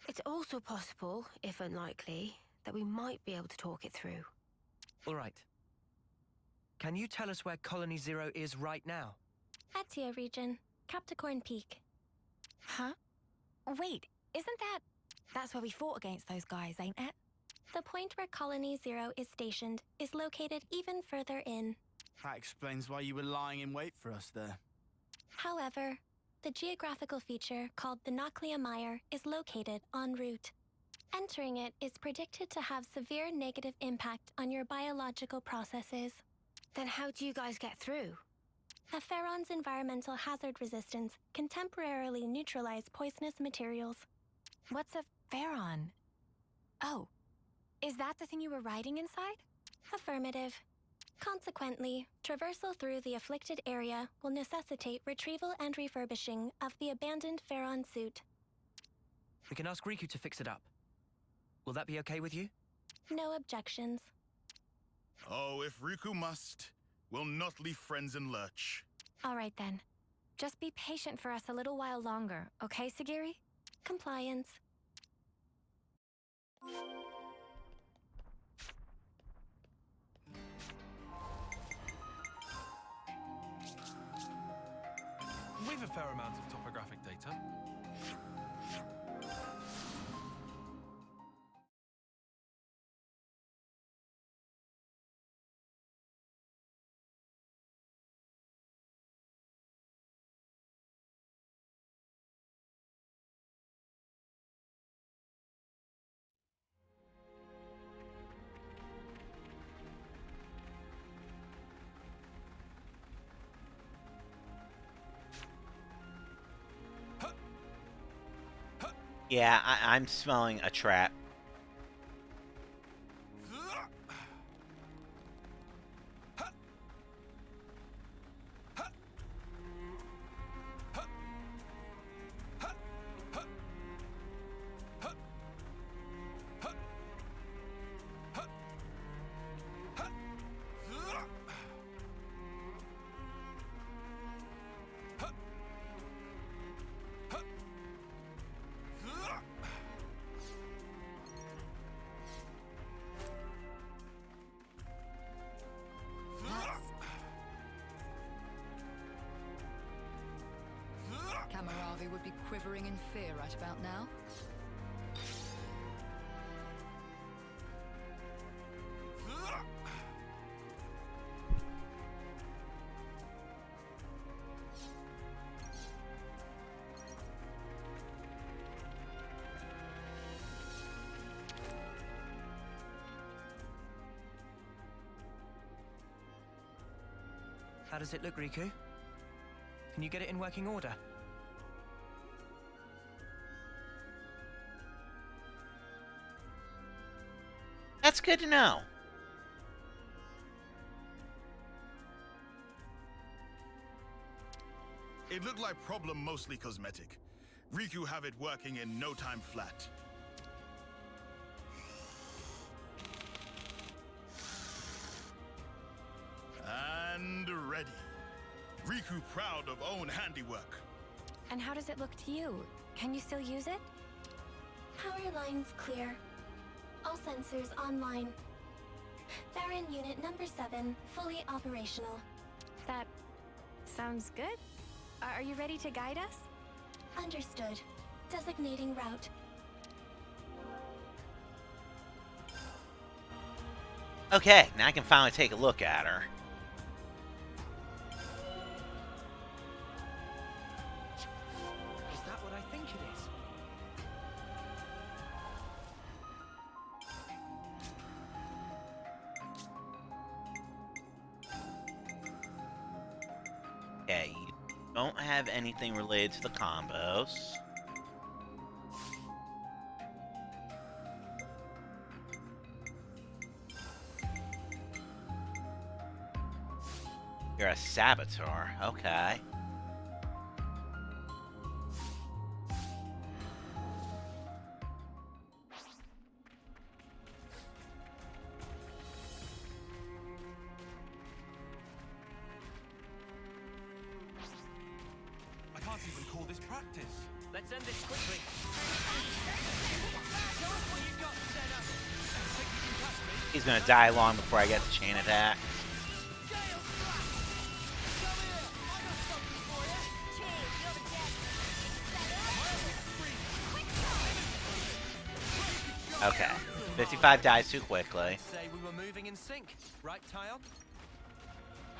It's also possible, if unlikely, that we might be able to talk it through. All right. Can you tell us where Colony Zero is right now? Atia region, Capricorn Peak. Huh? Wait, isn't that... That's where we fought against those guys, ain't it? The point where Colony Zero is stationed is located even further in. That explains why you were lying in wait for us there. However, the geographical feature called the Noclia Mire is located en route. Entering it is predicted to have severe negative impact on your biological processes. Then how do you guys get through? A Pharaon's environmental hazard resistance can temporarily neutralize poisonous materials. What's a Pharaon? Oh, is that the thing you were riding inside? Affirmative. Consequently, traversal through the afflicted area will necessitate retrieval and refurbishing of the abandoned Pharaon suit. We can ask Riku to fix it up. Will that be okay with you? No objections. Oh, if Riku must, we'll not leave friends in lurch. All right then. Just be patient for us a little while longer, okay, Sagiri? Compliance. We've a fair amount of topographic data. Yeah, I'm smelling a trap. Kamaravi would be quivering in fear right about now. How does it look, Riku? Can you get it in working order? That's good to know. It looked like problem mostly cosmetic. Riku have it working in no time flat. And ready. Riku proud of own handiwork. And how does it look to you? Can you still use it? Power lines clear. All sensors online. Theron unit number 7, fully operational. That sounds good. Are you ready to guide us? Understood. Designating route. Okay, now I can finally take a look at her. Is that what I think it is? Okay, you don't have anything related to the combos. You're a saboteur, okay. I can't even call this practice. Let's end this quickly. He's gonna die long before I get the chain attack. Okay. 55 dies too quickly. Say we were moving in sync, right, Tyon?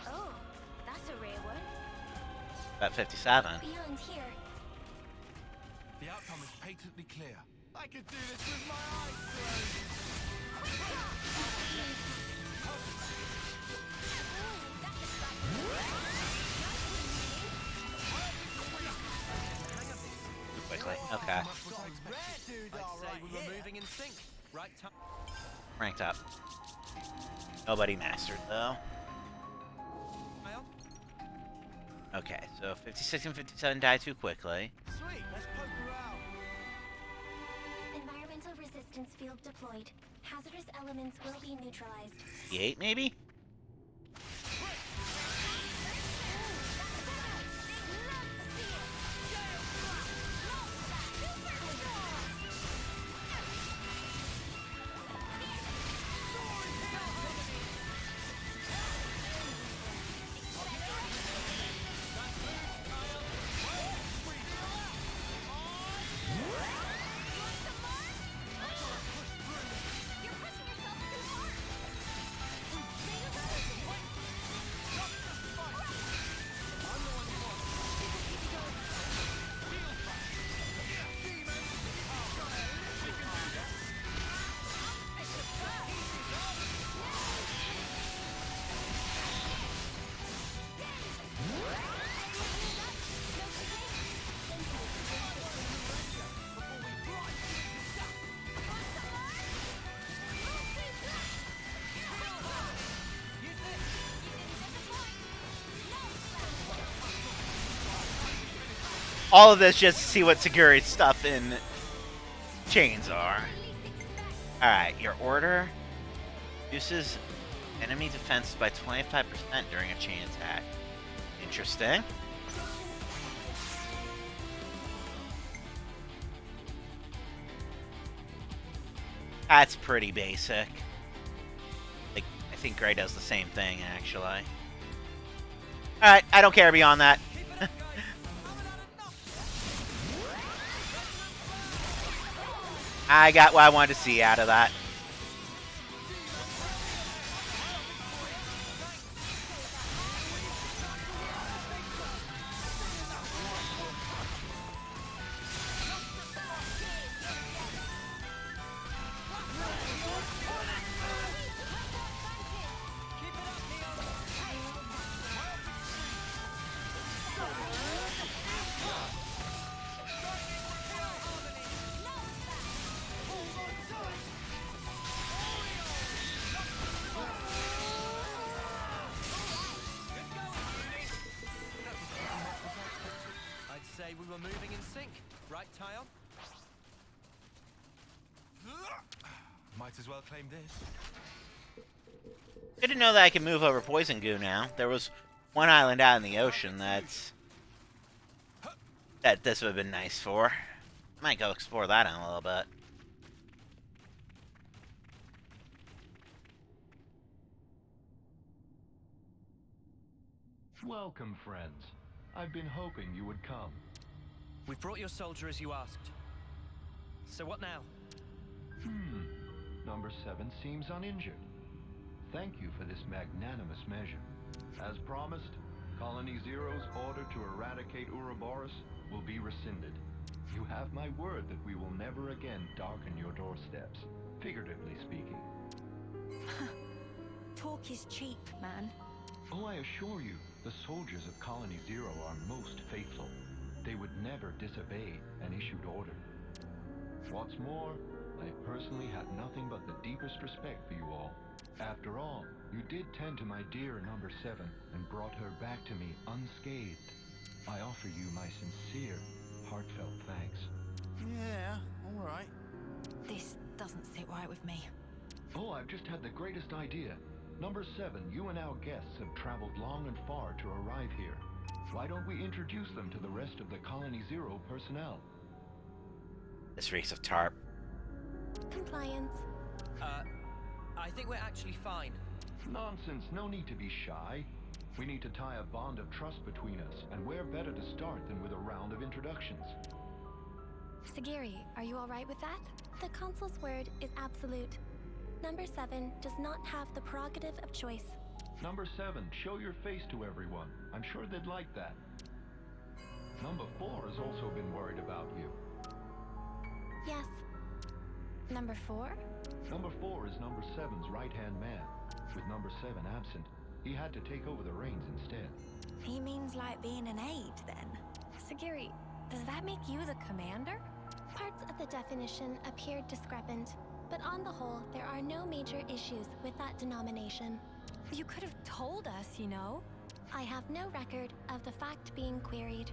Oh, that's a rare one. About 57. Beyond here. The outcome is patently clear. I could do this with my eyes closed. Too quickly. Okay. I'd say we were moving in sync, right, Tyon? Ranked up. Nobody mastered, though. Okay, so 56 and 57 die too quickly. Sweet, let's poke around. Environmental resistance field deployed. Hazardous elements will be neutralized. 58, maybe? All of this just to see what Seguri's stuff in chains are. Alright, your order reduces enemy defense by 25% during a chain attack. Interesting. That's pretty basic. Like, I think Gray does the same thing, actually. Alright, I don't care beyond that. I got what I wanted to see out of that. we were moving in sync, right, Tyon? Might as well claim this. Good to know that I can move over poison goo now. There was one island out in the ocean that this would have been nice for. Might go explore that in a little bit. Welcome, friends. I've been hoping you would come. We've brought your soldier as you asked. So what now? Number 7 seems uninjured. Thank you for this magnanimous measure. As promised, Colony Zero's order to eradicate Ouroboros will be rescinded. You have my word that we will never again darken your doorsteps, figuratively speaking. Talk is cheap, man. Oh, I assure you, the soldiers of Colony Zero are most faithful. They would never disobey an issued order. What's more, I personally had nothing but the deepest respect for you all. After all, you did tend to my dear number 7 and brought her back to me unscathed. I offer you my sincere, heartfelt thanks. Yeah, all right. This doesn't sit right with me. Oh, I've just had the greatest idea. Number 7, you and our guests have traveled long and far to arrive here. Why don't we introduce them to the rest of the Colony Zero personnel? This reeks of tarp. Compliance. I think we're actually fine. Nonsense, no need to be shy. We need to tie a bond of trust between us, and where better to start than with a round of introductions? Sagiri, are you alright with that? The consul's word is absolute. Number 7 does not have the prerogative of choice. Number 7, show your face to everyone. I'm sure they'd like that. Number 4 has also been worried about you. Yes. Number 4? Number 4 is number 7's right-hand man. With number 7 absent, he had to take over the reins instead. He means like being an aide, then. Sagiri, does that make you the commander? Parts of the definition appeared discrepant, but on the whole, there are no major issues with that denomination. You could have told us, you know. I have no record of the fact being queried.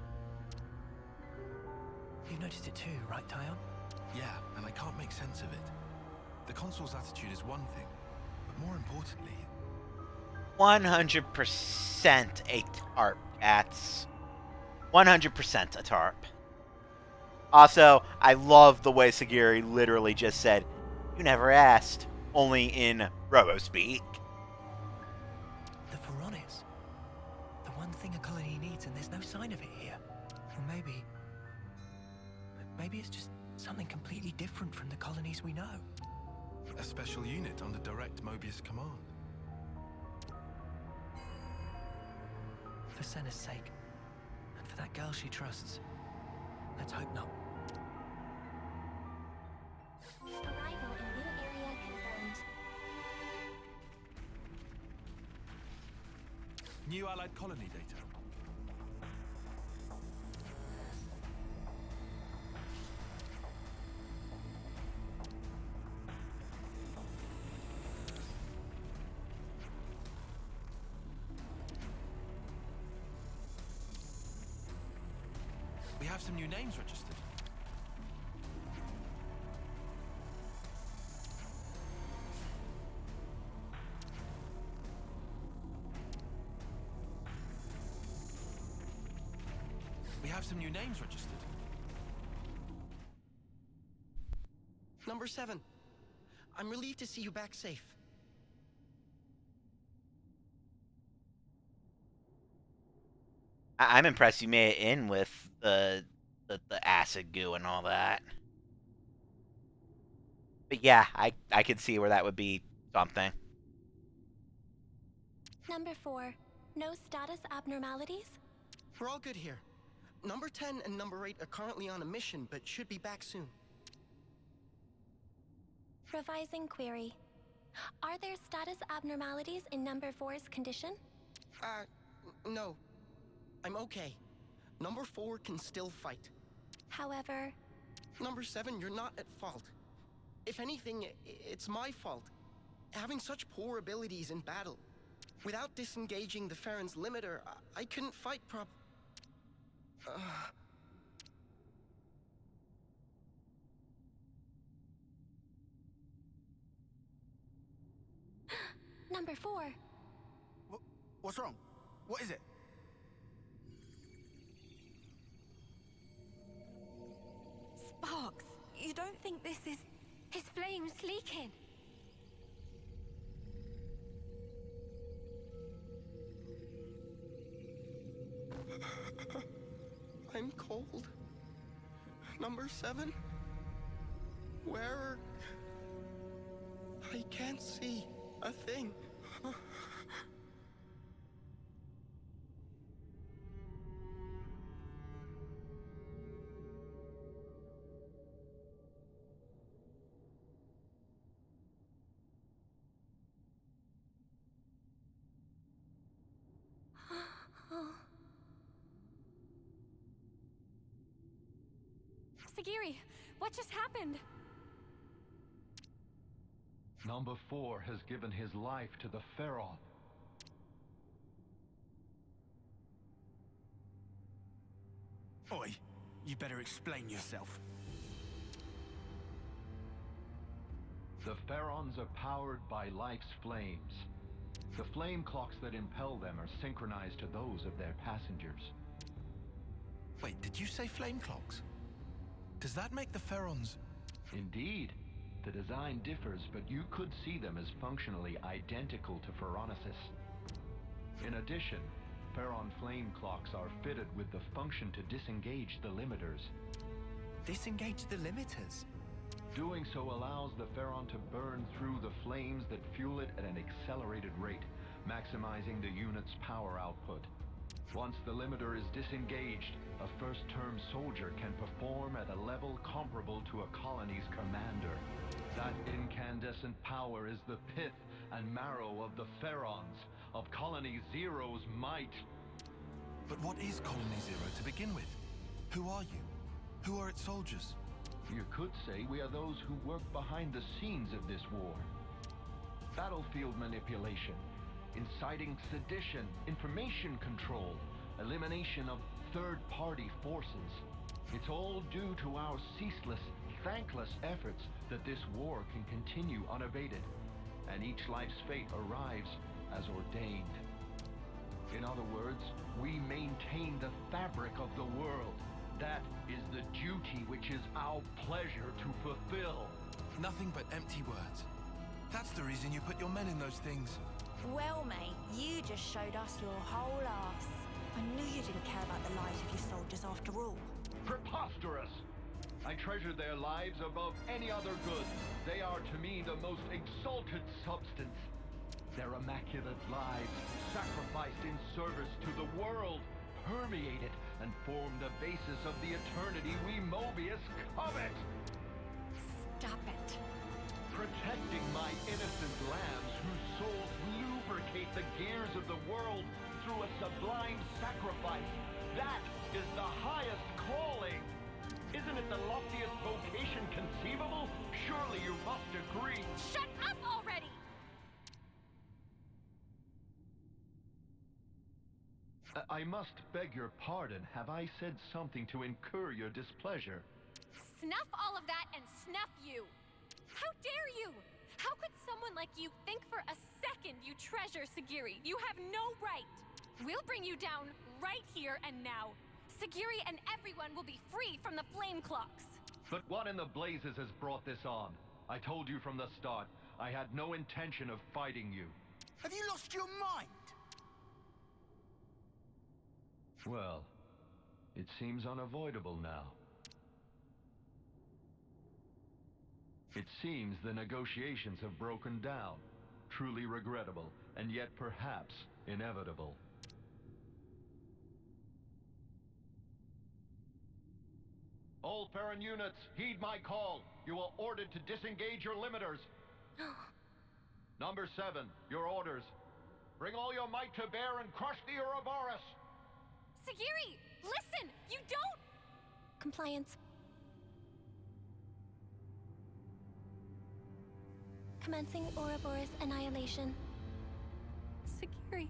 You noticed it too, right, Tyon? Yeah, and I can't make sense of it. The consul's attitude is one thing, but more importantly... 100% a tarp, cats. 100% a tarp. Also, I love the way Sagiri literally just said, "You never asked," only in robo-speak. The Pharaonis. The one thing a colony needs, and there's no sign of it here. Or maybe it's just something completely different from the colonies we know. A special unit under direct Mobius command. For Senna's sake, and for that girl she trusts, let's hope not. Arrival in new area confirmed. New allied colony data. We have some new names registered. We have some new names registered. Number 7, I'm relieved to see you back safe. I'm impressed you made it in with the acid goo and all that. But yeah, I could see where that would be something. Number 4, no status abnormalities? We're all good here. Number 10 and number 8 are currently on a mission, but should be back soon. Revising query. Are there status abnormalities in number 4's condition? No. I'm okay. Number 4 can still fight. However... Number 7, you're not at fault. If anything, it's my fault. Having such poor abilities in battle. Without disengaging the Farron's limiter, I couldn't fight Number 4. What's wrong? What is it? Sparks, you don't think this is... His flame's leaking. I'm cold. Number 7? Where? I can't see a thing. Sagiri, what just happened? Number 4 has given his life to the Pharaoh. Oi, you better explain yourself. The Pharaons are powered by life's flames. The flame clocks that impel them are synchronized to those of their passengers. Wait, did you say flame clocks? Does that make the Pharaons... Indeed. The design differs, but you could see them as functionally identical to Pharaonesis. In addition, Pharaon flame clocks are fitted with the function to disengage the limiters. Disengage the limiters? Doing so allows the Pharaon to burn through the flames that fuel it at an accelerated rate, maximizing the unit's power output. Once the limiter is disengaged, a first-term soldier can perform at a level comparable to a colony's commander. That incandescent power is the pith and marrow of the Pharaons, of Colony Zero's might. But what is Colony Zero to begin with? Who are you? Who are its soldiers? You could say we are those who work behind the scenes of this war. Battlefield manipulation, inciting sedition, information control, elimination of third-party forces. It's all due to our ceaseless, thankless efforts that this war can continue unabated, and each life's fate arrives as ordained. In other words, we maintain the fabric of the world. That is the duty which is our pleasure to fulfill. Nothing but empty words. That's the reason you put your men in those things. Well, mate, you just showed us your whole ass. I knew you didn't care about the lives of your soldiers after all. Preposterous! I treasure their lives above any other good. They are to me the most exalted substance. Their immaculate lives, sacrificed in service to the world, permeate it and form the basis of the eternity we Mobius covet. Stop it. Protecting my innocent lambs whose souls lubricate the gears of the world through a sublime sacrifice. That is the highest calling. Isn't it the loftiest vocation conceivable? Surely you must agree. Shut up already! I must beg your pardon. Have I said something to incur your displeasure? Snuff all of that and snuff you! How dare you! How could someone like you think for a second you treasure Sagiri? You have no right! We'll bring you down right here and now. Sagiri and everyone will be free from the flame clocks. But what in the blazes has brought this on? I told you from the start, I had no intention of fighting you. Have you lost your mind? Well, it seems unavoidable now. It seems the negotiations have broken down. Truly regrettable, and yet perhaps inevitable. All Farron units, heed my call. You are ordered to disengage your limiters. Number 7, your orders. Bring all your might to bear and crush the Ouroboros. Sagiri, listen! You don't... Compliance. Commencing Ouroboros annihilation. Sagiri...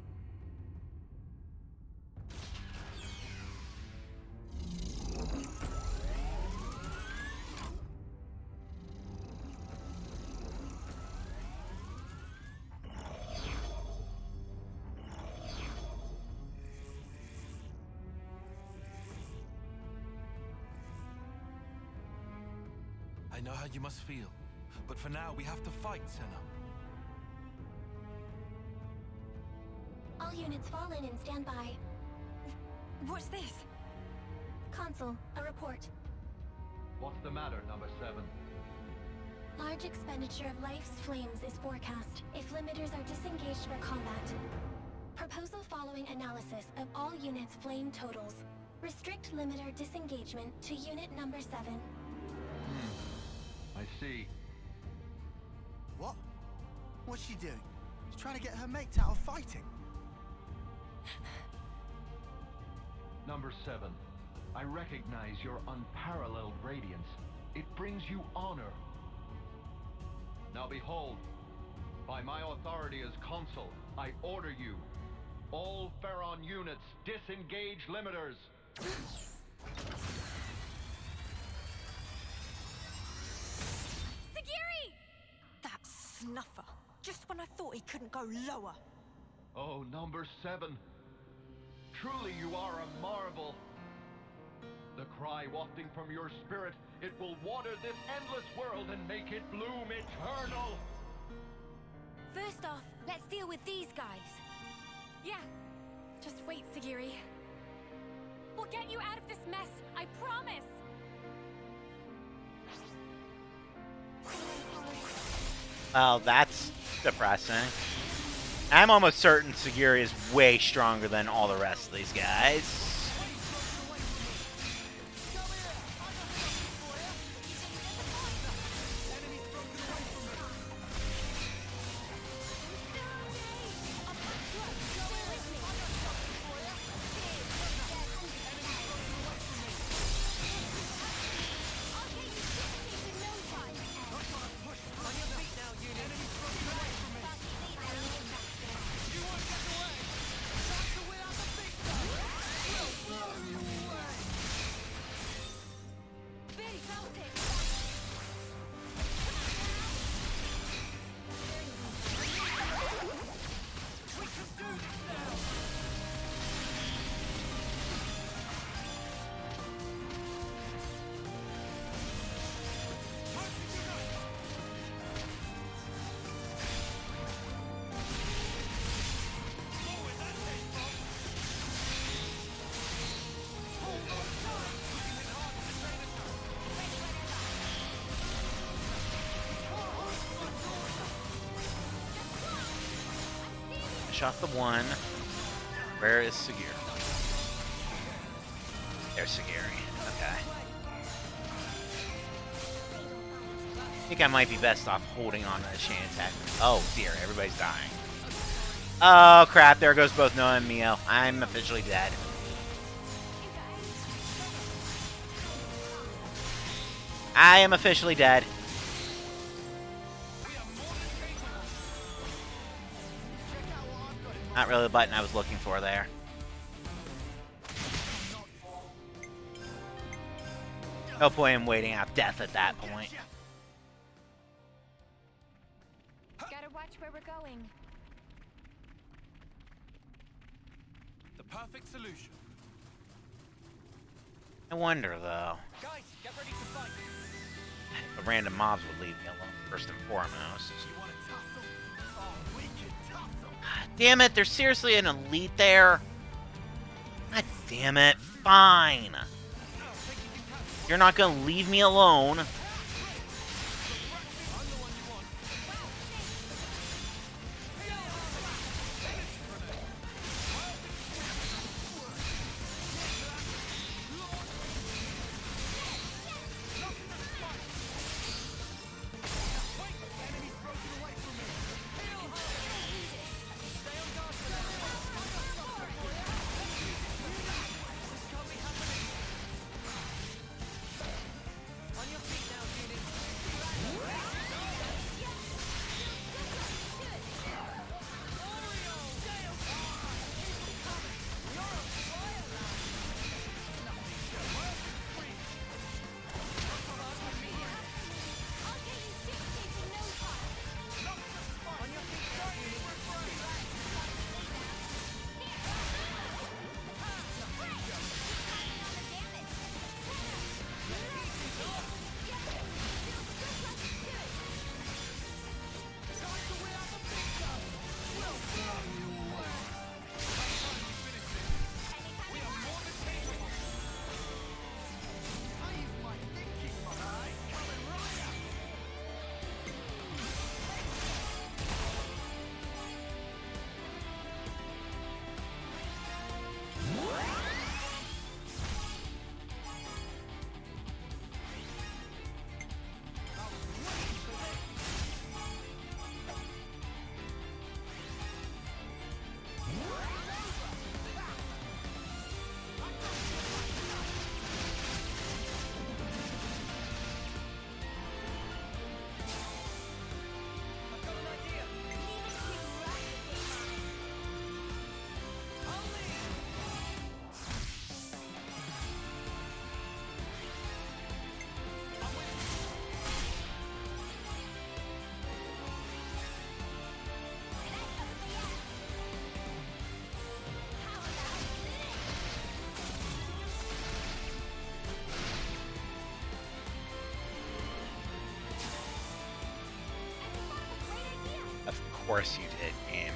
I know how you must feel, but for now we have to fight, Senna. All units fall in and stand by. What's this? Consul, a report. What's the matter, number 7? Large expenditure of life's flames is forecast if limiters are disengaged for combat. Proposal following analysis of all units' flame totals. Restrict limiter disengagement to unit number 7. I see. What? What's she doing? She's trying to get her mates out of fighting. Number 7, I recognize your unparalleled radiance. It brings you honor. Now behold, by my authority as consul, I order you, all Pharaon units, disengage limiters. Sagiri! That snuffer. Just when I thought he couldn't go lower. Oh, number 7. Truly you are a marvel. The cry wafting from your spirit, it will water this endless world and make it bloom eternal. First off, let's deal with these guys. Yeah. Just wait, Sagiri. We'll get you out of this mess, I promise! Well, that's depressing. I'm almost certain Sagiri is way stronger than all the rest of these guys. Shot the one. Where is Sagiri? There's Sagiri. Okay. I think I might be best off holding on to the chain attack. Oh dear, everybody's dying. Oh crap, there goes both Noah and Mio. I'm officially dead. I am officially dead. Not really the button I was looking for there. No point in waiting out death at that point. Gotta watch where we're going. The perfect solution. I wonder, though. Guys, get ready to fight. The random mobs would leave me alone, first and foremost. You want to tussle? Oh, we can tussle. Damn it, there's seriously an elite there? God damn it. Fine. You're not gonna leave me alone. course you did, game.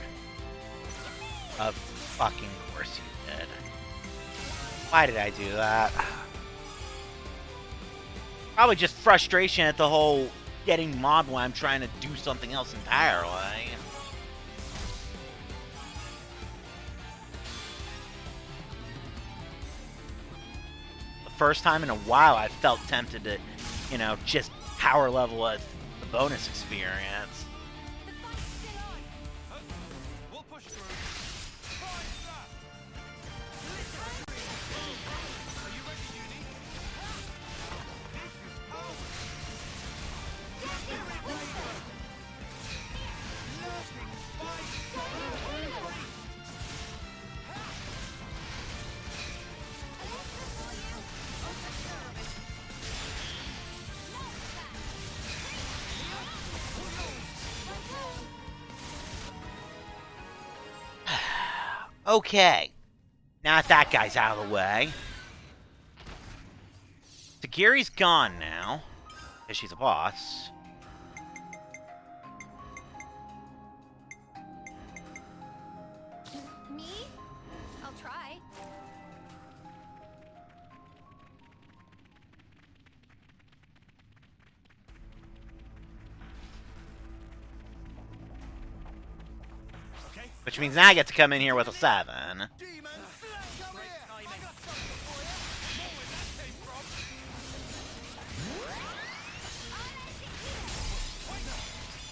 Of fucking course you did. Why did I do that? Probably just frustration at the whole getting mobbed when I'm trying to do something else entirely. The first time in a while I felt tempted to, you know, just power level at the bonus experience. We'll push through. Fine, stop. Are you ready, Uni? This is power. Lasting spike. Okay. Now that guy's out of the way. Tagiri's gone now. Because she's a boss. Me? I'll try. Okay. Which means now I get to come in here with a 7. Demon flesh. Come here. I got something for you. More where that came from. Wait.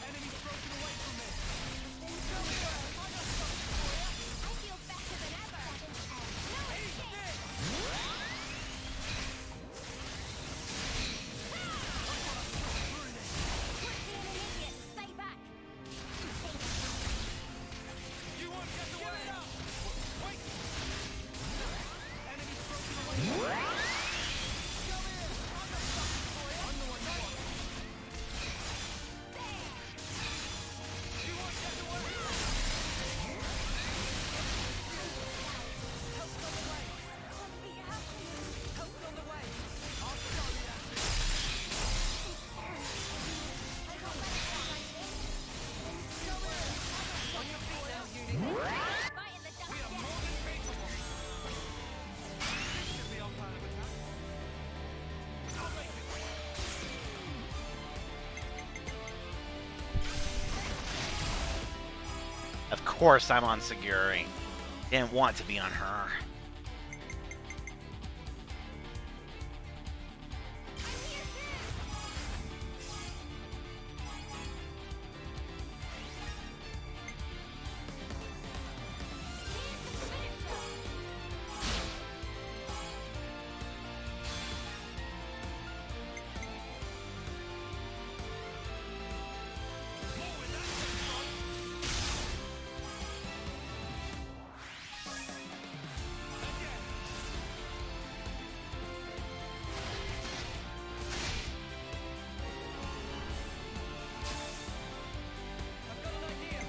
Enemy's broken away from me. Come here. I got something for you. I feel better than ever. Eat this. Quit being an idiot. Stay back. You won't get away. Wait. Enemy's broken away from me. Come here. I got something for you. I'm the one you want. You won't get away. Help's on the way. Help's on the way. I'll show you that. On your feet now, Uni. Right in the dust. We are more than capable. This should be our plan of attack. I'll make it. Of course I'm on Saguri. Didn't want to be on her. I've got an idea.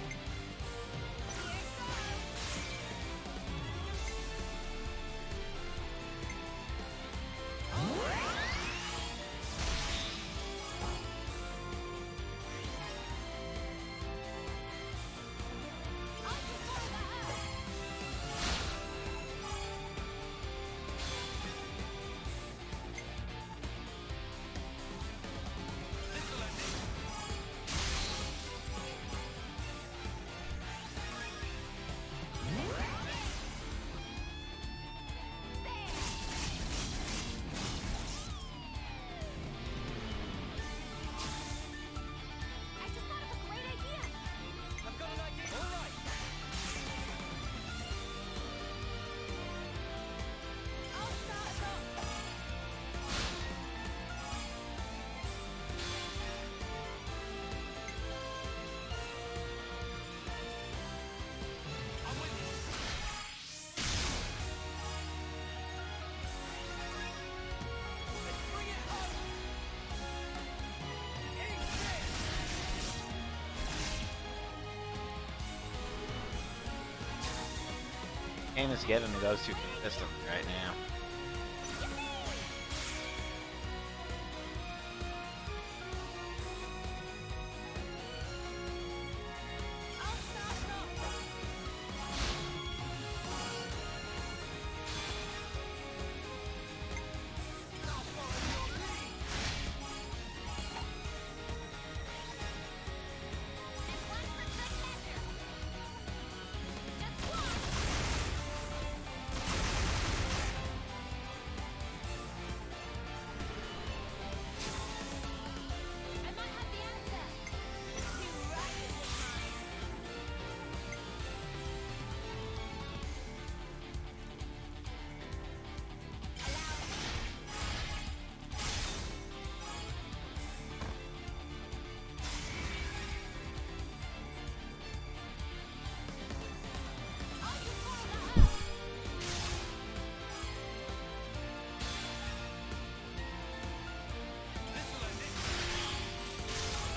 This'll end it. I just thought of a great idea. I've got an idea. All right. I'll start us off. I'm with you. Let's bring it home. Eat this. Game is giving me those two consistently right now. I'll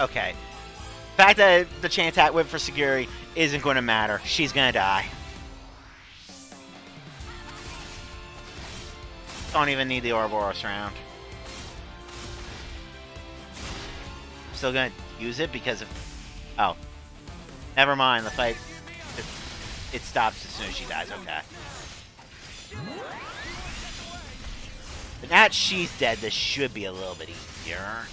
Okay. The fact that the chain attack whip for Sagiri isn't going to matter. She's going to die. Don't even need the Ouroboros round. I'm still going to use it because of... Oh. Never mind. The fight... It stops as soon as she dies. Okay. But now that she's dead, this should be a little bit easier.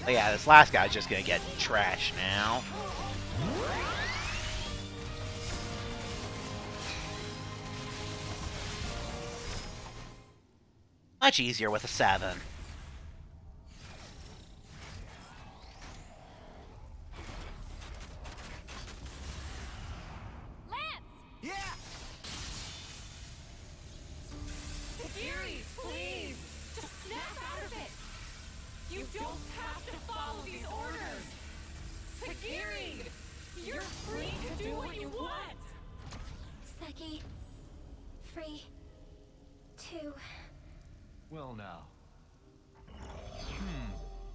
But yeah, this last guy's just gonna get trashed now. Much easier with a 7. Yeah! Sagiri, please! Just snap out of it! You don't have to follow these orders! Sagiri! You're free to do what you want! Seki, free to... Well now.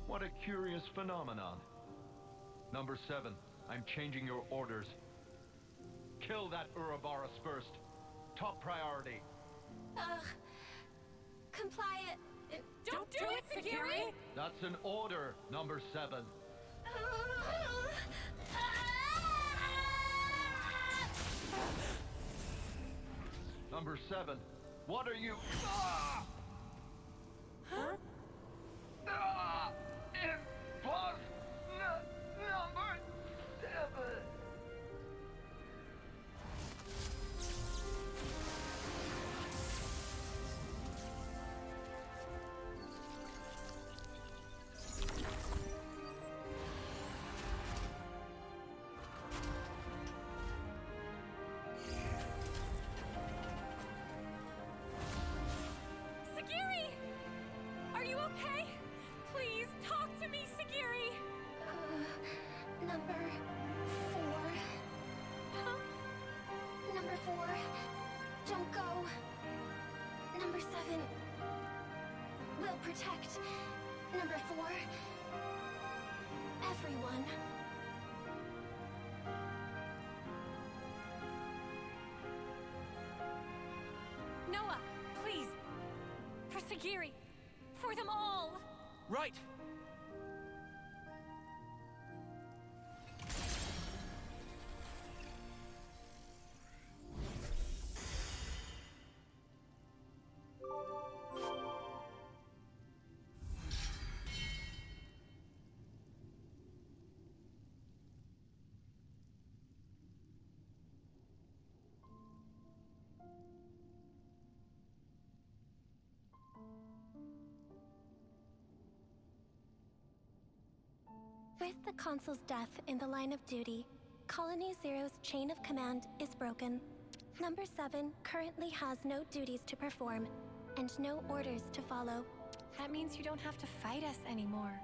What a curious phenomenon. Number 7, I'm changing your orders. Kill that Ouroboros first. Top priority. Comply it. Don't do it, Sagiri! That's an order, number 7. Number 7, what are you... Huh? It was number 7. Sagiri! Are you okay? Please, talk to me, Sagiri! Number 4. Huh? Number 4. Don't go. Number 7. Will protect. Number 4. Everyone. Noah, please! For Sagiri! For them all! Right. With the Consul's death in the line of duty, Colony Zero's chain of command is broken. Number 7 currently has no duties to perform, and no orders to follow. That means you don't have to fight us anymore.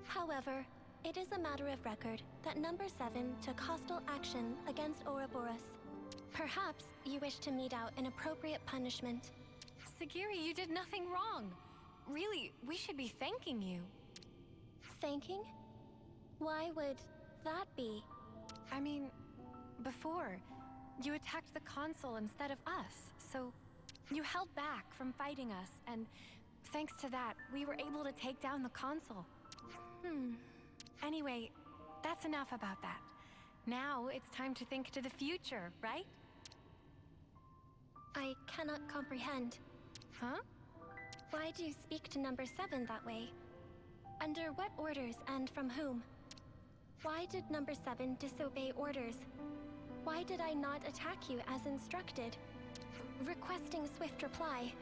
However, it is a matter of record that Number 7 took hostile action against Ouroboros. Perhaps you wish to mete out an appropriate punishment. Sagiri, you did nothing wrong. Really, we should be thanking you. Thanking? Why would that be? I mean, before, you attacked the Consul instead of us, so you held back from fighting us, and thanks to that, we were able to take down the Consul. Anyway, that's enough about that. Now it's time to think to the future, right? I cannot comprehend. Huh? Why do you speak to number 7 that way? Under what orders and from whom? Why did number 7 disobey orders? Why did I not attack you as instructed? Requesting swift reply.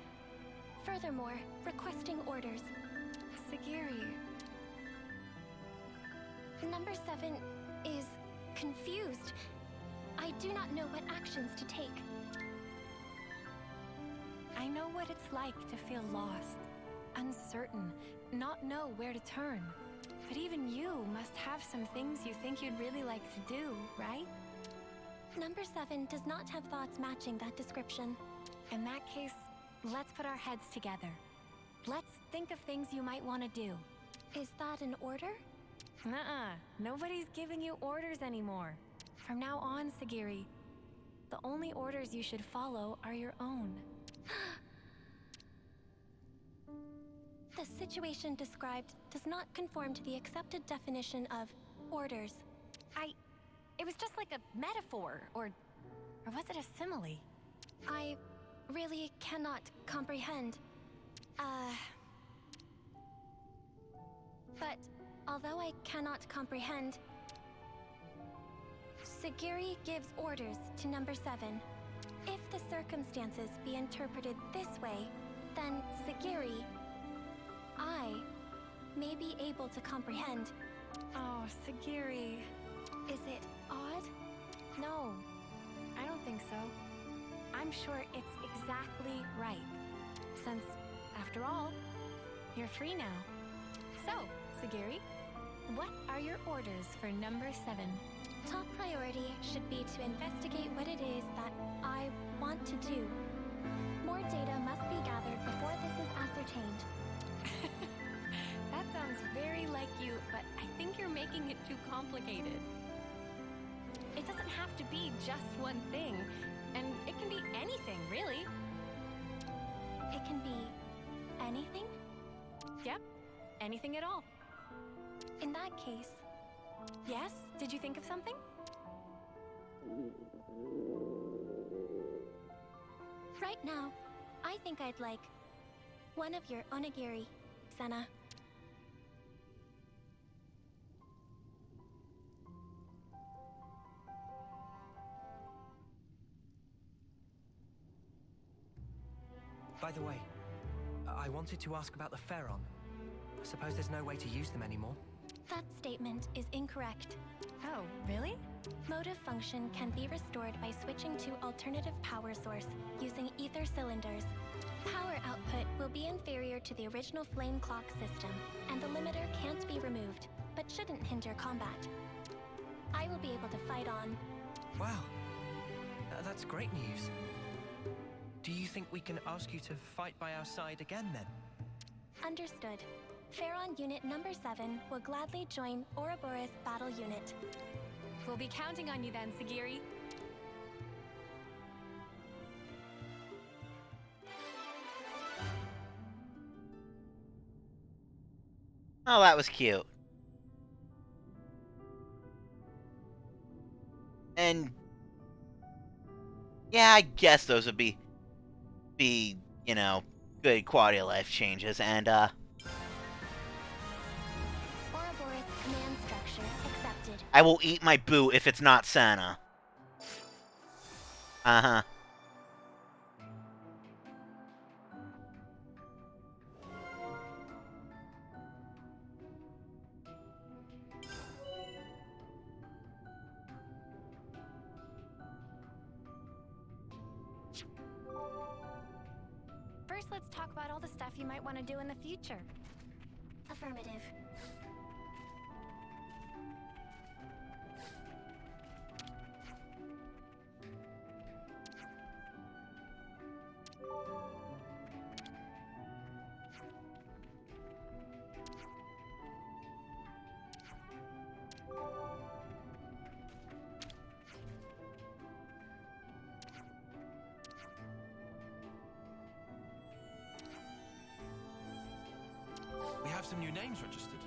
Furthermore, requesting orders. Sagiri. Number 7 is confused. I do not know what actions to take. I know what it's like to feel lost, uncertain, not know where to turn. But even you must have some things you think you'd really like to do, right? Number 7 does not have thoughts matching that description. In that case, let's put our heads together. Let's think of things you might want to do. Is that an order? Nuh-uh. Nobody's giving you orders anymore. From now on, Sagiri, the only orders you should follow are your own. The situation described does not conform to the accepted definition of orders. It was just like a metaphor, or was it a simile? I really cannot comprehend. But although I cannot comprehend, Sagiri gives orders to number 7. If the circumstances be interpreted this way, then Sagiri, I may be able to comprehend. Oh, Sagiri. Is it odd? No, I don't think so. I'm sure it's exactly right. Since, after all, you're free now. So, Sagiri, what are your orders for number 7? Top priority should be to investigate what it is that I want to do. More data must be gathered before this is ascertained. That sounds very like you, but I think you're making it too complicated. It doesn't have to be just one thing, and it can be anything, really. It can be anything? Yep, anything at all. In that case... Yes? Did you think of something? Right now, I think I'd like one of your onigiri, Senna. By the way, I wanted to ask about the Pharaon. I suppose there's no way to use them anymore. That statement is incorrect. Oh, really? Motive function can be restored by switching to alternative power source using ether cylinders. Power output will be inferior to the original flame clock system, and the limiter can't be removed, but shouldn't hinder combat. I will be able to fight on. Wow, that's great news. Do you think we can ask you to fight by our side again then? Understood. Pharaon Unit number 7 will gladly join Ouroboros Battle Unit. We'll be counting on you then, Sagiri. Oh, that was cute. And yeah, I guess those would be you know, good quality of life changes. And Ouroboros command structure accepted. I will eat my boot if it's not Santa. Uh-huh. First, let's talk about all the stuff you might want to do in the future. Affirmative. We have some new names registered.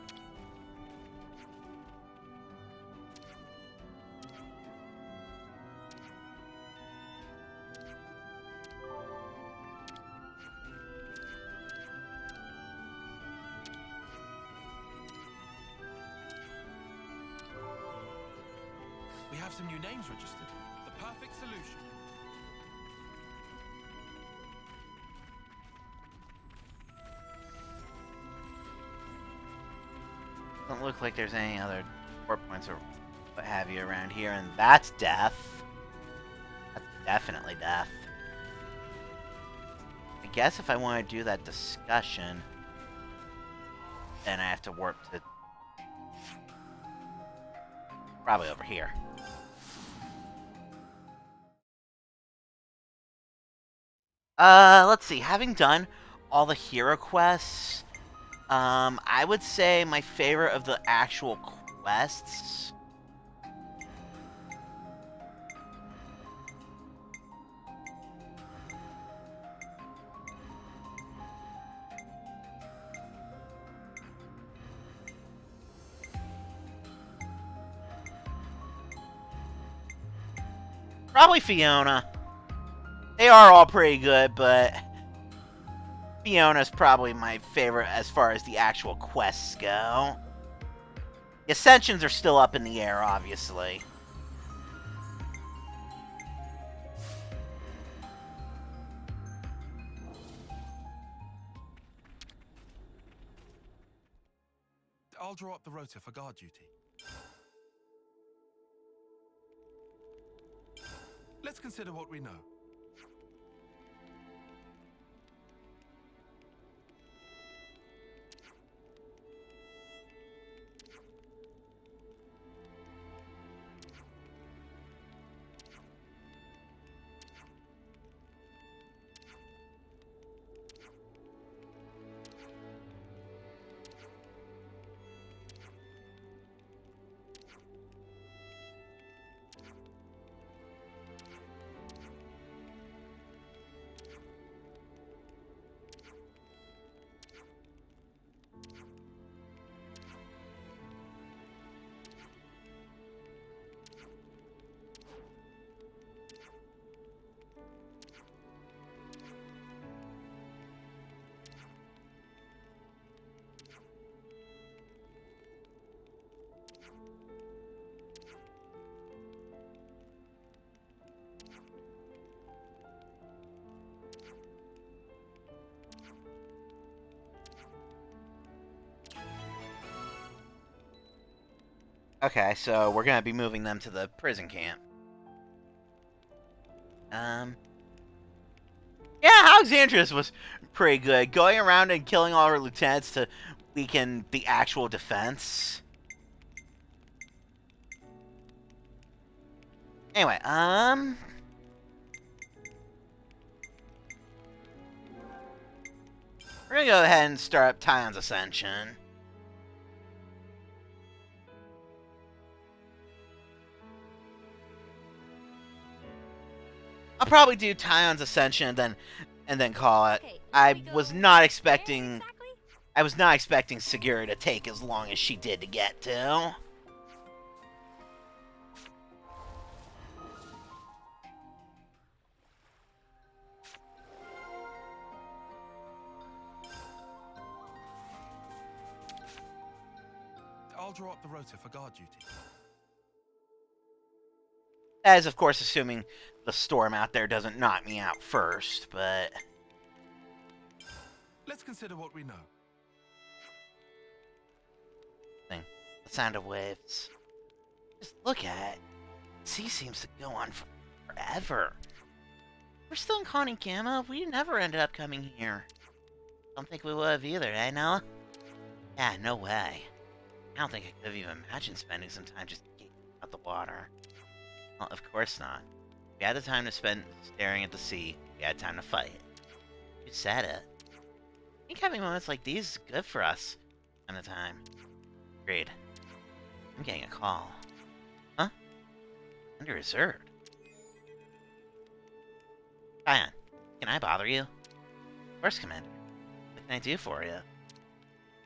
have some new names registered. The perfect solution. Doesn't look like there's any other port points or what have you around here, and that's death. That's definitely death. I guess if I want to do that discussion, then I have to warp to probably over here. Let's see. Having done all the hero quests, I would say my favorite of the actual quests. Probably Fiona. They are all pretty good, but Fiona's probably my favorite as far as the actual quests go. The Ascensions are still up in the air, obviously. I'll draw up the rota for guard duty. Let's consider what we know. Okay, so we're gonna be moving them to the prison camp. Yeah, Alexandria's was pretty good. Going around and killing all her lieutenants to weaken the actual defense. Anyway, we're gonna go ahead and start up Tyon's Ascension. I'll probably do Tyon's Ascension and then call it. Okay, I was not expecting Segura to take as long as she did to get to. I'll draw up the rota for guard duty. That is, of course, assuming the storm out there doesn't knock me out first, but... Let's consider what we know. The sound of waves. Just look at it. The sea seems to go on forever. We're still in Connie Gamma. We never ended up coming here. Don't think we would have either, eh, Noah? Yeah, no way. I don't think I could have even imagined spending some time just gazing out the water. Well, of course not. We had the time to spend staring at the sea. We had time to fight. You said it. I think having moments like these is good for us. Kind of time. Agreed. I'm getting a call. Huh? Under reserved. Tyon, can I bother you? Of course, Commander. What can I do for you?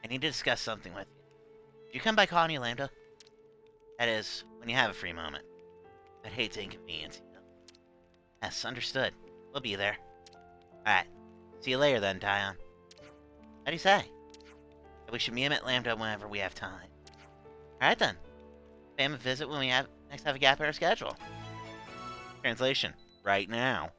I need to discuss something with you. Do you come by Colony Lambda? That is, when you have a free moment. I'd hate to inconvenience you. Yes, understood. We'll be there. Alright. See you later then, Tyon. How do you say? That we should meet him at Lambda whenever we have time. Alright then. Pay him a visit when we next have a gap in our schedule. Translation, right now.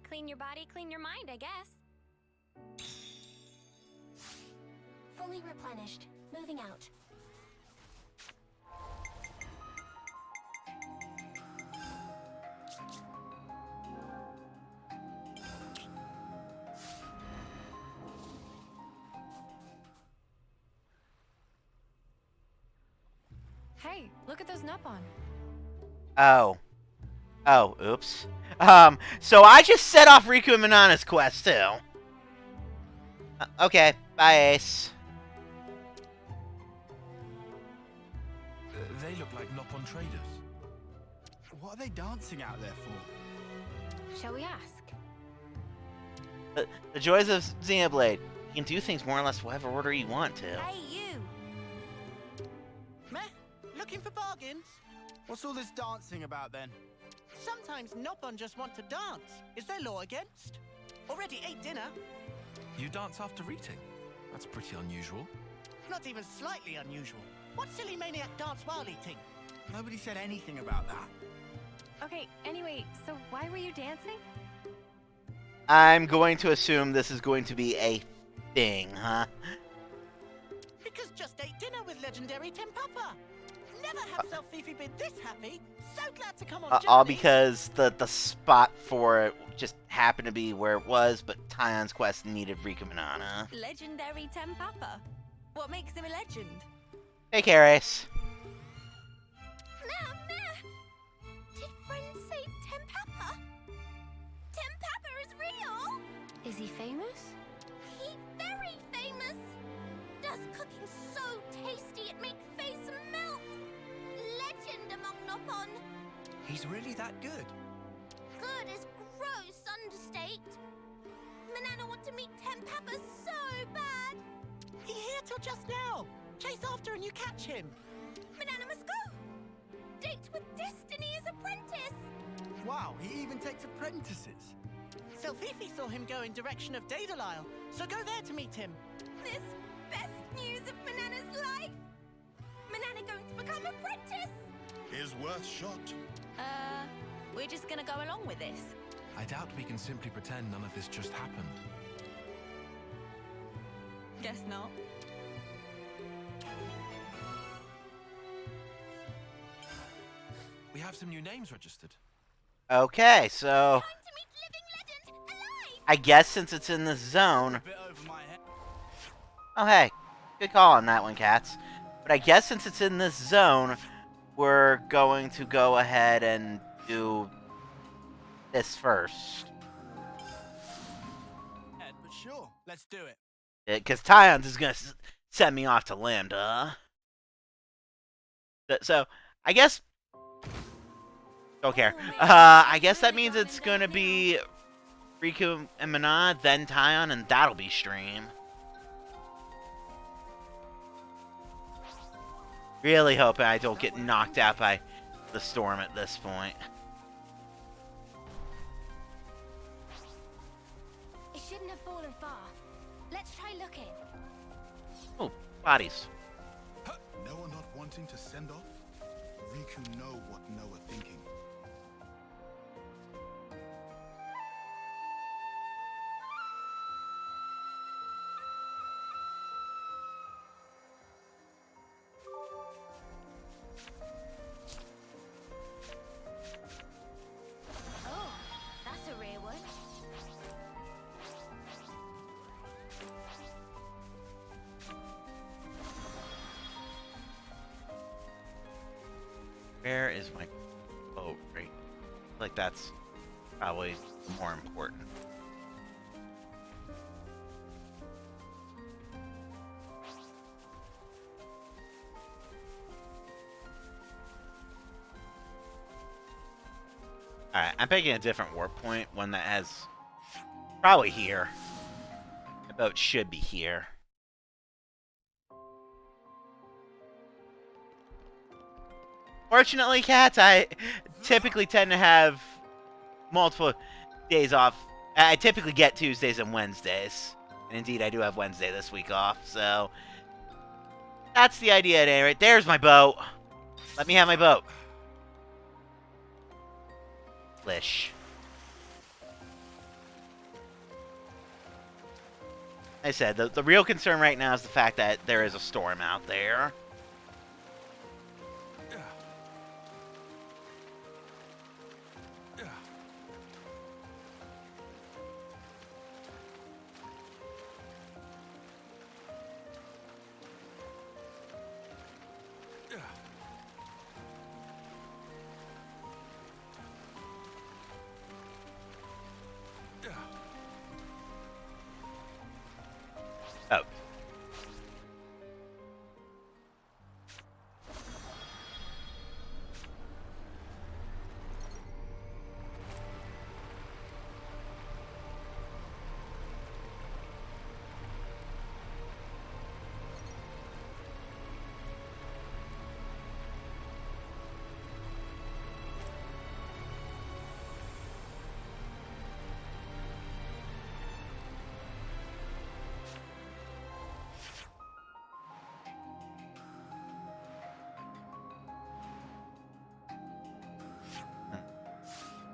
Clean your body, clean your mind, I guess. Fully replenished. Moving out. Hey, look at those Nupon. Oh. Oh, oops. So I just set off Riku and Manana's quest, too. Okay, bye, Ace. They look like Nopon traders. What are they dancing out there for? Shall we ask? The joys of Xenoblade. You can do things more or less whatever order you want to. Hey, you! Meh? Looking for bargains? What's all this dancing about then? Sometimes Nopon just want to dance. Is there law against? Already ate dinner. You dance after eating? That's pretty unusual. Not even slightly unusual. What silly maniac dance while eating? Nobody said anything about that. Okay, anyway, so why were you dancing? I'm going to assume this is going to be a thing, huh? Because just ate dinner with legendary Tempapa. Never have Self-Fifi been this happy. So glad to come on journey. All because the spot for it just happened to be where it was, but Tion's quest needed Riku Manana. Legendary Tempapa. What makes him a legend? Hey, Karis. Did friends say Tempapa? Tempapa is real? Is he famous? He very famous. Does cooking so tasty it make face melt. Legend among Nopon. He's really that good. Good is gross understate. Manana want to meet Tempapa so bad. He here till just now. Chase after and you catch him. Manana must go. Date with Destiny as apprentice. Wow, he even takes apprentices. Selfifi saw him go in direction of Daedalile, so go there to meet him. This best news of Manana's life. Manana going to become apprentice. Is worth shot. We're just gonna go along with this. I doubt we can simply pretend none of this just happened. Guess not. We have some new names registered. Okay, so Time to meet living legend alive. I guess since it's in the zone. A bit over my head. Oh, hey, good call on that one, Cats. But I guess since it's in this zone, we're going to go ahead and do this first. But sure, let's do it. Because Tions is going to send me off to Lambda. So, I guess... Don't care. I guess that means it's going to be Riku and Mana, then Tion, and that'll be stream. Really hoping I don't get knocked out by the storm at this point. It shouldn't have fallen far. Let's try looking. Oh, bodies. Noah not wanting to send off? Riku know what Noah thinking. Oh, that's a rare one. Where is my boat right? Like that's probably more important. Alright, I'm picking a different warp point, one that has probably here. The boat should be here. Fortunately, Cats, I typically tend to have multiple days off I typically get Tuesdays and Wednesdays. And indeed, I do have Wednesday this week off, so... That's the idea at any rate. There's my boat. Let me have my boat. Lish. I said, the real concern right now is the fact that there is a storm out there. Oh.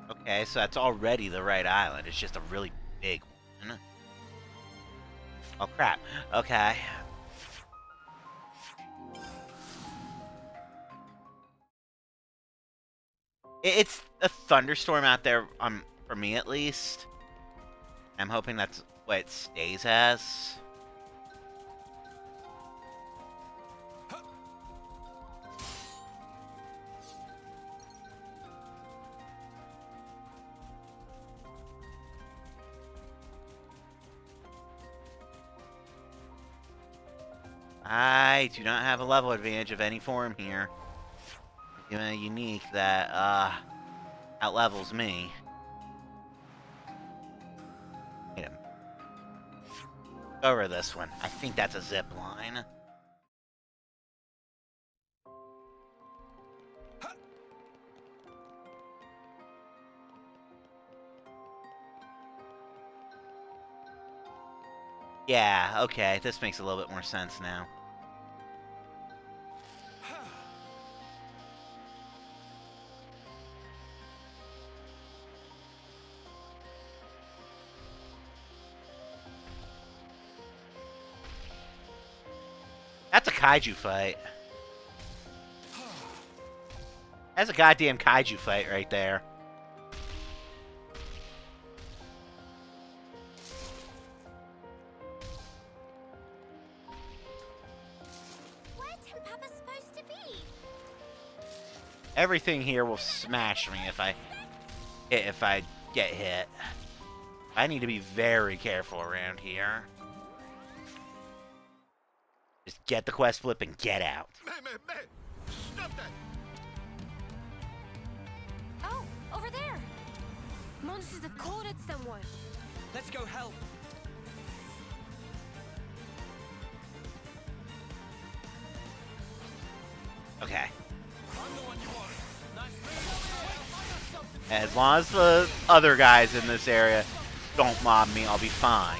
Okay, so that's already the right island. It's just a really big one. Oh, crap. Okay. It's a thunderstorm out there, for me at least. I'm hoping that's what it stays as. I do not have a level advantage of any form here. Even a unique that, outlevels me. Wait a minute. Over this one. I think that's a zip line. Yeah, okay, this makes a little bit more sense now. That's a kaiju fight. That's a goddamn kaiju fight right there. Where's Papa supposed to be? Everything here will smash me if I get hit. I need to be very careful around here. Just get the quest flip and get out. Man, stop that! Oh, over there! Monsters have cornered someone. Let's go help. Okay. I'm the one you want. Nice move. As long as the other guys in this area don't mob me, I'll be fine.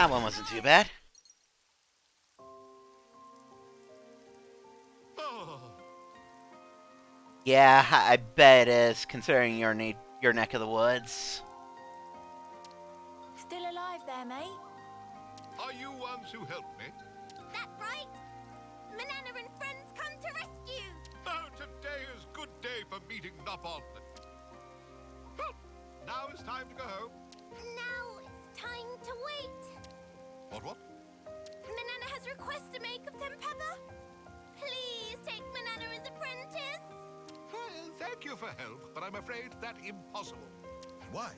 That one wasn't too bad. Oh, Yeah, I bet it is, considering your neck of the woods. Still alive there, mate? are you ones who helped me? That right? Manana and friends come to rescue! Oh, today is good day for meeting Nopon. Well, now it's time to go home. Now it's time to wait. What? Manana has request to make of Tempapa. Please take Manana as apprentice. Well, thank you for help, but I'm afraid that's impossible. Why?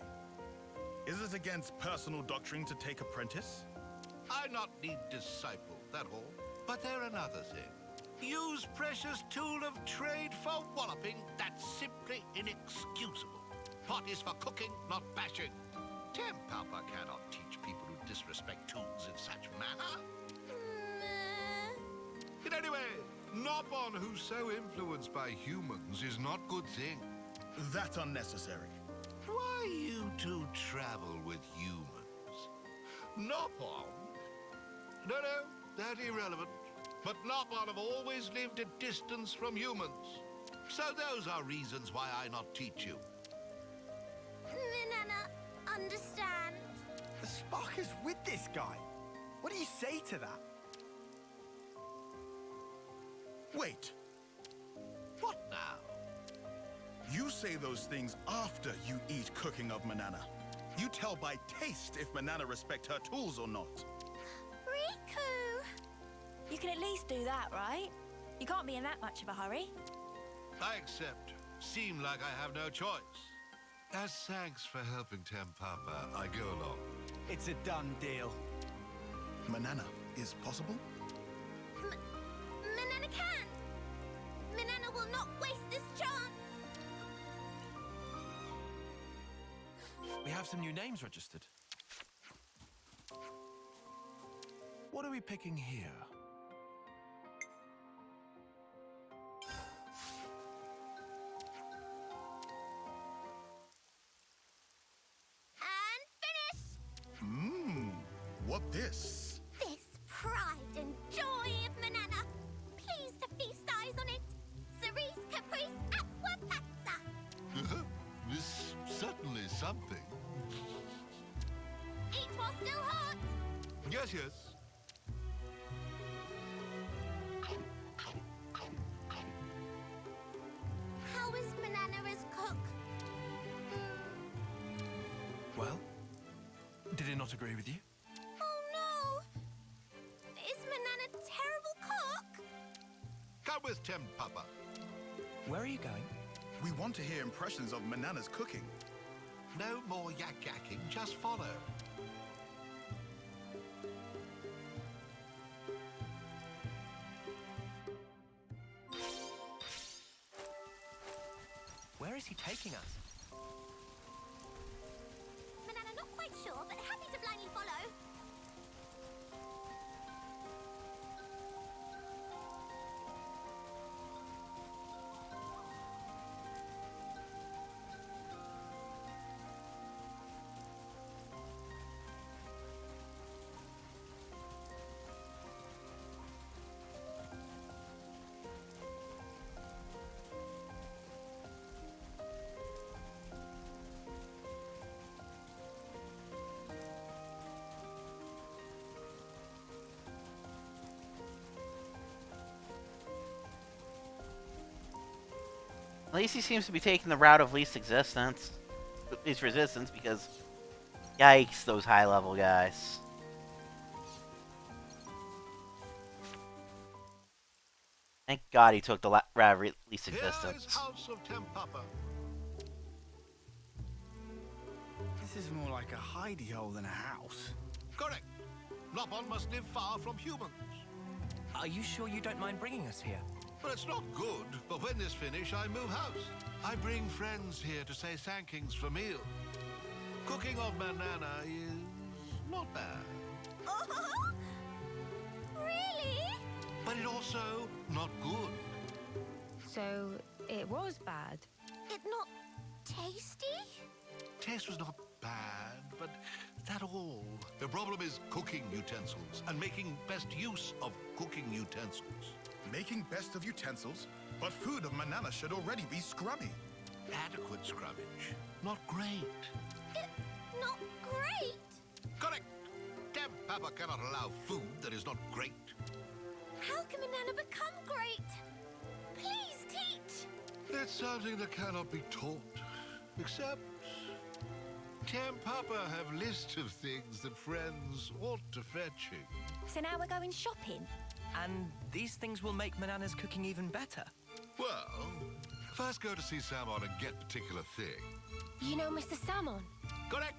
Is it against personal doctrine to take apprentice? I not need disciple, that all. But there another thing. Use precious tool of trade for walloping, that's simply inexcusable. Pot is for cooking, not bashing. Tempapa cannot teach people who disrespect tools in such manner. In any way, Nopon who's so influenced by humans is not good thing. That's unnecessary. Why you two travel with humans? Nopon? No, that irrelevant. But Nopon have always lived at distance from humans. So those are reasons why I not teach you. Manana, understand. Spock is with this guy. What do you say to that? Wait, What now? you say those things after you eat cooking of Manana. You tell by taste if Manana respect her tools or not. Riku! You can at least do that, right? You can't be in that much of a hurry. I accept. Seem like I have no choice. As thanks for helping Tempapa, I go along. It's a done deal. Manana is possible? Manana can! Manana will not waste this chance! We have some new names registered. What are we picking here? And finish! What this? This pride and joy of Manana. Please to feast eyes on it. Cerise caprice aqua pazza. This certainly something. Eat while still hot. Yes. How is Manana as cook? Well, did it not agree with you? Oh no! Is Manana a terrible cook? Come with Tempapa. Where are you going? We want to hear impressions of Manana's cooking. No more yakking, just follow. Where is he taking us? Manana not quite sure, but happy to blindly follow. At least he seems to be taking the route of least resistance, because yikes, those high-level guys. Thank God he took the route of least Here is resistance. House of Tempapa. This is more like a hidey hole than a house. Correct. Nopon must live far from humans. Are you sure you don't mind bringing us here? Well, it's not good, but when this finish, I move house. I bring friends here to say thankings for meal. Cooking of Manana is not bad, Oh, really? but it also not good. So, it was bad. It not tasty? Taste was not bad, but that all. The problem is cooking utensils and making best use of cooking utensils. Making best of utensils? But food of Manana should already be scrummy. Adequate scrummage, not great. Not great! Correct. Damn Papa cannot allow food that is not great. How can Manana become great? Please teach! It's something that cannot be taught, except can Papa have lists of things that friends ought to fetching. So now we're going shopping? And these things will make Manana's cooking even better. Well, first go to see Samon and get particular thing. You know Mr. Salmon? Correct.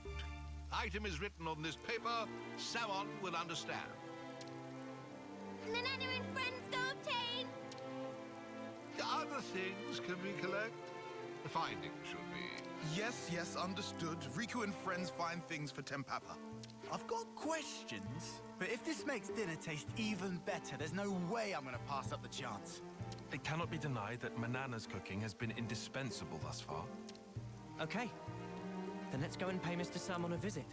Item is written on this paper. Samon will understand. Manana and friends go obtain! Other things can be collected. The findings should be. Yes, understood. Riku and friends find things for Tempapa. I've got questions, but if this makes dinner taste even better, there's no way I'm gonna pass up the chance. It cannot be denied that Manana's cooking has been indispensable thus far. Okay, then let's go and pay Mr. Salmon a visit.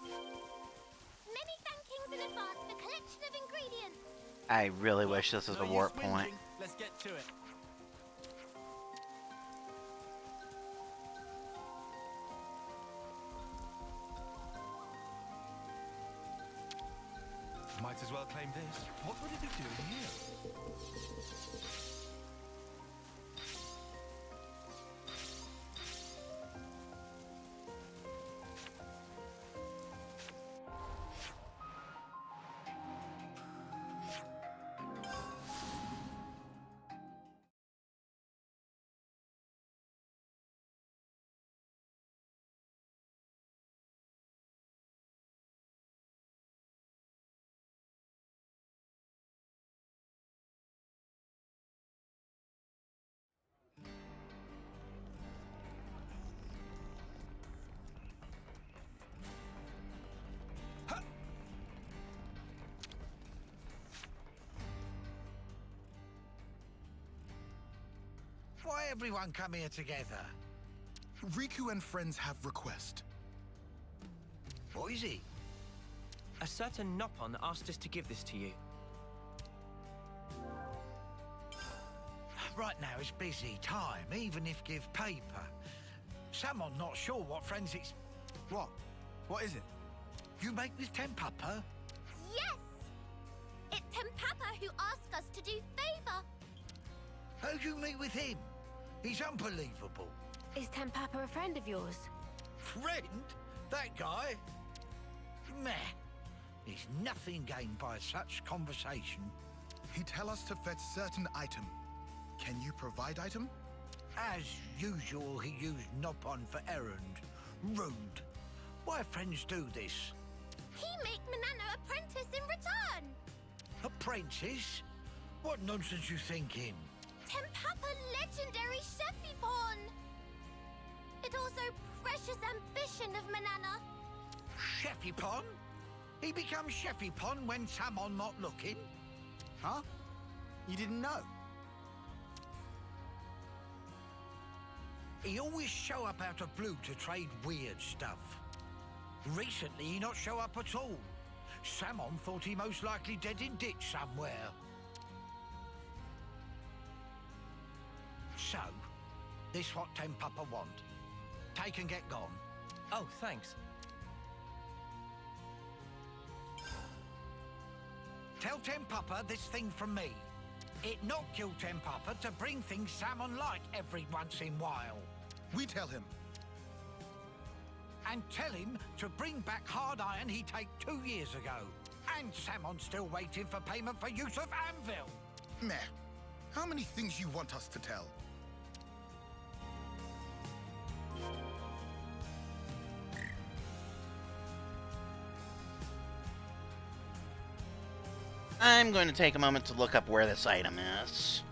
Many thankings in advance for collection of ingredients. I really wish this was No a warp use point. whinging. Let's get to it. Might as well claim this. What would it be doing here? Why everyone come here together? Riku and friends have request. What is it? A certain Noppon asked us to give this to you. Right now it's busy time, even if give paper. Someone not sure what friends it's... What? What is it? You make this Tempapa? Yes! It's Tempapa who asked us to do favor. How'd you meet with him? He's unbelievable. Is Tempapa a friend of yours? Friend? That guy? Meh. There's nothing gained by such conversation. He tell us to fetch certain item. Can you provide item? As usual, he used Noppon for errand. Rude. Why friends do this? He make Manana apprentice in return. Apprentice? What nonsense you thinking? Tempapa legendary Chefy Pawn. It also precious ambition of Manana. Chefipon? He becomes Chefipon when Samon not looking? Huh? You didn't know? He always show up out of blue to trade weird stuff. Recently, he not show up at all. Samon thought he most likely dead in ditch somewhere. So, this what Tempapa want. Take and get gone. Oh, thanks. Tell Tempapa this thing from me. It not kill Tempapa to bring things Samon like every once in while. We tell him. And tell him to bring back hard iron he take 2 years ago. And Samon's still waiting for payment for use of anvil. Meh. How many things you want us to tell? I'm going to take a moment to look up where this item is.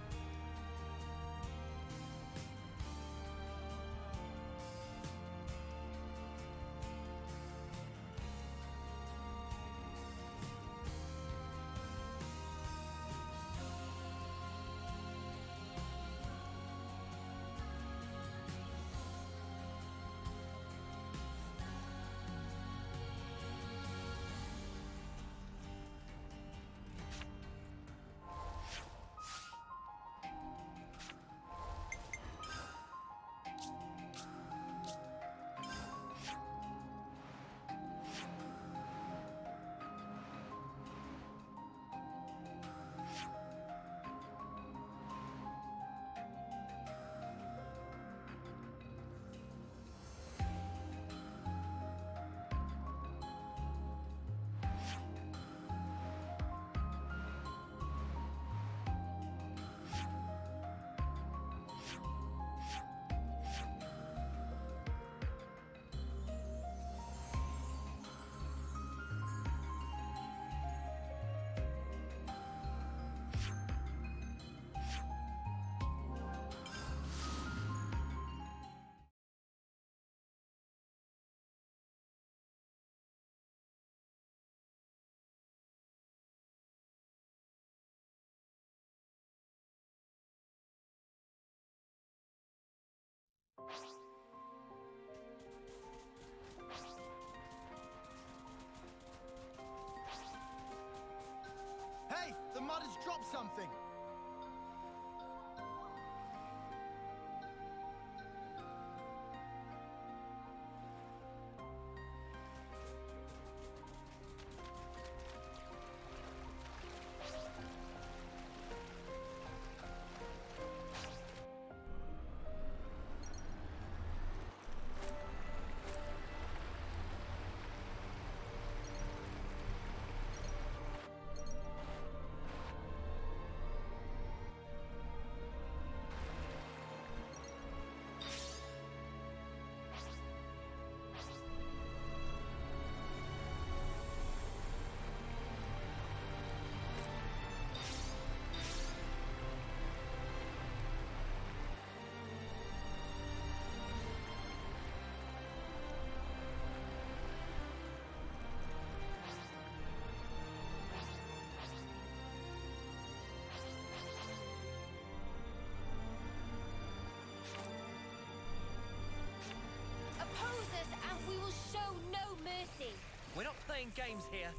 will show no mercy. We're not playing games here.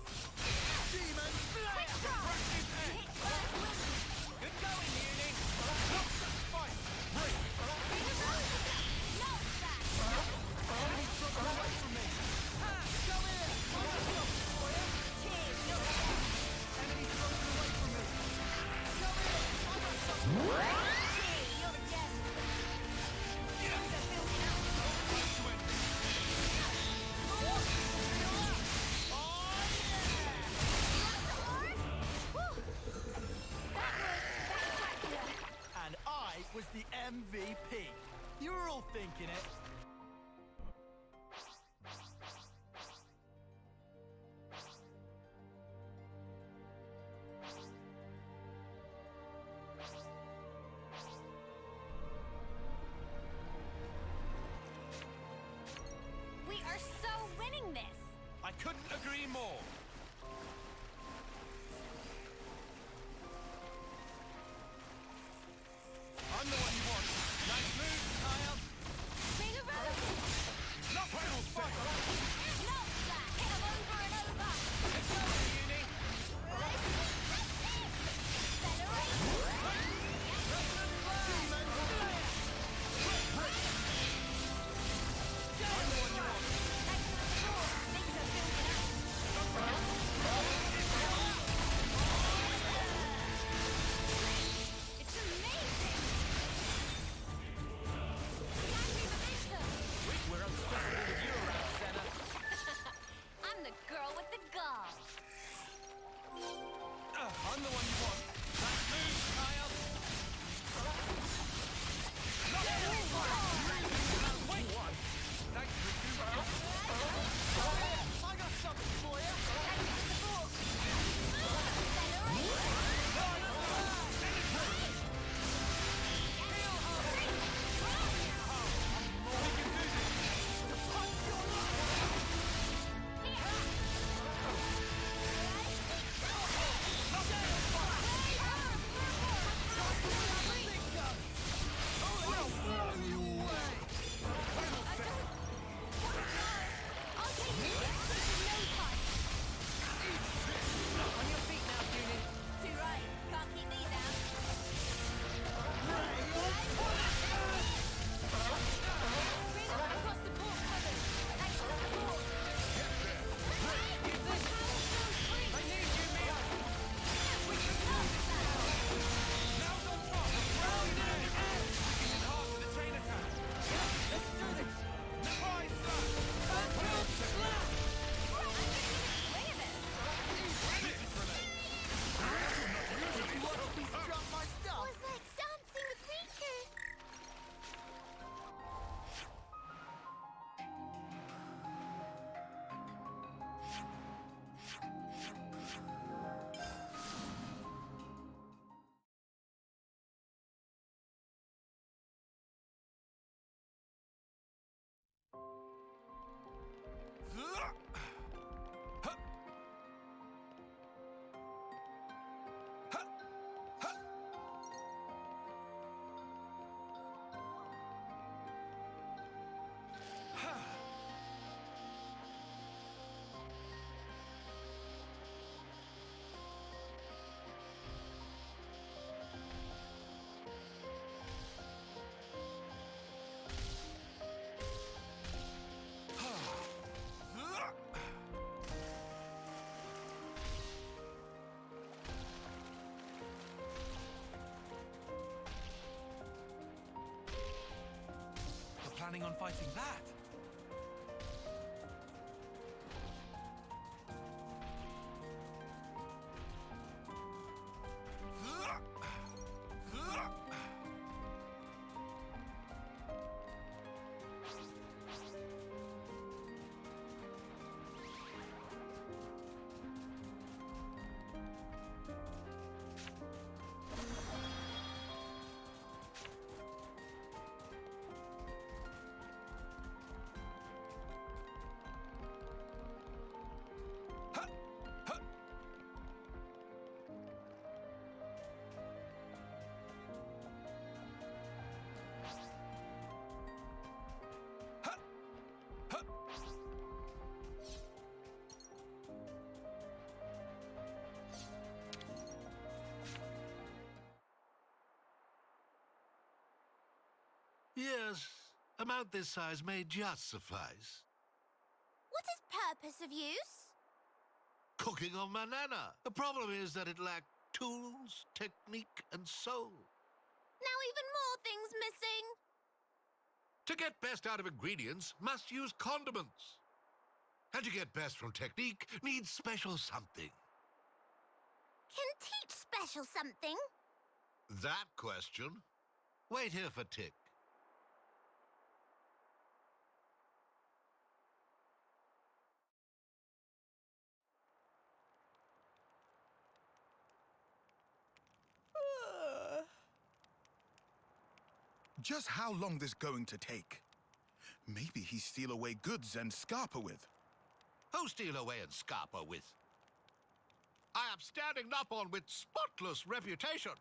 Demon Slayer! Hit first win. Good going, Uni. Fight! Break! No back. Enemies dropping away from me! Come here! Cheers. Enemies dropping away from me! Come here! I got something! Cheers. You're the gem. And I was the MVP. You were all thinking it. We are so winning this! I couldn't agree more. I'm the one you want! Nice move, Kyle! Bring a rope. No final fight! No back. Hit 'em over and over. Good going, Uni. It's amazing. We're unstoppable with you around, Senna. I'm the girl with the gall. I'm the one you want! Nice move, Kyle! Thanks, Riku. I got something for you. On your feet now, Uni. Too right. Can't keep me down. Bring 'em across the board, covered. Thanks for the support. Use this. I need you, Mia. Now's on top! Round in! In half with a chain attack! Let's do this! Surprise slap! Until slap! Drop my stuff. Was like dancing with Riku. You're planning on fighting that? amount this size may just suffice. What is purpose of use? Cooking of Manana. The problem is that it lacked tools, technique, and soul. Now even more things missing. To get best out of ingredients, must use condiments. And to get best from technique, needs special something. Can teach special something? That question? Wait here for Tick. Just how long this going to take? Maybe he steal away goods and scarper with. Who steal away and scarper with? I am standing up on with spotless reputation.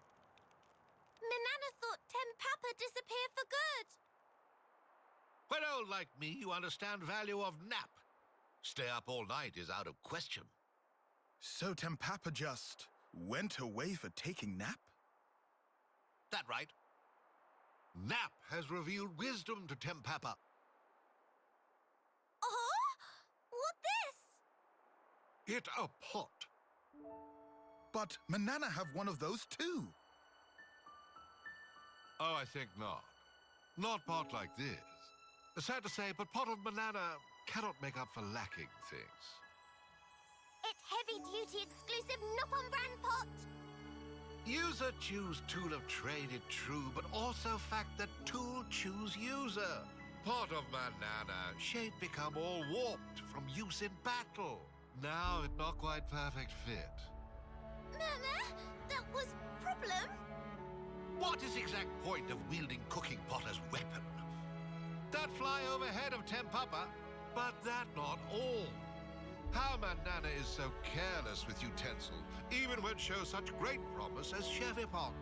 Manana thought Tempapa disappeared for good. When old like me, you understand value of nap. Stay up all night is out of question. So Tempapa just went away for taking nap? That right? Nap has revealed wisdom to Tempapa. Oh? What this? It a pot. But Manana have one of those too. Oh, I think not. Not pot like this. Sad to say, but pot of Manana cannot make up for lacking things. It's heavy-duty exclusive Noppon brand pot. User choose tool of trade, it true, but also fact that tool choose user. Pot of Manana, shape become all warped from use in battle. Now it not quite perfect fit. Mama, that was problem. What is the exact point of wielding cooking pot as weapon? That fly overhead of Tempapa, but that not all. How Manana is so careless with utensil, even when show such great promise as Chevipon.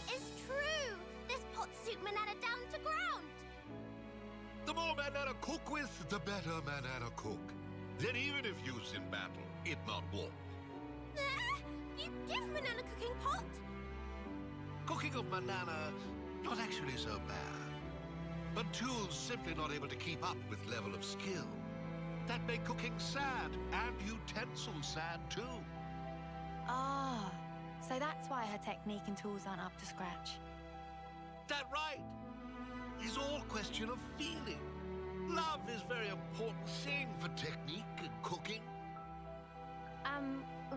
It's true. This pot suit Manana down to ground. The more Manana cook with, the better Manana cook. Then even if used in battle, it not warp. You give Manana cooking pot? Cooking of Manana, not actually so bad. But tools simply not able to keep up with level of skill. That make cooking sad, and utensils sad too. Ah, so that's why her technique and tools aren't up to scratch. That right? It's all question of feeling. Love is very important thing for technique and cooking.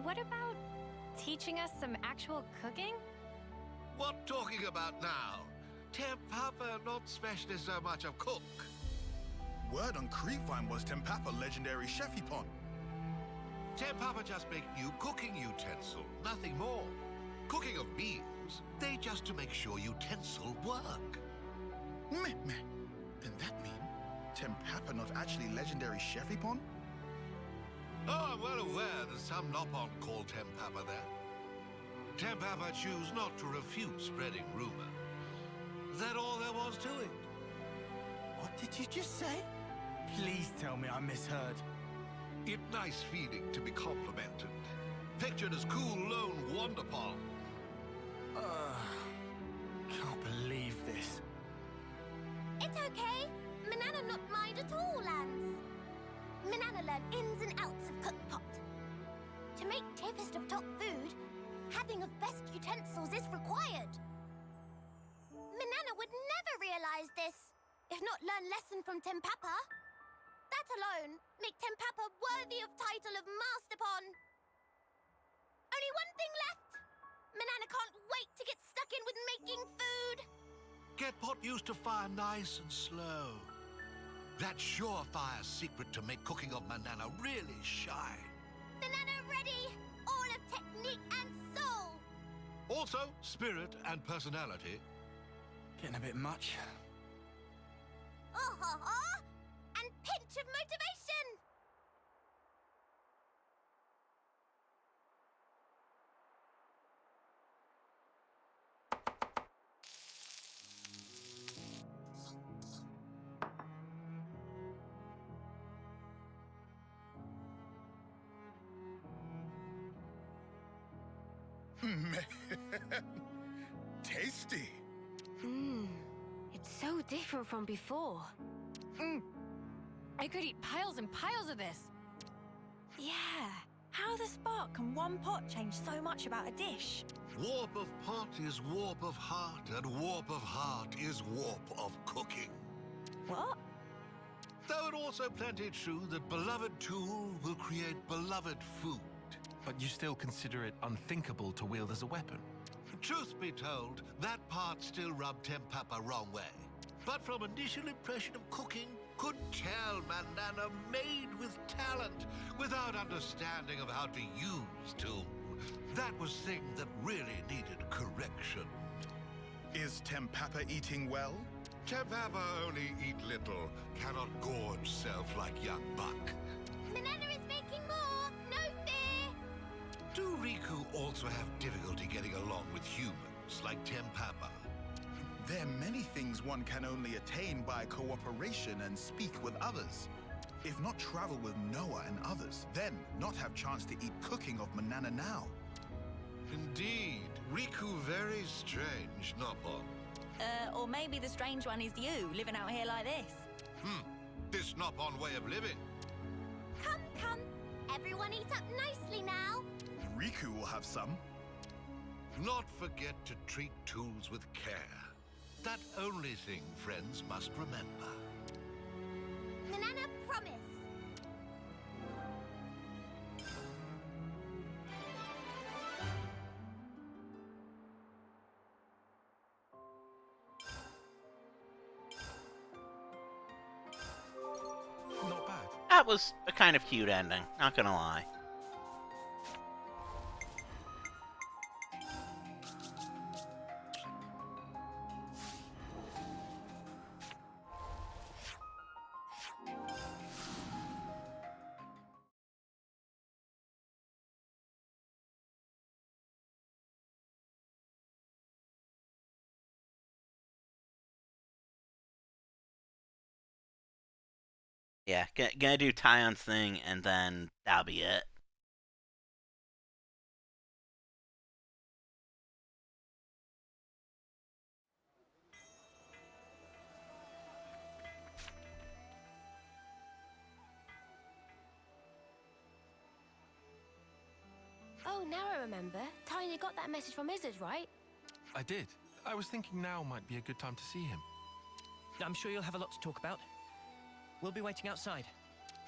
What about teaching us some actual cooking? What talking about now? Tempapa not specially so much of cook. Word on Creepvine was Tempapa legendary Chefipon. Tempapa just make new cooking utensil, nothing more. Cooking of meals, they just to make sure utensil work. Meh. Then that mean Tempapa not actually legendary Chefipon? Oh, I'm well aware that some Noppon call Tempapa that. Tempapa choose not to refute spreading rumor. That all there was to it. What did you just say? Please tell me I misheard. It nice feeling to be complimented. Pictured as cool lone wonderpon. Can't believe this. It's okay. Manana not mind at all, Lance. Manana learn ins and outs of cookpot. To make cheapest of top food, having of best utensils is required. Manana would never realize this, if not learn lesson from Tempapa. That alone make Tempapa worthy of title of Masterpon. Only one thing left. Manana can't wait to get stuck in with making food. Get pot used to fire nice and slow. That surefire secret to make cooking of Manana really shine. Manana ready, all of technique and soul. Also, spirit and personality. Getting a bit much. Oh, and pinch of motivation. Tasty. Mmm. It's so different from before. Mmm. I could eat piles and piles of this. Yeah. How the spark can one pot change so much about a dish? Warp of pot is warp of heart, and warp of heart is warp of cooking. What? Though it also plenty true that beloved tool will create beloved food. But you still consider it unthinkable to wield as a weapon? Truth be told, that part still rubbed Tempapa wrong way. But from initial impression of cooking, could tell Manana made with talent, without understanding of how to use tool. That was thing that really needed correction. Is Tempapa eating well? Tempapa only eat little, cannot gorge self like young buck. Manana is making more, no fear! Do Riku also have difficulty getting along with humans, like Tempapa? There are many things one can only attain by cooperation and speak with others. If not travel with Noah and others, then not have chance to eat cooking of Manana now. Indeed, Riku very strange, Nopon. Or maybe the strange one is you, living out here like this. This Nopon way of living. Come, come. Everyone eat up nicely now. Riku will have some. Not forget to treat tools with care. That only thing friends must remember. Manana, promise. Not bad. That was a kind of cute ending, not gonna lie. Yeah, gonna do Tyon's thing, and then that'll be it. Oh, now I remember. Tiny got that message from Izzard, right? I did. I was thinking now might be a good time to see him. I'm sure you'll have a lot to talk about. We'll be waiting outside.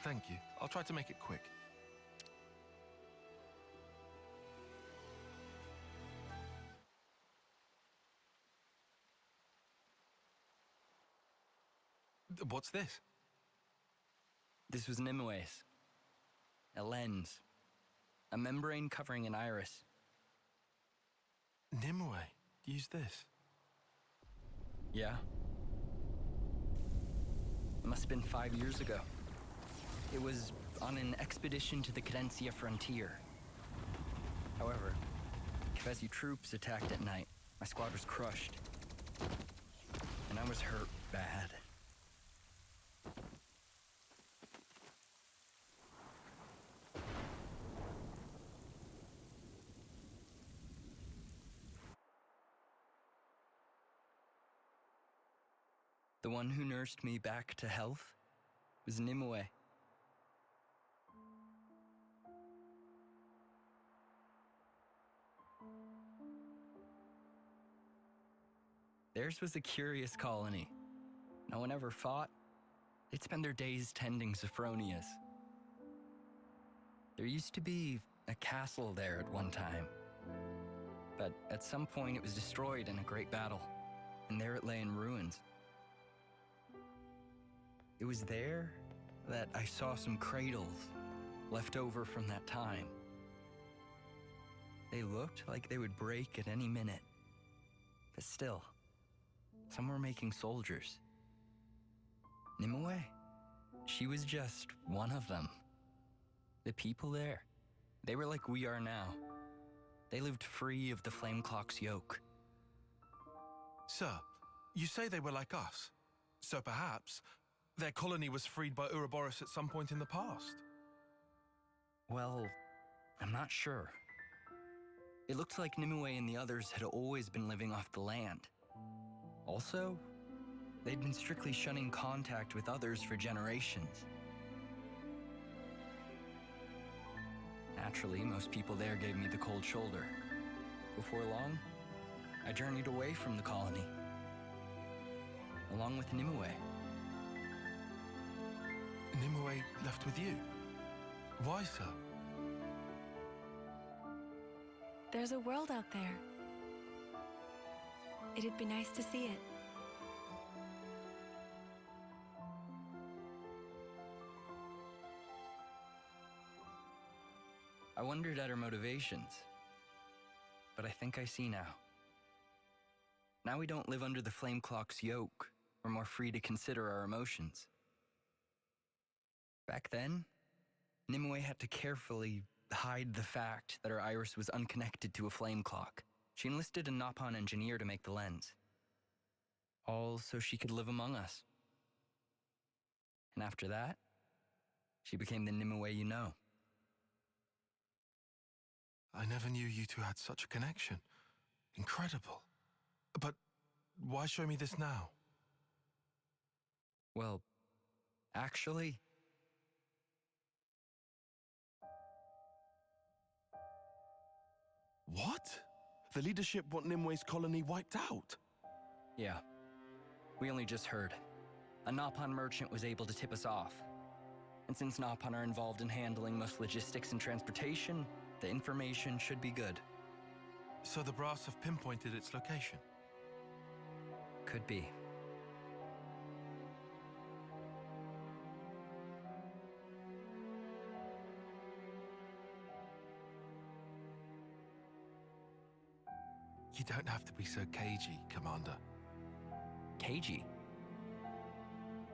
Thank you. I'll try to make it quick. What's this? This was Nimue's. A lens. A membrane covering an iris. Nimue used this? Yeah. It must have been 5 years ago. It was on an expedition to the Cadencia frontier. However, Kefesi troops attacked at night. My squad was crushed. And I was hurt bad. The one who nursed me back to health was Nimue. Theirs was a curious colony. No one ever fought. They'd spend their days tending Sophronias. There used to be a castle there at one time. But at some point it was destroyed in a great battle, and there it lay in ruins. It was there that I saw some cradles left over from that time. They looked like they would break at any minute. But still, some were making soldiers. Nimue, she was just one of them. The people there, they were like we are now. They lived free of the Flame Clock's yoke. Sir, you say they were like us. So perhaps their colony was freed by Ouroboros at some point in the past. Well, I'm not sure. It looked like Nimue and the others had always been living off the land. Also, they'd been strictly shunning contact with others for generations. Naturally, most people there gave me the cold shoulder. Before long, I journeyed away from the colony, along with Nimue. Nimue left with you? Why, sir? There's a world out there. It'd be nice to see it. I wondered at her motivations, but I think I see now. Now we don't live under the Flame Clock's yoke. We're more free to consider our emotions. Back then, Nimue had to carefully hide the fact that her iris was unconnected to a flame clock. She enlisted a Nopon engineer to make the lens. All so she could live among us. And after that, she became the Nimue you know. I never knew you two had such a connection. Incredible. But why show me this now? Well, actually... What? The leadership want Nimue's colony wiped out? Yeah. We only just heard. A Nopon merchant was able to tip us off. And since Nopon are involved in handling most logistics and transportation, the information should be good. So the brass have pinpointed its location? Could be. You don't have to be so cagey, Commander. Cagey?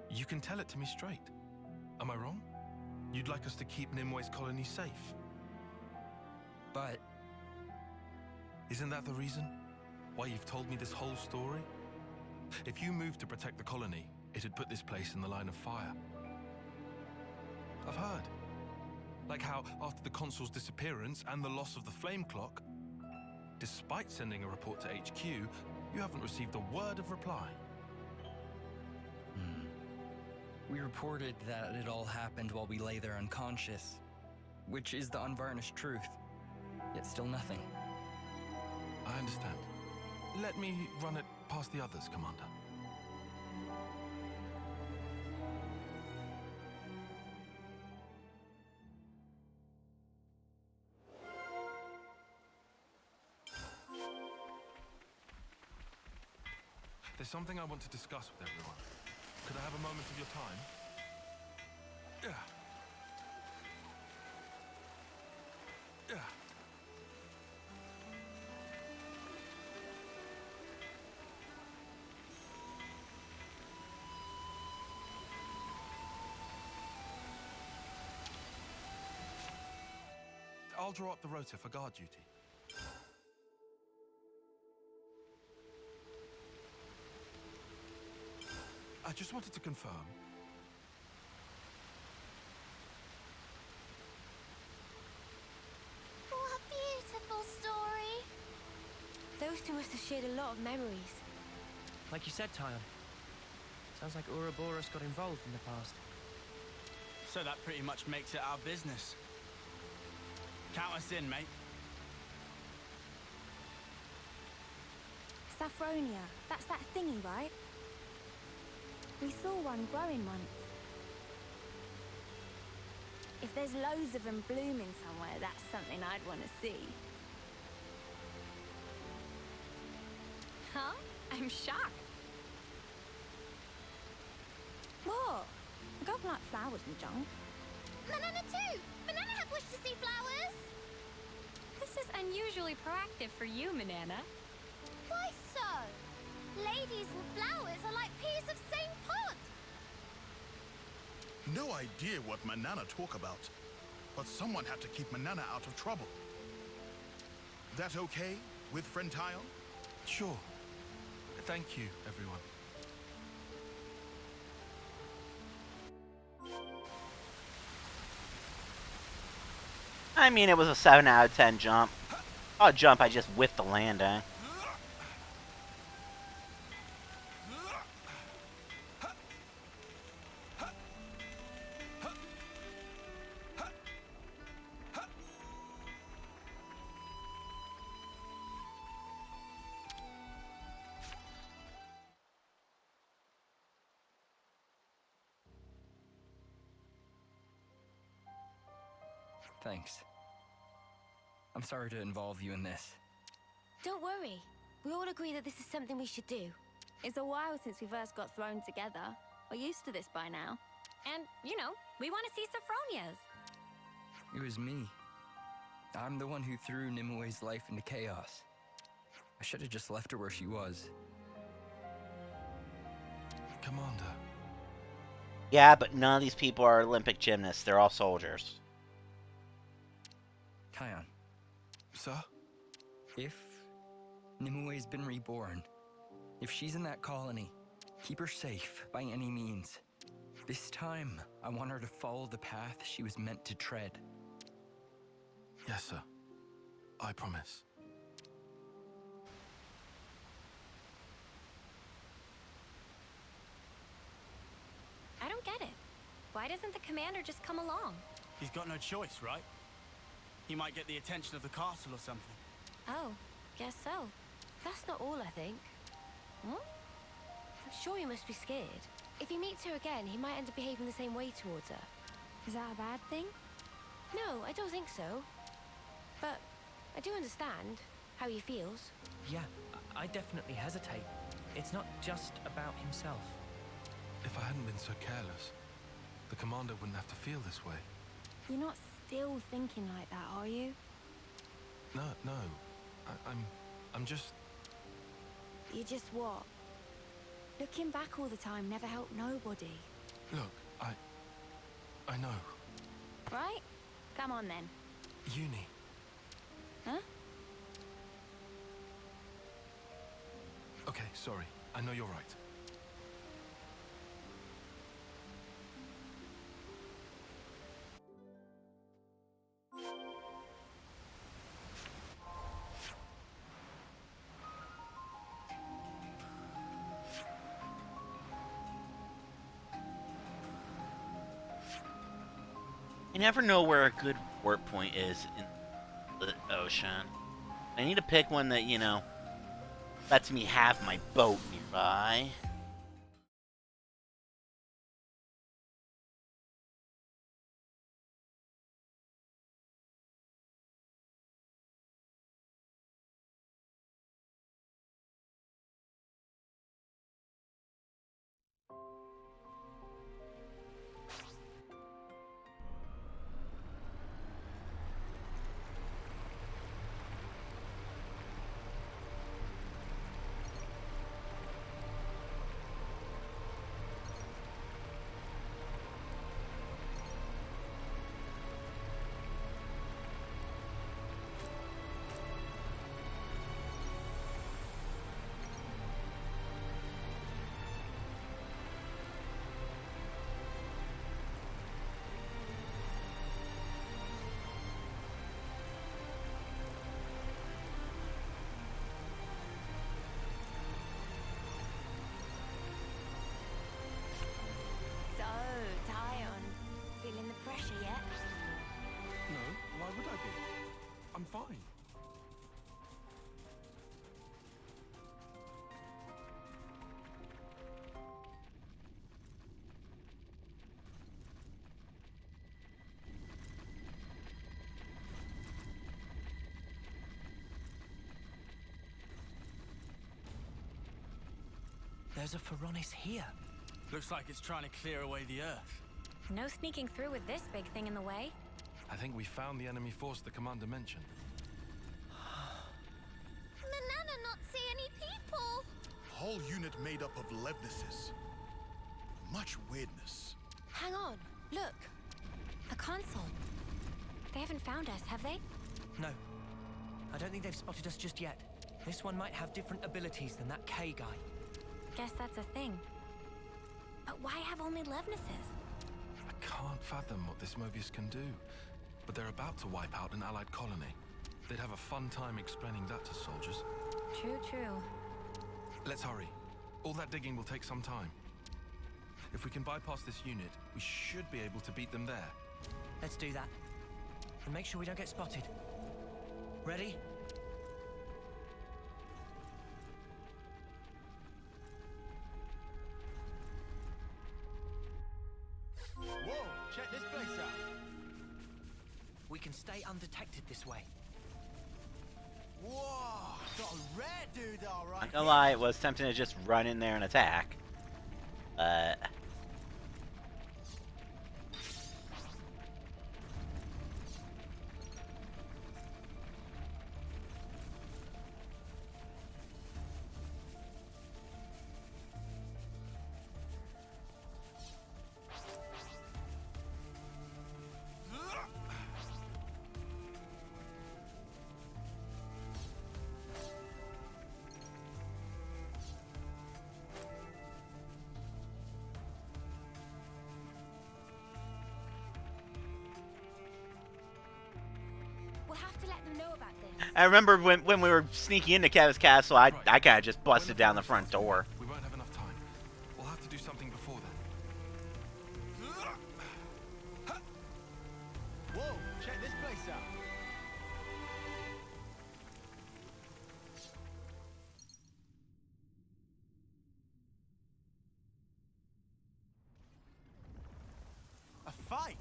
You can tell it to me straight. Am I wrong? You'd like us to keep Nimue's colony safe? But... Isn't that the reason? Why you've told me this whole story? If you moved to protect the colony, it'd put this place in the line of fire. I've heard. Like how, after the consul's disappearance and the loss of the flame clock, despite sending a report to HQ, you haven't received a word of reply. We reported that it all happened while we lay there unconscious, which is the unvarnished truth, yet still nothing. I understand. Let me run it past the others, Commander. There's something I want to discuss with everyone. Could I have a moment of your time? Yeah. Yeah. I'll draw up the rota for guard duty. I just wanted to confirm. What a beautiful story. Those two must have shared a lot of memories. Like you said, Tyon. Sounds like Ouroboros got involved in the past. So that pretty much makes it our business. Count us in, mate. Saffronia, that's that thingy, right? We saw one growing once. If there's loads of them blooming somewhere, that's something I'd want to see. Huh? I'm shocked. What? The girls like flowers and junk. Banana too! Banana have wished to see flowers! This is unusually proactive for you, Manana. Why so? Ladies and flowers are like peas of same pod! No idea what Manana talk about, but someone have to keep Manana out of trouble. That okay with friend Tyon? Sure. Thank you, everyone. I mean, it was a 7 out of 10 jump. I'll jump, I just whiffed the landing. Thanks. I'm sorry to involve you in this. Don't worry. We all agree that this is something we should do. It's a while since we first got thrown together. We're used to this by now. And, you know, we want to see Sophronia's. It was me. I'm the one who threw Nimue's life into chaos. I should have just left her where she was. Commander. Yeah, but none of these people are Olympic gymnasts. They're all soldiers. Kion. Sir? If Nimue's been reborn, if she's in that colony, keep her safe by any means. This time, I want her to follow the path she was meant to tread. Yes, sir. I promise. I don't get it. Why doesn't the commander just come along? He's got no choice, right? He might get the attention of the castle or something. Oh, guess so. That's not all, I think. Hmm? I'm sure he must be scared. If he meets her again, he might end up behaving the same way towards her. Is that a bad thing? No, I don't think so. But I do understand how he feels. Yeah, I definitely hesitate. It's not just about himself. If I hadn't been so careless, the commander wouldn't have to feel this way. You're not still thinking like that, are you? No. I'm just... You just what? Looking back all the time never helped nobody. Look, I know. Right? Come on then. Uni. Huh? Okay, sorry. I know you're right. You never know where a good warp point is in the ocean. I need to pick one that, you know, lets me have my boat nearby. So, Tyon, feeling the pressure yet? No, why would I be? I'm fine. There's a Phoronis here. Looks like it's trying to clear away the Earth. No sneaking through with this big thing in the way. I think we found the enemy force the commander mentioned. Manana not see any people. Whole unit made up of Levnesses. Much weirdness. Hang on, look. A console. They haven't found us, have they? No. I don't think they've spotted us just yet. This one might have different abilities than that K guy. Guess that's a thing. But why have only Levnesses? I can't fathom what this Mobius can do, but they're about to wipe out an allied colony. They'd have a fun time explaining that to soldiers. True, true. Let's hurry. All that digging will take some time. If we can bypass this unit, we should be able to beat them there. Let's do that. And make sure we don't get spotted. Ready? Whoa, check this place out. We can stay undetected this way. Whoa, got a rare dude, all right. Not gonna lie, it was tempting to just run in there and attack. We'll have to let them know about this. I remember when we were sneaking into Kevin's castle, I kind of just busted down the front door. We won't have enough time. We'll have to do something before then. Whoa, check this place out. A fight?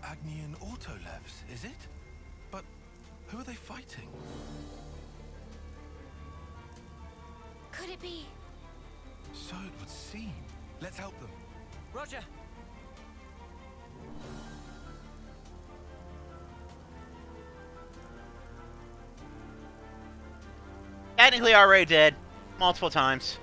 Agnian Autolevs, is it? But who are they fighting? Could it be? So it would seem. Let's help them. Roger. Technically already did. Multiple times.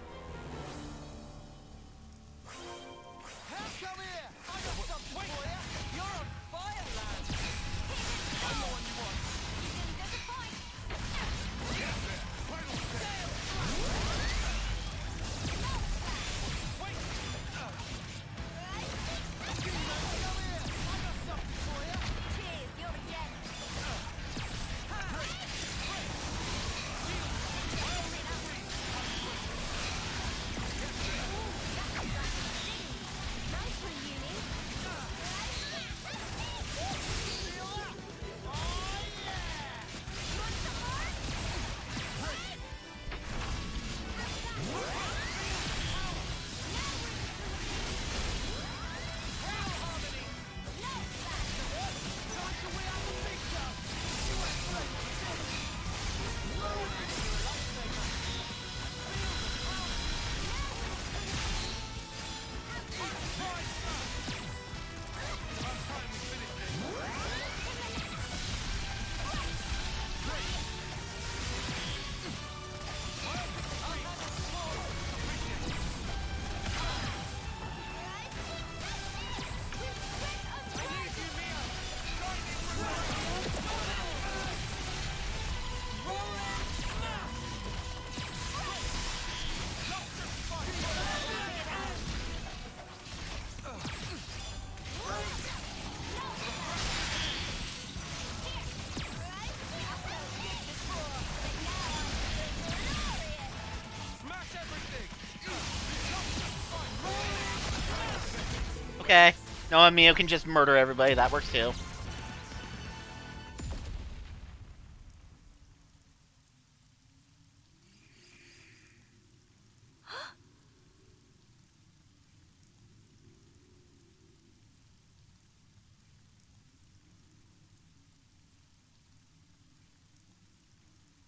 Okay. Noah and Mio can just murder everybody. That works too.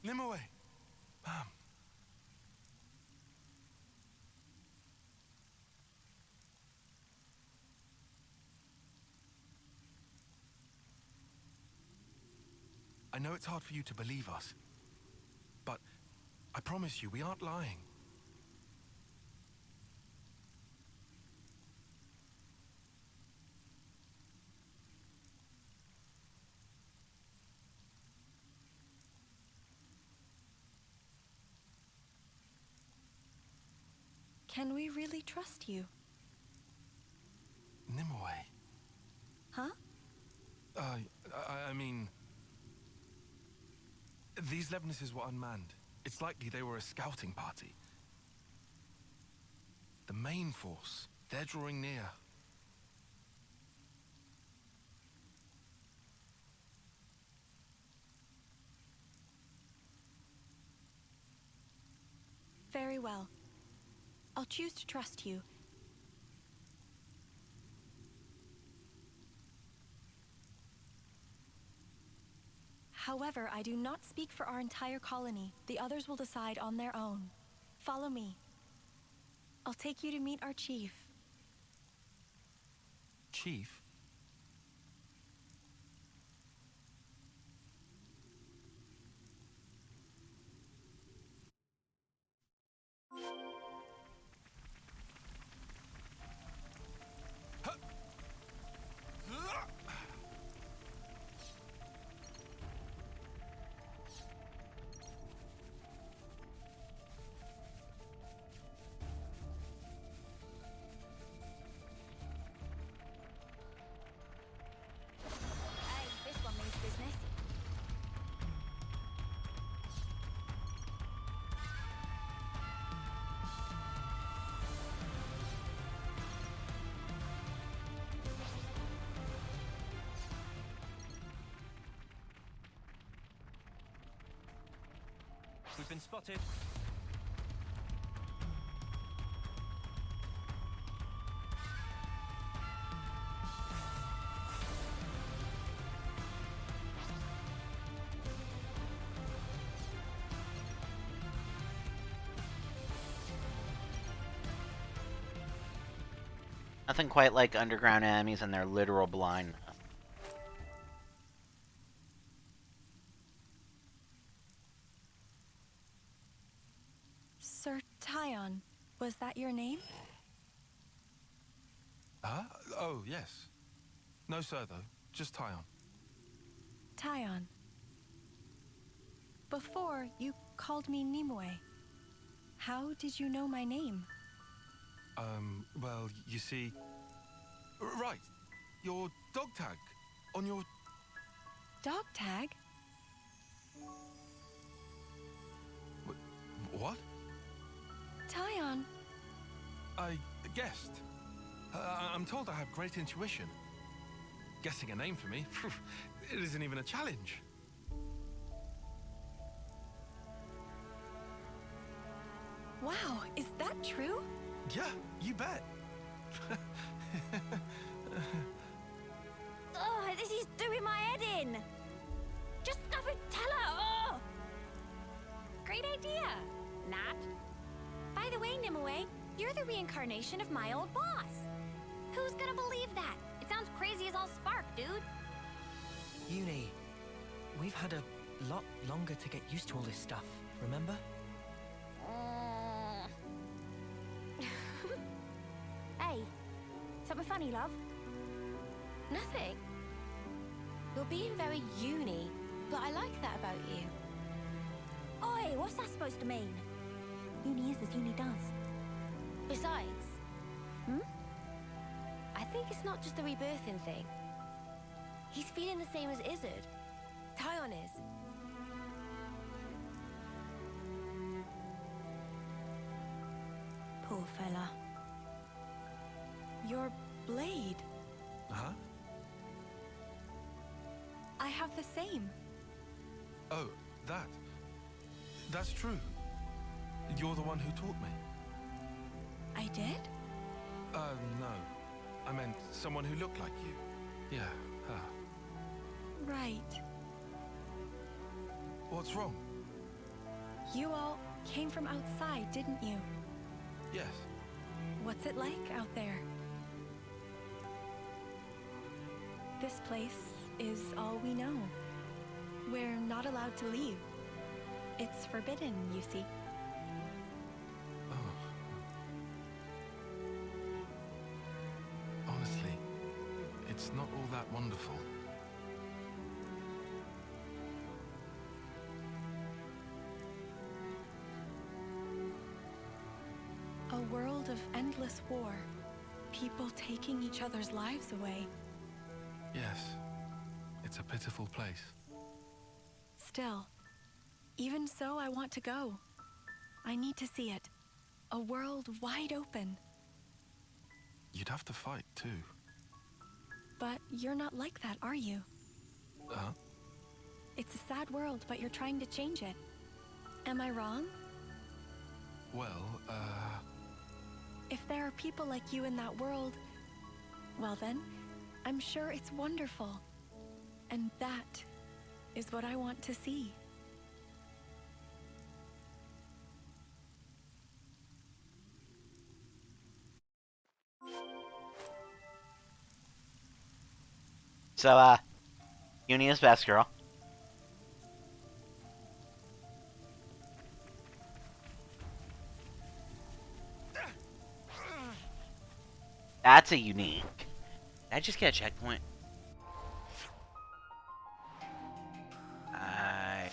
Nimue! Ma'am. I know it's hard for you to believe us, but I promise you, we aren't lying. Can we really trust you? Nimue. Huh? I mean... These Levnesses were unmanned. It's likely they were a scouting party. The main force, they're drawing near. Very well. I'll choose to trust you. However, I do not speak for our entire colony. The others will decide on their own. Follow me. I'll take you to meet our chief. Chief? Hey, this one means business. We've been spotted. Nothing quite like underground enemies and their literal blindness. Sir Tyon, was that your name? Huh? Oh, yes. No, sir, though. Just Tyon. Tyon. Before, you called me Nimue. How did you know my name? Well, you see... Right. Your dog tag. On your... Dog tag? What? Tyon. I guessed. I'm told I have great intuition. Guessing a name for me, it isn't even a challenge. Wow, is that true? Yeah, you bet. Oh, this is doing my head in. Just stuff it, tell her. Oh. Great idea, Nat. By the way, Nimue, you're the reincarnation of my old boss. Who's gonna believe that? It sounds crazy as all spark, dude. Uni, we've had a lot longer to get used to all this stuff, remember? Hey, something funny, love? Nothing. You're being very uni, but I like that about you. Oi, what's that supposed to mean? Uni is as uni does. Besides, I think it's not just the rebirthing thing. He's feeling the same as Izzard. Tyon is. Poor fella. Your blade. Huh? I have the same. Oh, that. That's true. You're the one who taught me. I did? No. I meant someone who looked like you. Yeah, her. Right. What's wrong? You all came from outside, didn't you? Yes. What's it like out there? This place is all we know. We're not allowed to leave. It's forbidden, you see. Honestly, it's not all that wonderful. A world world of endless war. People taking each other's lives away. Yes, it's a pitiful place. Still, even so, I want to go. I need to see it. A world wide open. You'd have to fight, too. But you're not like that, are you? It's a sad world, but you're trying to change it. Am I wrong? Well, If there are people like you in that world, well then, I'm sure it's wonderful. And that is what I want to see. So, Uni is best girl. That's a unique. Did I just get a checkpoint? I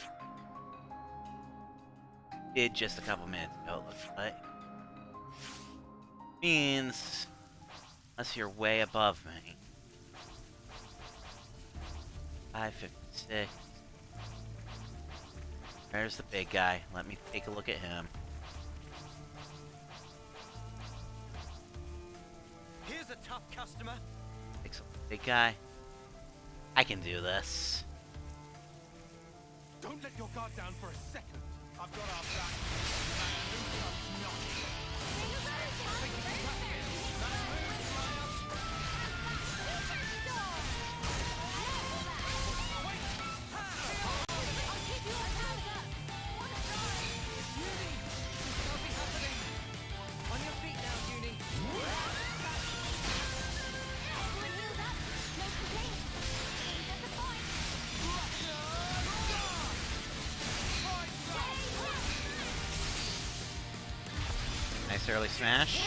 did just a couple minutes ago, it looks like. Means, unless you're way above me. 556. There's the big guy. Let me take a look at him. Here's a tough customer. Big guy. I can do this. don't let your guard down for a second. I've got our back. Who comes knocking? On your feet now, Uni. Nice early smash.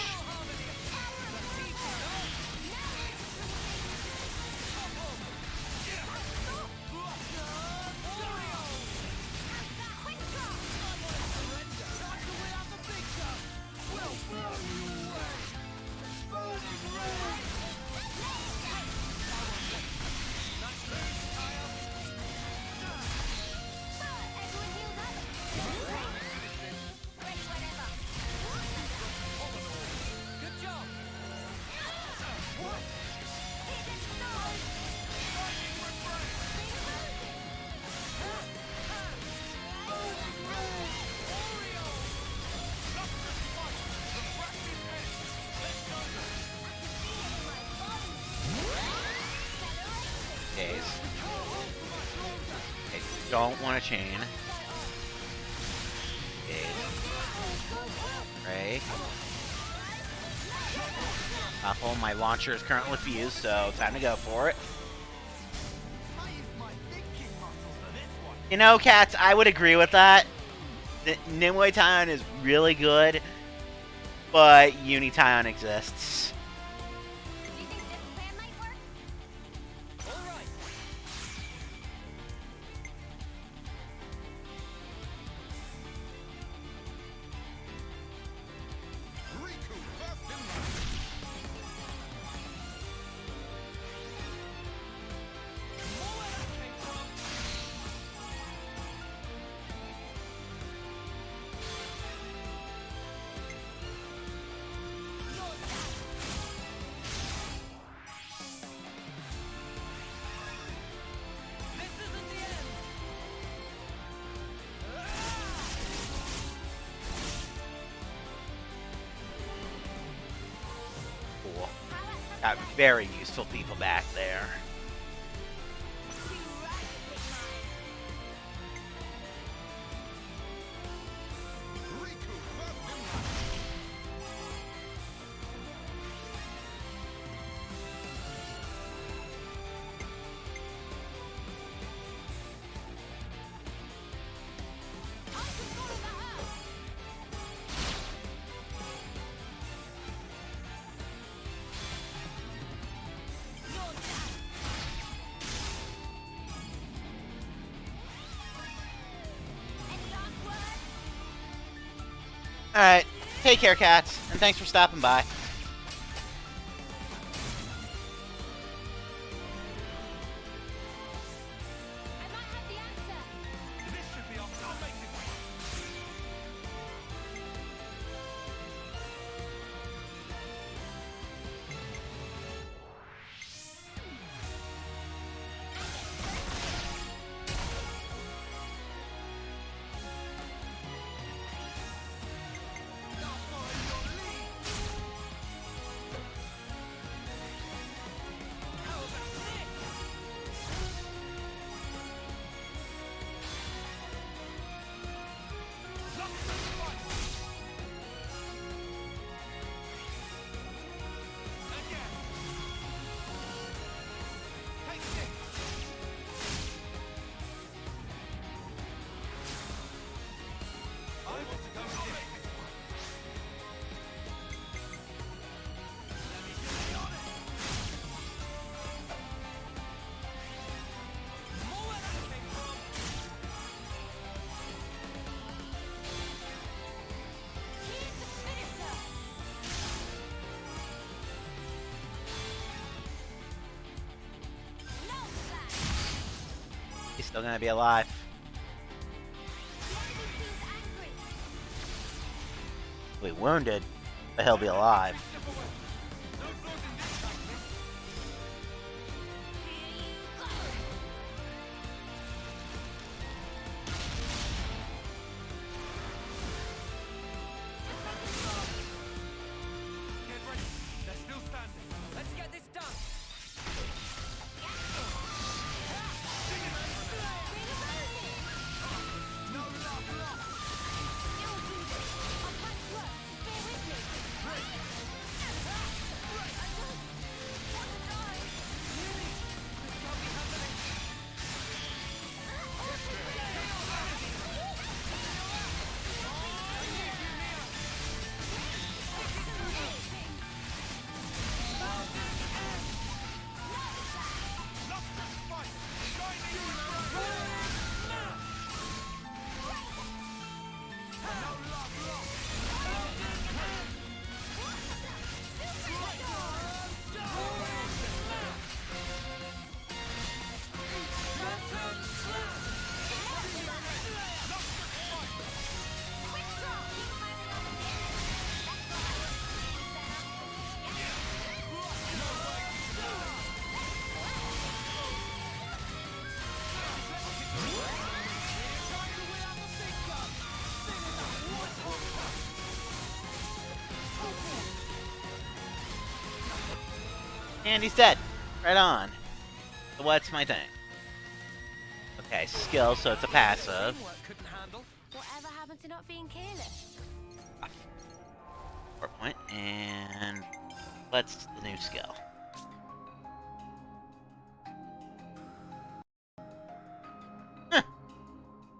Don't want to chain. Okay. Ray. Apple, my launcher is currently fused, so time to go for it. You know, cats, I would agree with that. Nimue Taion is really good, but Uni Taion exists. Got very useful people back there. Alright, Take care, cats, and thanks for stopping by. He's still gonna be alive. Wait, wounded? But he'll be alive. And he's dead. Right on. So what's my thing? Okay, skill, so it's a passive. Whatever happened to not being careless? 4 point, and what's the new skill? Huh.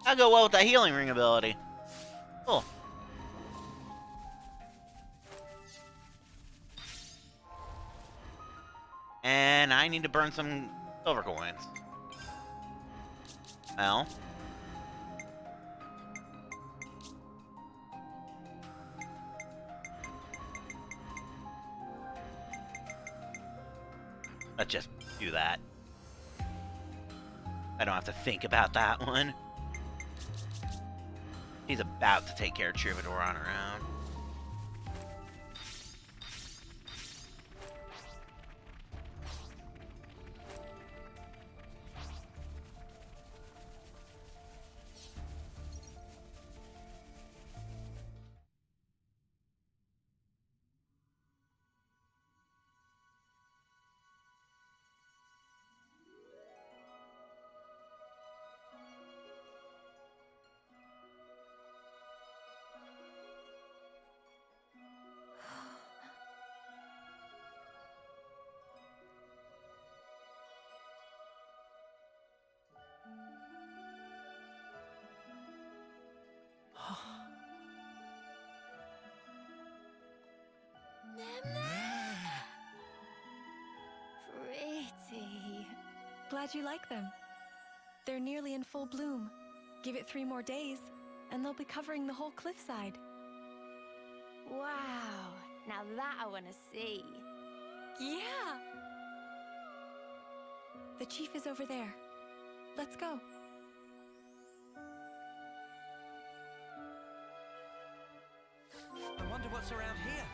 I'll go well with that healing ring ability. Cool. And I need to burn some silver coins. Well. Let's just do that. I don't have to think about that one. He's about to take care of Troubadour on her own. Pretty. Glad you like them. They're nearly in full bloom. Give it 3 more days, and they'll be covering the whole cliffside. Wow, now that I want to see. Yeah! The chief is over there. Let's go. I wonder what's around here.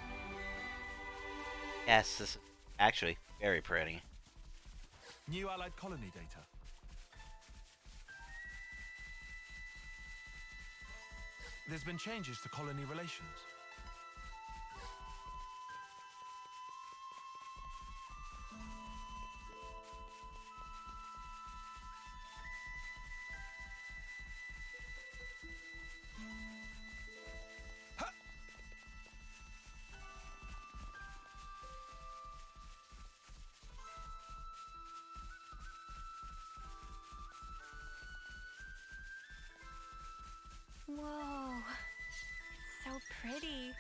Yes, this is actually very pretty. New Allied colony data. There's been changes to colony relations. Whoa. It's so pretty.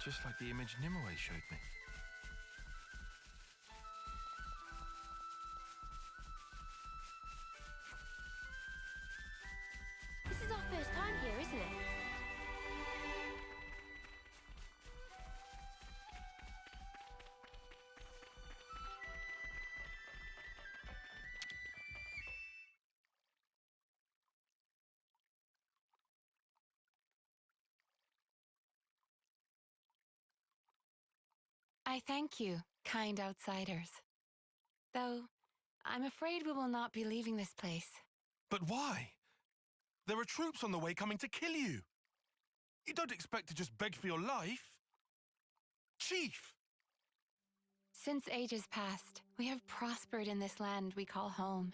Just like the image Nimue showed me. This is our first time here, isn't it? I thank you, kind outsiders. Though, I'm afraid we will not be leaving this place. But why? There are troops on the way coming to kill you. You don't expect to just beg for your life. Chief! Since ages past, we have prospered in this land we call home,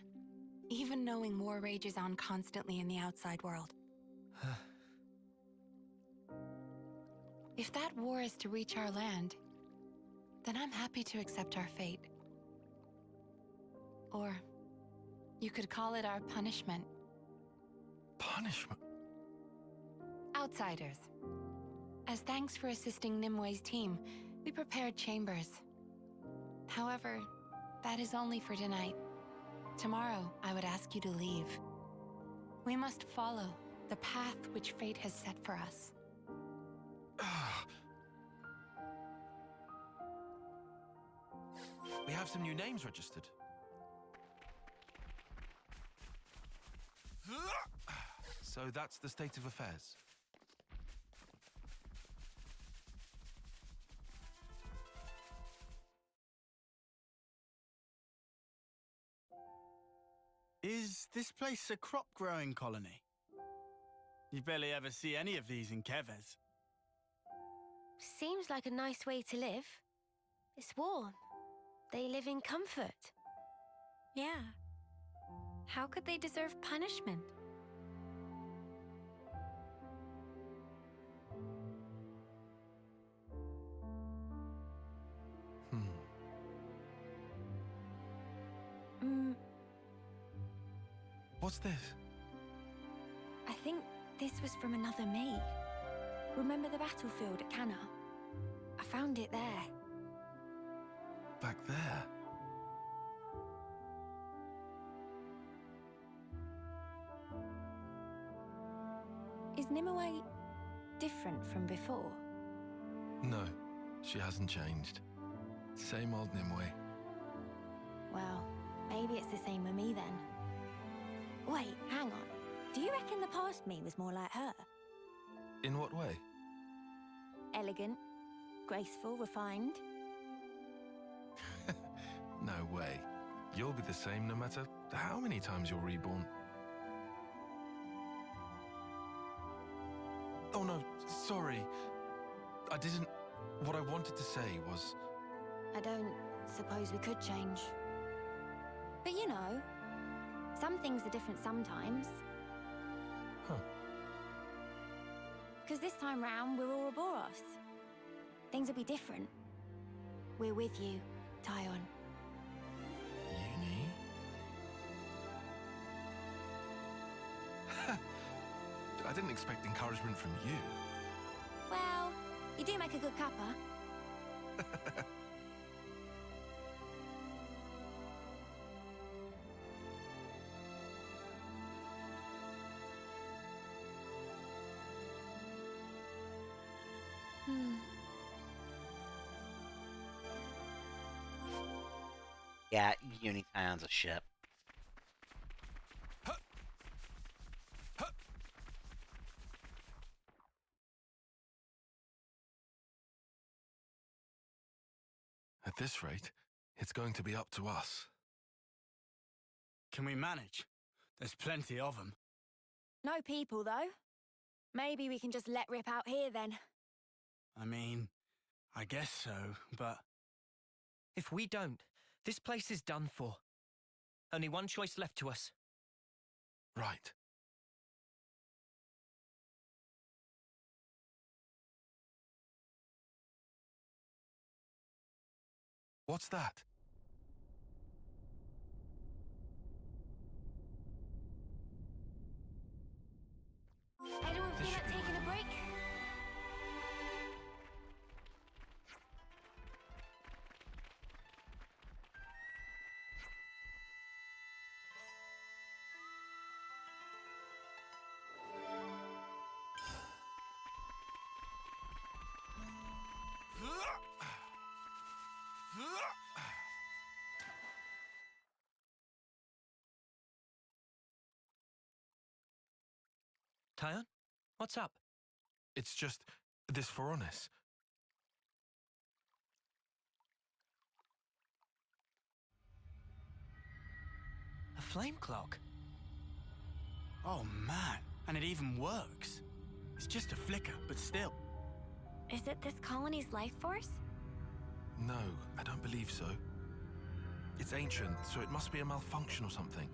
even knowing war rages on constantly in the outside world. If that war is to reach our land, then I'm happy to accept our fate. Or you could call it our punishment. Punishment? Outsiders. As thanks for assisting Nimue's team, we prepared chambers. However, that is only for tonight. Tomorrow, I would ask you to leave. We must follow the path which fate has set for us. We have some new names registered. So that's the state of affairs. Is this place a crop-growing colony? You barely ever see any of these in Keves. Seems like a nice way to live. It's warm. They live in comfort. Yeah. How could they deserve punishment? What's this? I think this was from another me. Remember the battlefield at Cana? I found it there. Back there? Is Nimue different from before? No, she hasn't changed. Same old Nimue. Well, maybe it's the same with me then. Wait, hang on. Do you reckon the past me was more like her? In what way? Elegant, graceful, refined? No way. You'll be the same no matter how many times you're reborn. Oh no, sorry. I didn't... What I wanted to say was... I don't suppose we could change. But you know, some things are different sometimes. Huh. Because this time round, we're Ouroboros. Things will be different. We're with you, Tyon. Uni? I didn't expect encouragement from you. Well, you do make a good cuppa. Yeah, Unition's a ship. At this rate, it's going to be up to us. Can we manage? There's plenty of them. No people, though. Maybe we can just let rip out here, then. I mean, I guess so, but... If we don't, this place is done for. Only one choice left to us. Right. What's that? Anyone feel like taking a break? Tyon? What's up? It's just this Veronis. A flame clock? Oh man, and it even works. It's just a flicker, but still. Is it this colony's life force? No, I don't believe so. It's ancient, so it must be a malfunction or something.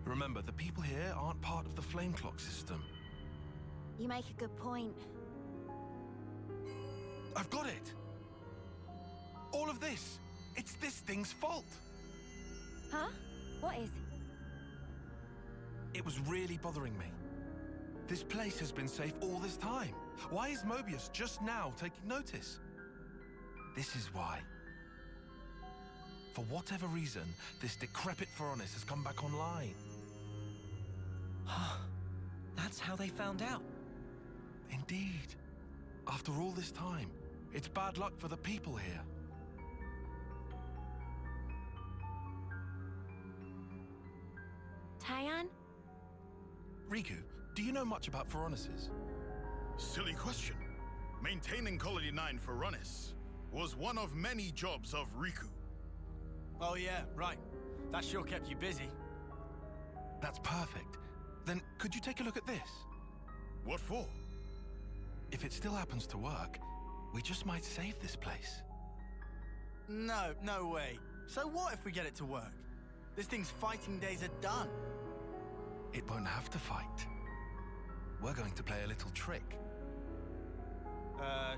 Remember, the people here aren't part of the flame clock system. You make a good point. I've got it! All of this! It's this thing's fault! Huh? What is? It was really bothering me. This place has been safe all this time. Why is Mobius just now taking notice? This is why. For whatever reason, this decrepit Veronis has come back online. That's how they found out. Indeed. After all this time, it's bad luck for the people here. Tyon? Riku, do you know much about Veronises? Silly question. Maintaining Colony 9 for Veronis was one of many jobs of Riku. Oh yeah, right. That sure kept you busy. That's perfect. Then could you take a look at this? What for? If it still happens to work, we just might save this place. No, no way. So what if we get it to work? This thing's fighting days are done. It won't have to fight. We're going to play a little trick.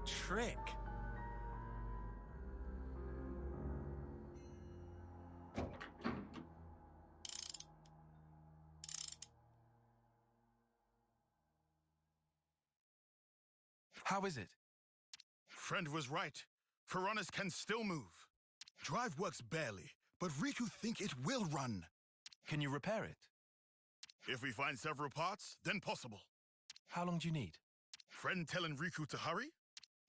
Trick? How is it? Friend was right. Veronis can still move. Drive works barely, but Riku think it will run. Can you repair it? If we find several parts, then possible. How long do you need? Friend telling Riku to hurry?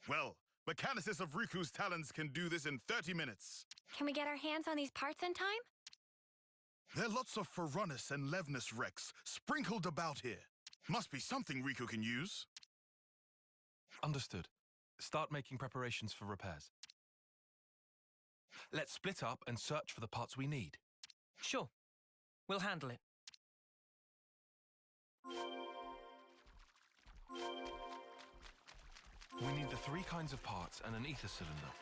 Well, Mechanicis of Riku's talents can do this in 30 minutes. Can we get our hands on these parts in time? There are lots of Veronis and Levnis wrecks sprinkled about here. Must be something Riku can use. Understood. Start making preparations for repairs. Let's split up and search for the parts we need. Sure. We'll handle it. We need the 3 kinds of parts and an ether cylinder.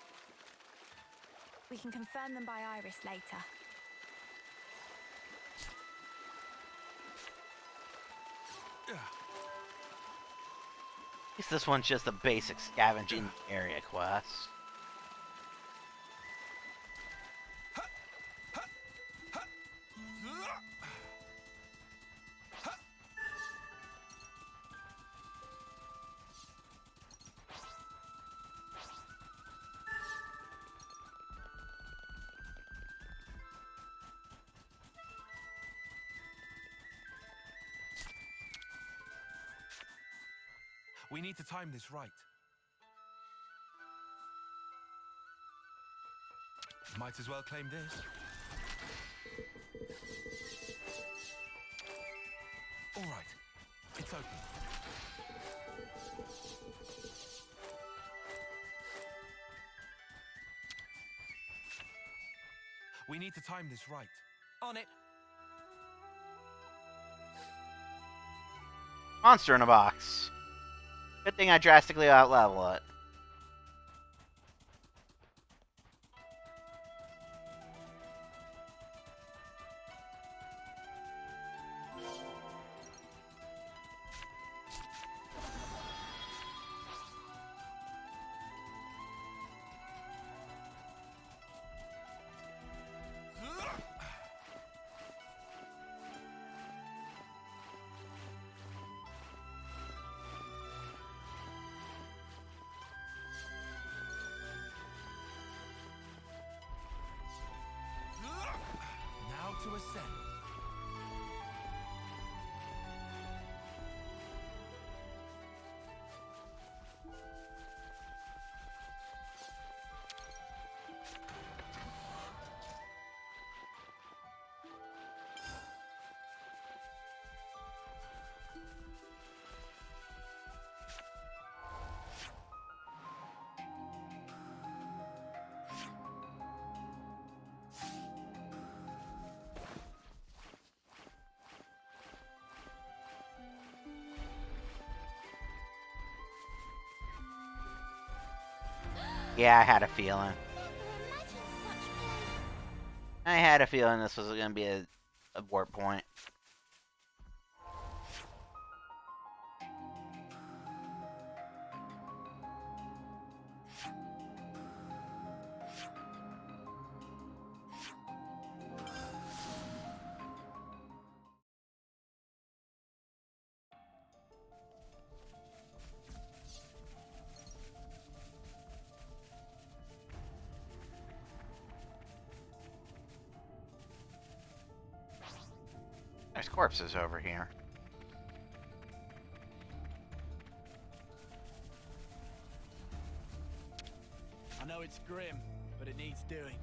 We can confirm them by iris later. At least this one's just a basic scavenging area quest. We need to time this right. Might as well claim this. All right, it's open. We need to time this right. On it. Monster in a box. Good thing I drastically outlevel it. Now to ascend. Yeah, I had a feeling. I had a feeling this was going to be a warp point. There's corpses over here. I know it's grim, but it needs doing.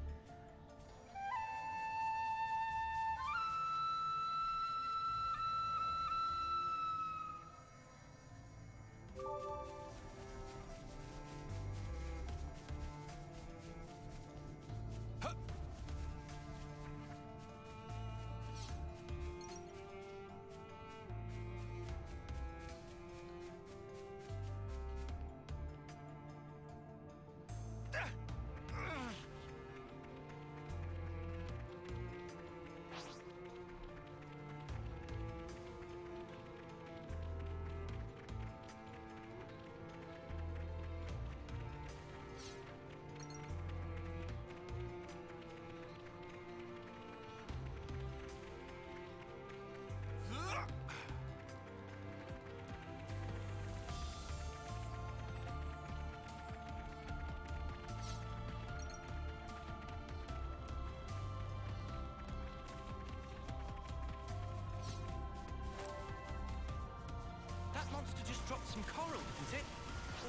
That monster just dropped some coral, didn't it?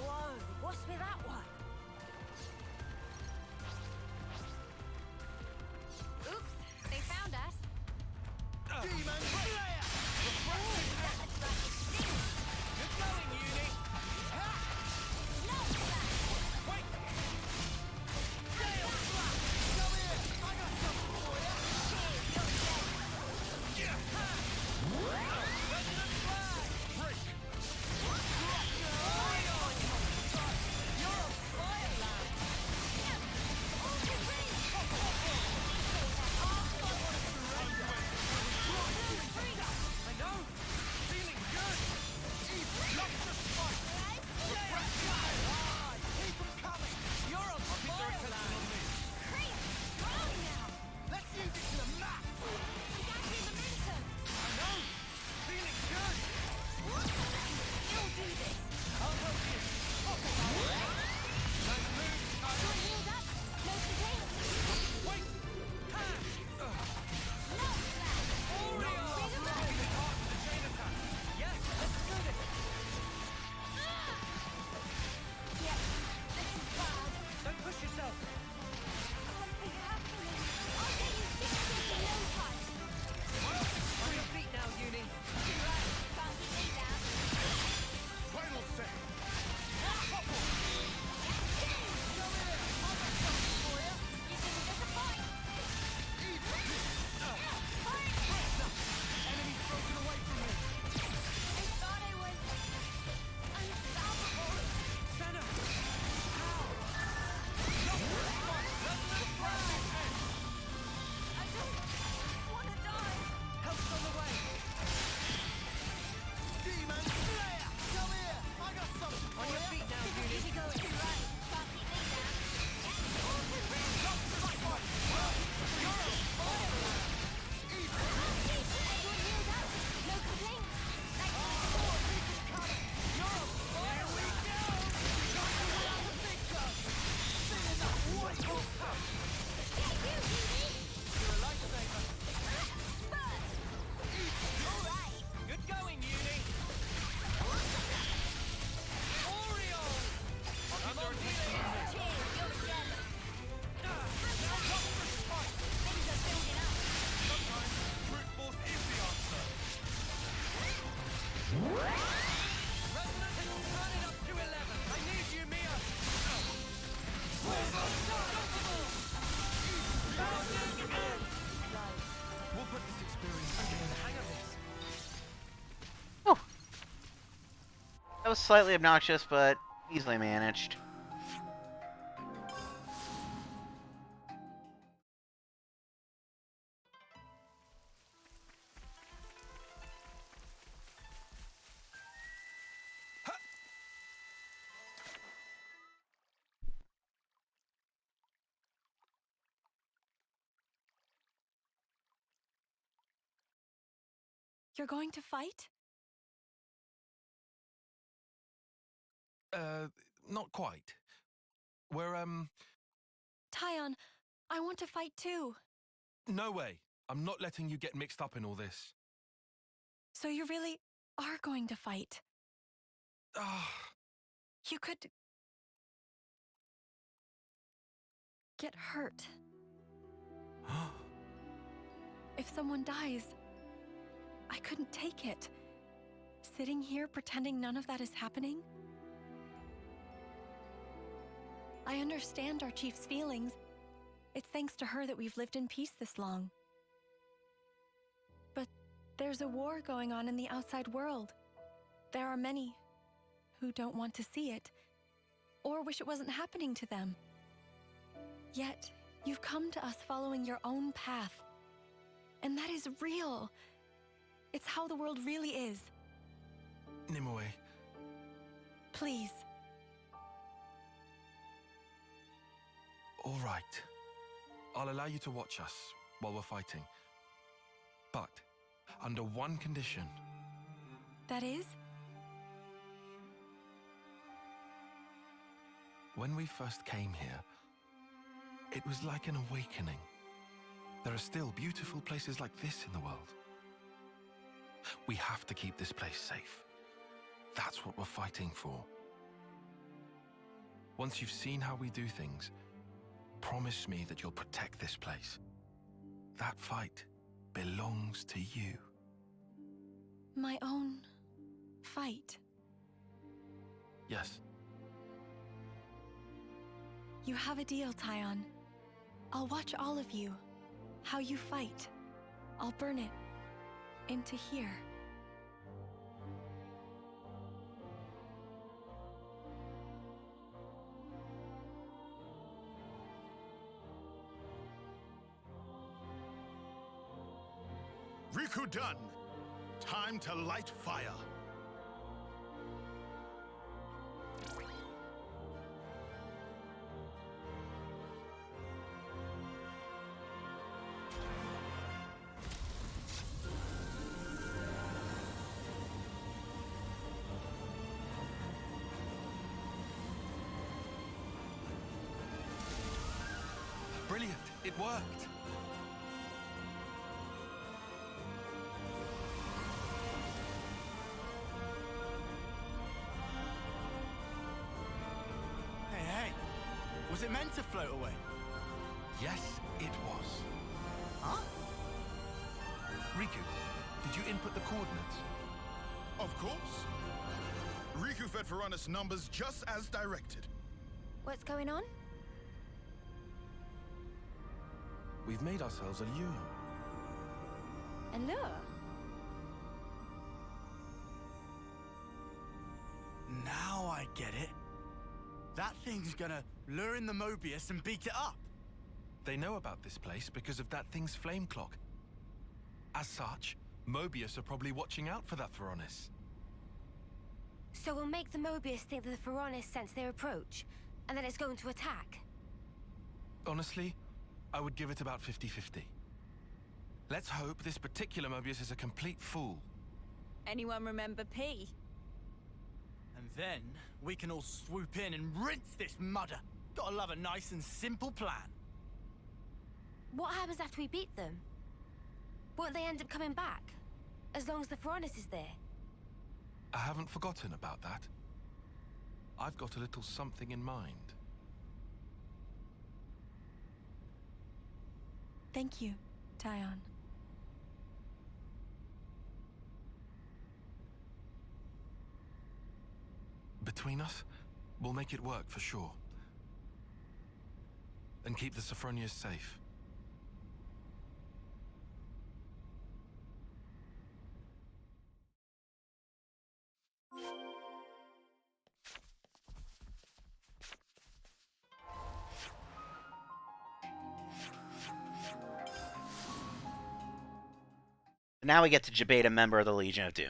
Whoa, what's with that one? Oops, they found us. Demon Slayer! You're going, Uni! Wait! Gale Slash! Come here! I got something for you! President Flag! Brick! You're a That was slightly obnoxious, but easily managed. You're going to fight? Not quite. We're, Tyon, I want to fight too. No way. I'm not letting you get mixed up in all this. So you really are going to fight? Ah. You could get hurt. If someone dies, I couldn't take it. Sitting here pretending none of that is happening? I understand our chief's feelings. It's thanks to her that we've lived in peace this long. But there's a war going on in the outside world. There are many who don't want to see it, or wish it wasn't happening to them. Yet, you've come to us following your own path. And that is real. It's how the world really is. Nimue. Please. All right. I'll allow you to watch us while we're fighting. But under one condition. That is? When we first came here, it was like an awakening. There are still beautiful places like this in the world. We have to keep this place safe. That's what we're fighting for. Once you've seen how we do things, promise me that you'll protect this place. That fight belongs to you. My own fight. Yes. You have a deal, Tyon. I'll watch all of you. How you fight. I'll burn it into here. Riku done. Time to light fire. Brilliant! It worked! Hey, was it meant to float away? Yes, it was. Huh? Riku, did you input the coordinates? Of course. Riku fed Veronis numbers just as directed. What's going on? We've made ourselves a lure. A lure? Now I get it. That thing's gonna lure in the Mobius and beat it up. They know about this place because of that thing's flame clock. As such, Mobius are probably watching out for that Veronis. So we'll make the Mobius think that the Veronis sense their approach, and that it's going to attack. Honestly, I would give it about 50-50. Let's hope this particular Mobius is a complete fool. Anyone remember P? And then we can all swoop in and rinse this mudder. Gotta love a nice and simple plan. What happens after we beat them? Won't they end up coming back? As long as the Veronis is there? I haven't forgotten about that. I've got a little something in mind. Thank you, Tyon. Between us, we'll make it work for sure. And keep the Sophronias safe. Now we get to debate a member of the Legion of Doom.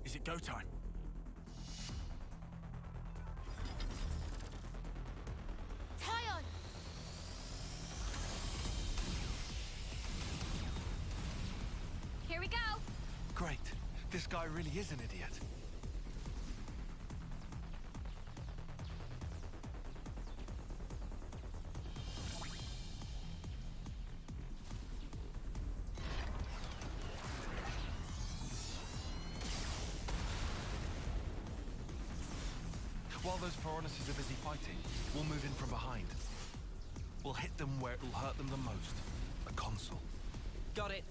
Is it go time? Tyon! Here we go. Great. This guy really is an idiot. While those Foreigners are busy fighting, we'll move in from behind. We'll hit them where it'll hurt them the most. The console. Got it.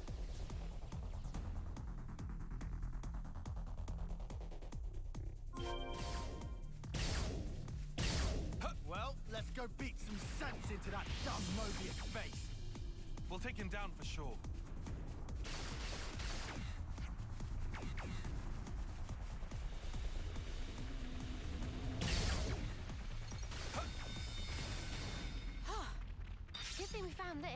Well, let's go beat some sense into that dumb Mobius face. We'll take him down for sure. Good thing we found this.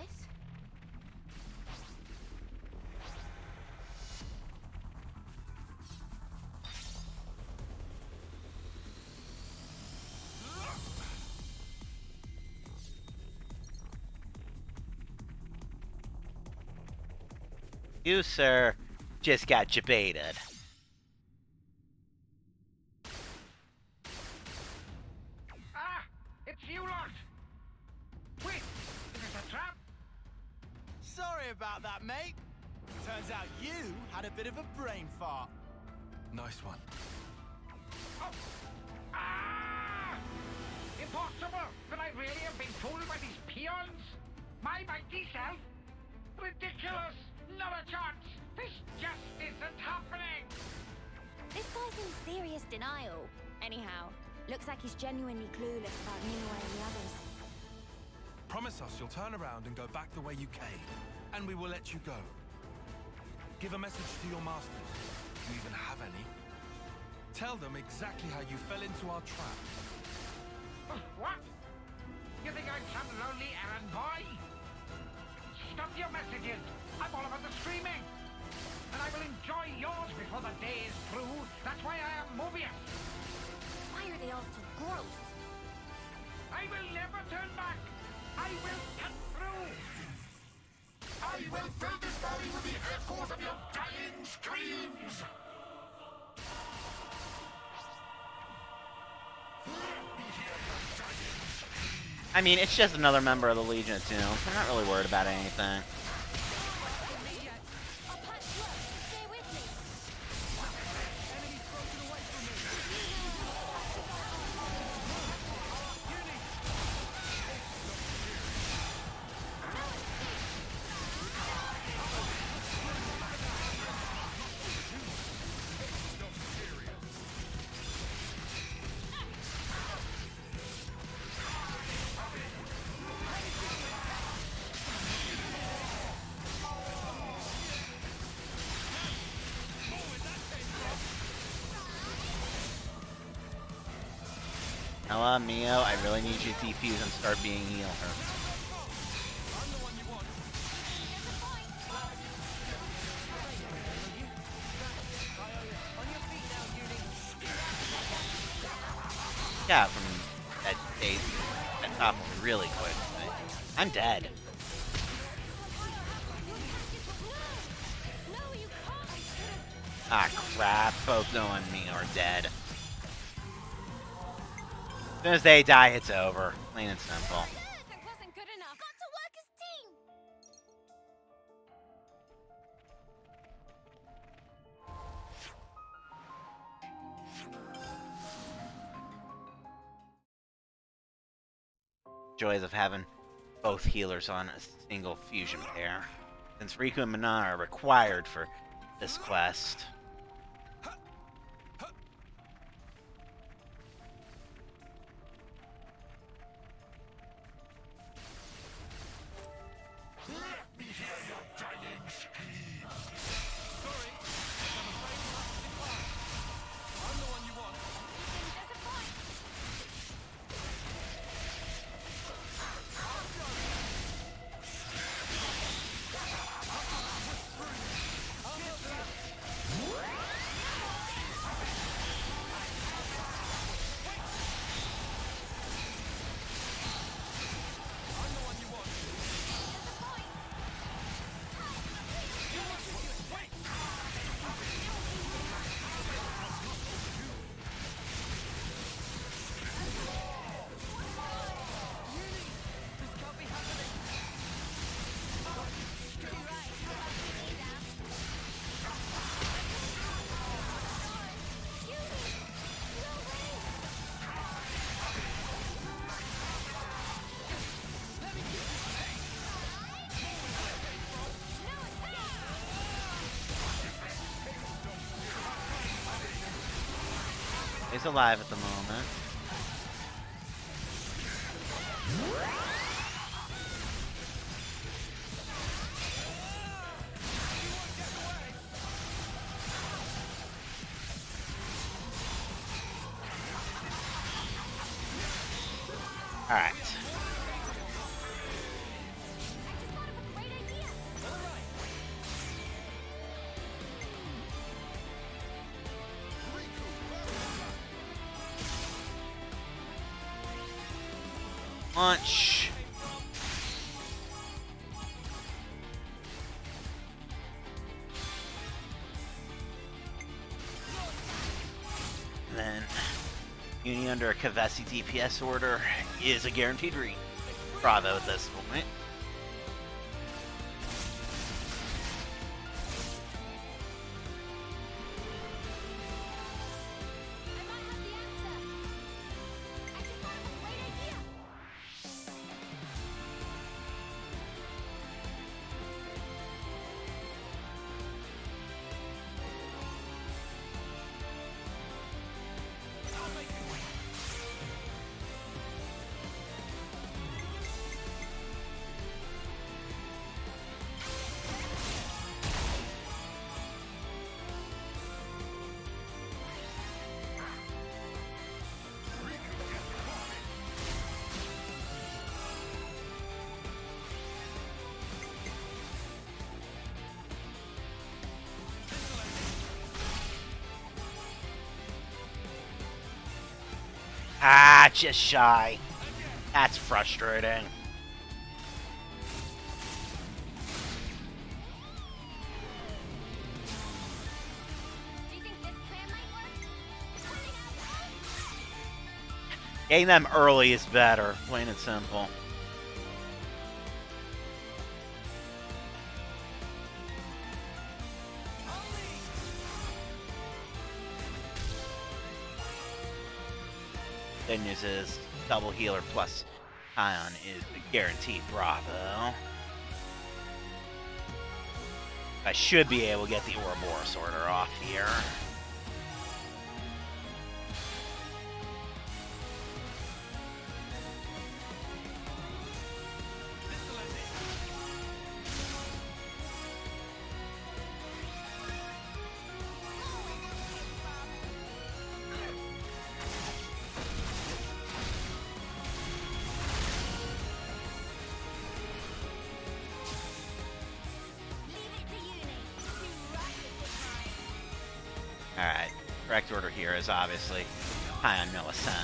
You, sir, just got debated. Ah! It's you lot! Wait! Is it a trap? Sorry about that, mate. Turns out you had a bit of a brain fart. Nice one. Oh! Ah! Impossible! Could I really have been fooled by these peons? My mighty self? Ridiculous! Not a chance! This just isn't happening! This guy's in serious denial. Anyhow, looks like he's genuinely clueless about Nimue and the others. Promise us you'll turn around and go back the way you came, and we will let you go. Give a message to your masters, if you even have any. Tell them exactly how you fell into our trap. What? You think I'm some lonely errand boy? Stop your messages! I'm all about the streaming! And I will enjoy yours before the day is through. That's why I am Mobius! Why are they all so gross? I will never turn back! I will cut through! I will fill this valley with the echoes of your dying screams! I mean, it's just another member of the Legion of Doom. I'm not really worried about anything. Ella, Mio, I really need you to defuse and start being heal her. Yeah, from that Daisy. That top one really quick. I'm dead. Ah, crap. Both Noah and me are dead. As soon as they die, it's over. Plain and simple. That wasn't good enough. Got to work as team. Joys of having both healers on a single fusion pair. Since Riku and Mana are required for this quest. He's alive at the moment. Alright. Launch. And then Uni under a Kavesi DPS order is a guaranteed read. Bravo at this point. Ah, just shy. That's frustrating. Getting them early is better, plain and simple. Good news is double healer plus Ion is a guaranteed Bravo. I should be able to get the Ouroboros order off here. Alright, correct order here is obviously high on Millicent.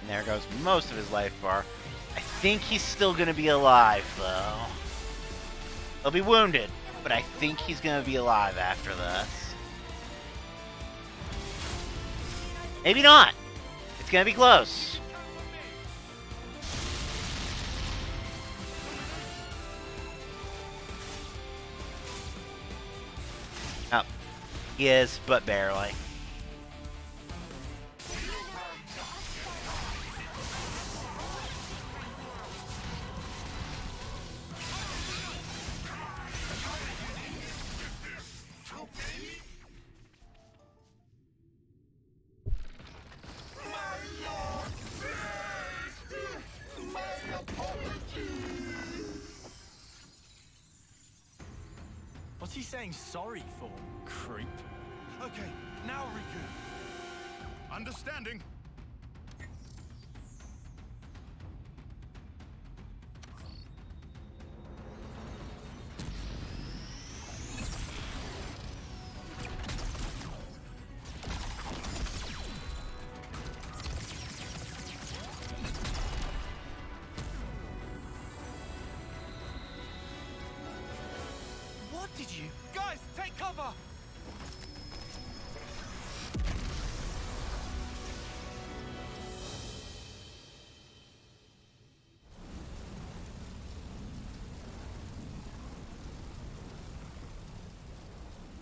And there goes most of his life bar. I think he's still going to be alive, though. He'll be wounded, but I think he's going to be alive after this. Maybe not. It's going to be close. Oh, he is, but barely. What's he saying sorry for, creep? Okay, now Riku. Understanding. did you? Guys, take cover!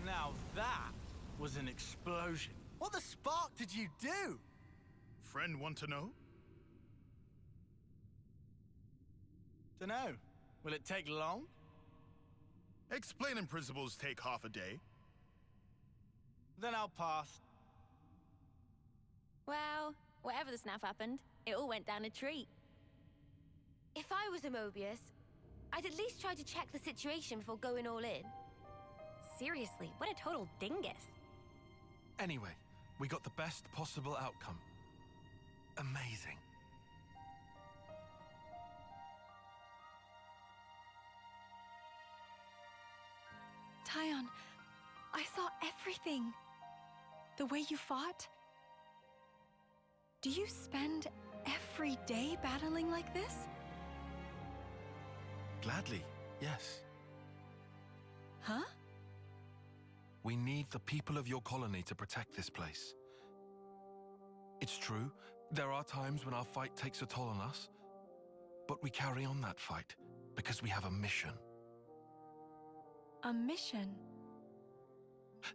Now that was an explosion. What the spark did you do? Friend want to know? Dunno. Will it take long? Explaining principles take half a day. Then I'll pass. Well, whatever the snafu happened, it all went down a treat. If I was a Mobius, I'd at least try to check the situation before going all in. Seriously, what a total dingus. Anyway, we got the best possible outcome. Amazing. Tyon, I saw everything. The way you fought. Do you spend every day battling like this? Gladly, yes. Huh? We need the people of your colony to protect this place. It's true, there are times when our fight takes a toll on us, but we carry on that fight because we have a mission. A mission?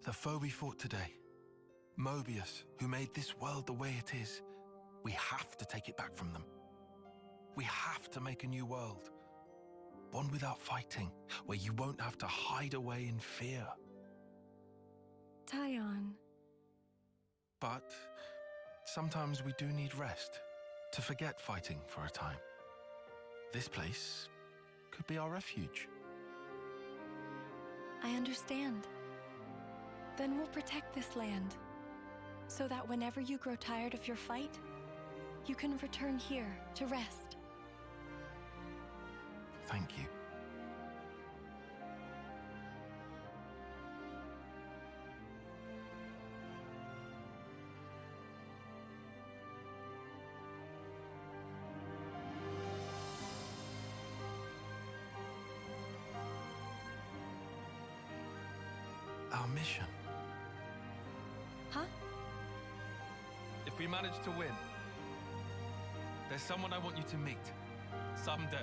The foe we fought today, Mobius, who made this world the way it is, we have to take it back from them. We have to make a new world. One without fighting, where you won't have to hide away in fear. Tyon. But sometimes we do need rest, to forget fighting for a time. This place could be our refuge. I understand. Then we'll protect this land, so that whenever you grow tired of your fight, you can return here to rest. Thank you. Our mission. Huh? If we manage to win, there's someone I want you to meet. Someday.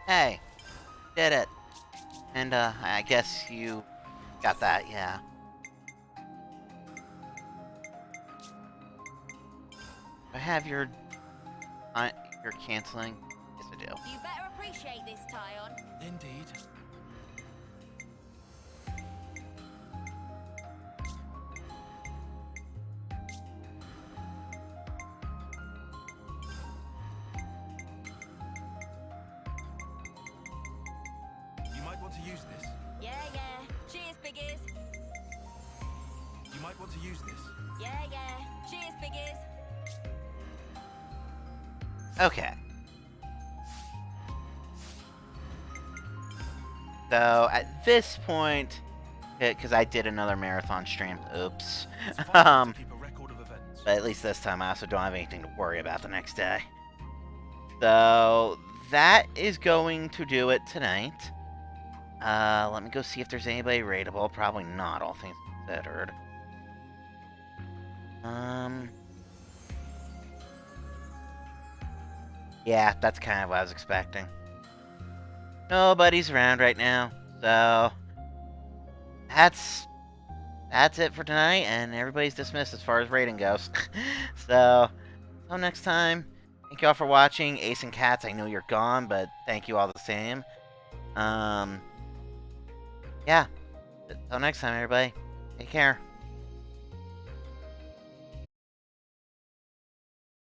Hey, did it. And, I guess you got that, yeah. I have your canceling? Yes, I do. You better appreciate this, Tyon. Indeed. You might want to use this. Yeah. Cheers, biggies. You might want to use this. Yeah. Cheers, biggies. Okay. So, at this point, because I did another marathon stream, oops. But at least this time I also don't have anything to worry about the next day. So, that is going to do it tonight. Let me go see if there's anybody rateable. Probably not, all things considered. Yeah, that's kind of what I was expecting. Nobody's around right now, so that's it for tonight, and everybody's dismissed as far as rating goes. So, until next time, thank you all for watching. Ace and Cats, I know you're gone, but thank you all the same. Yeah. Until next time, everybody. Take care.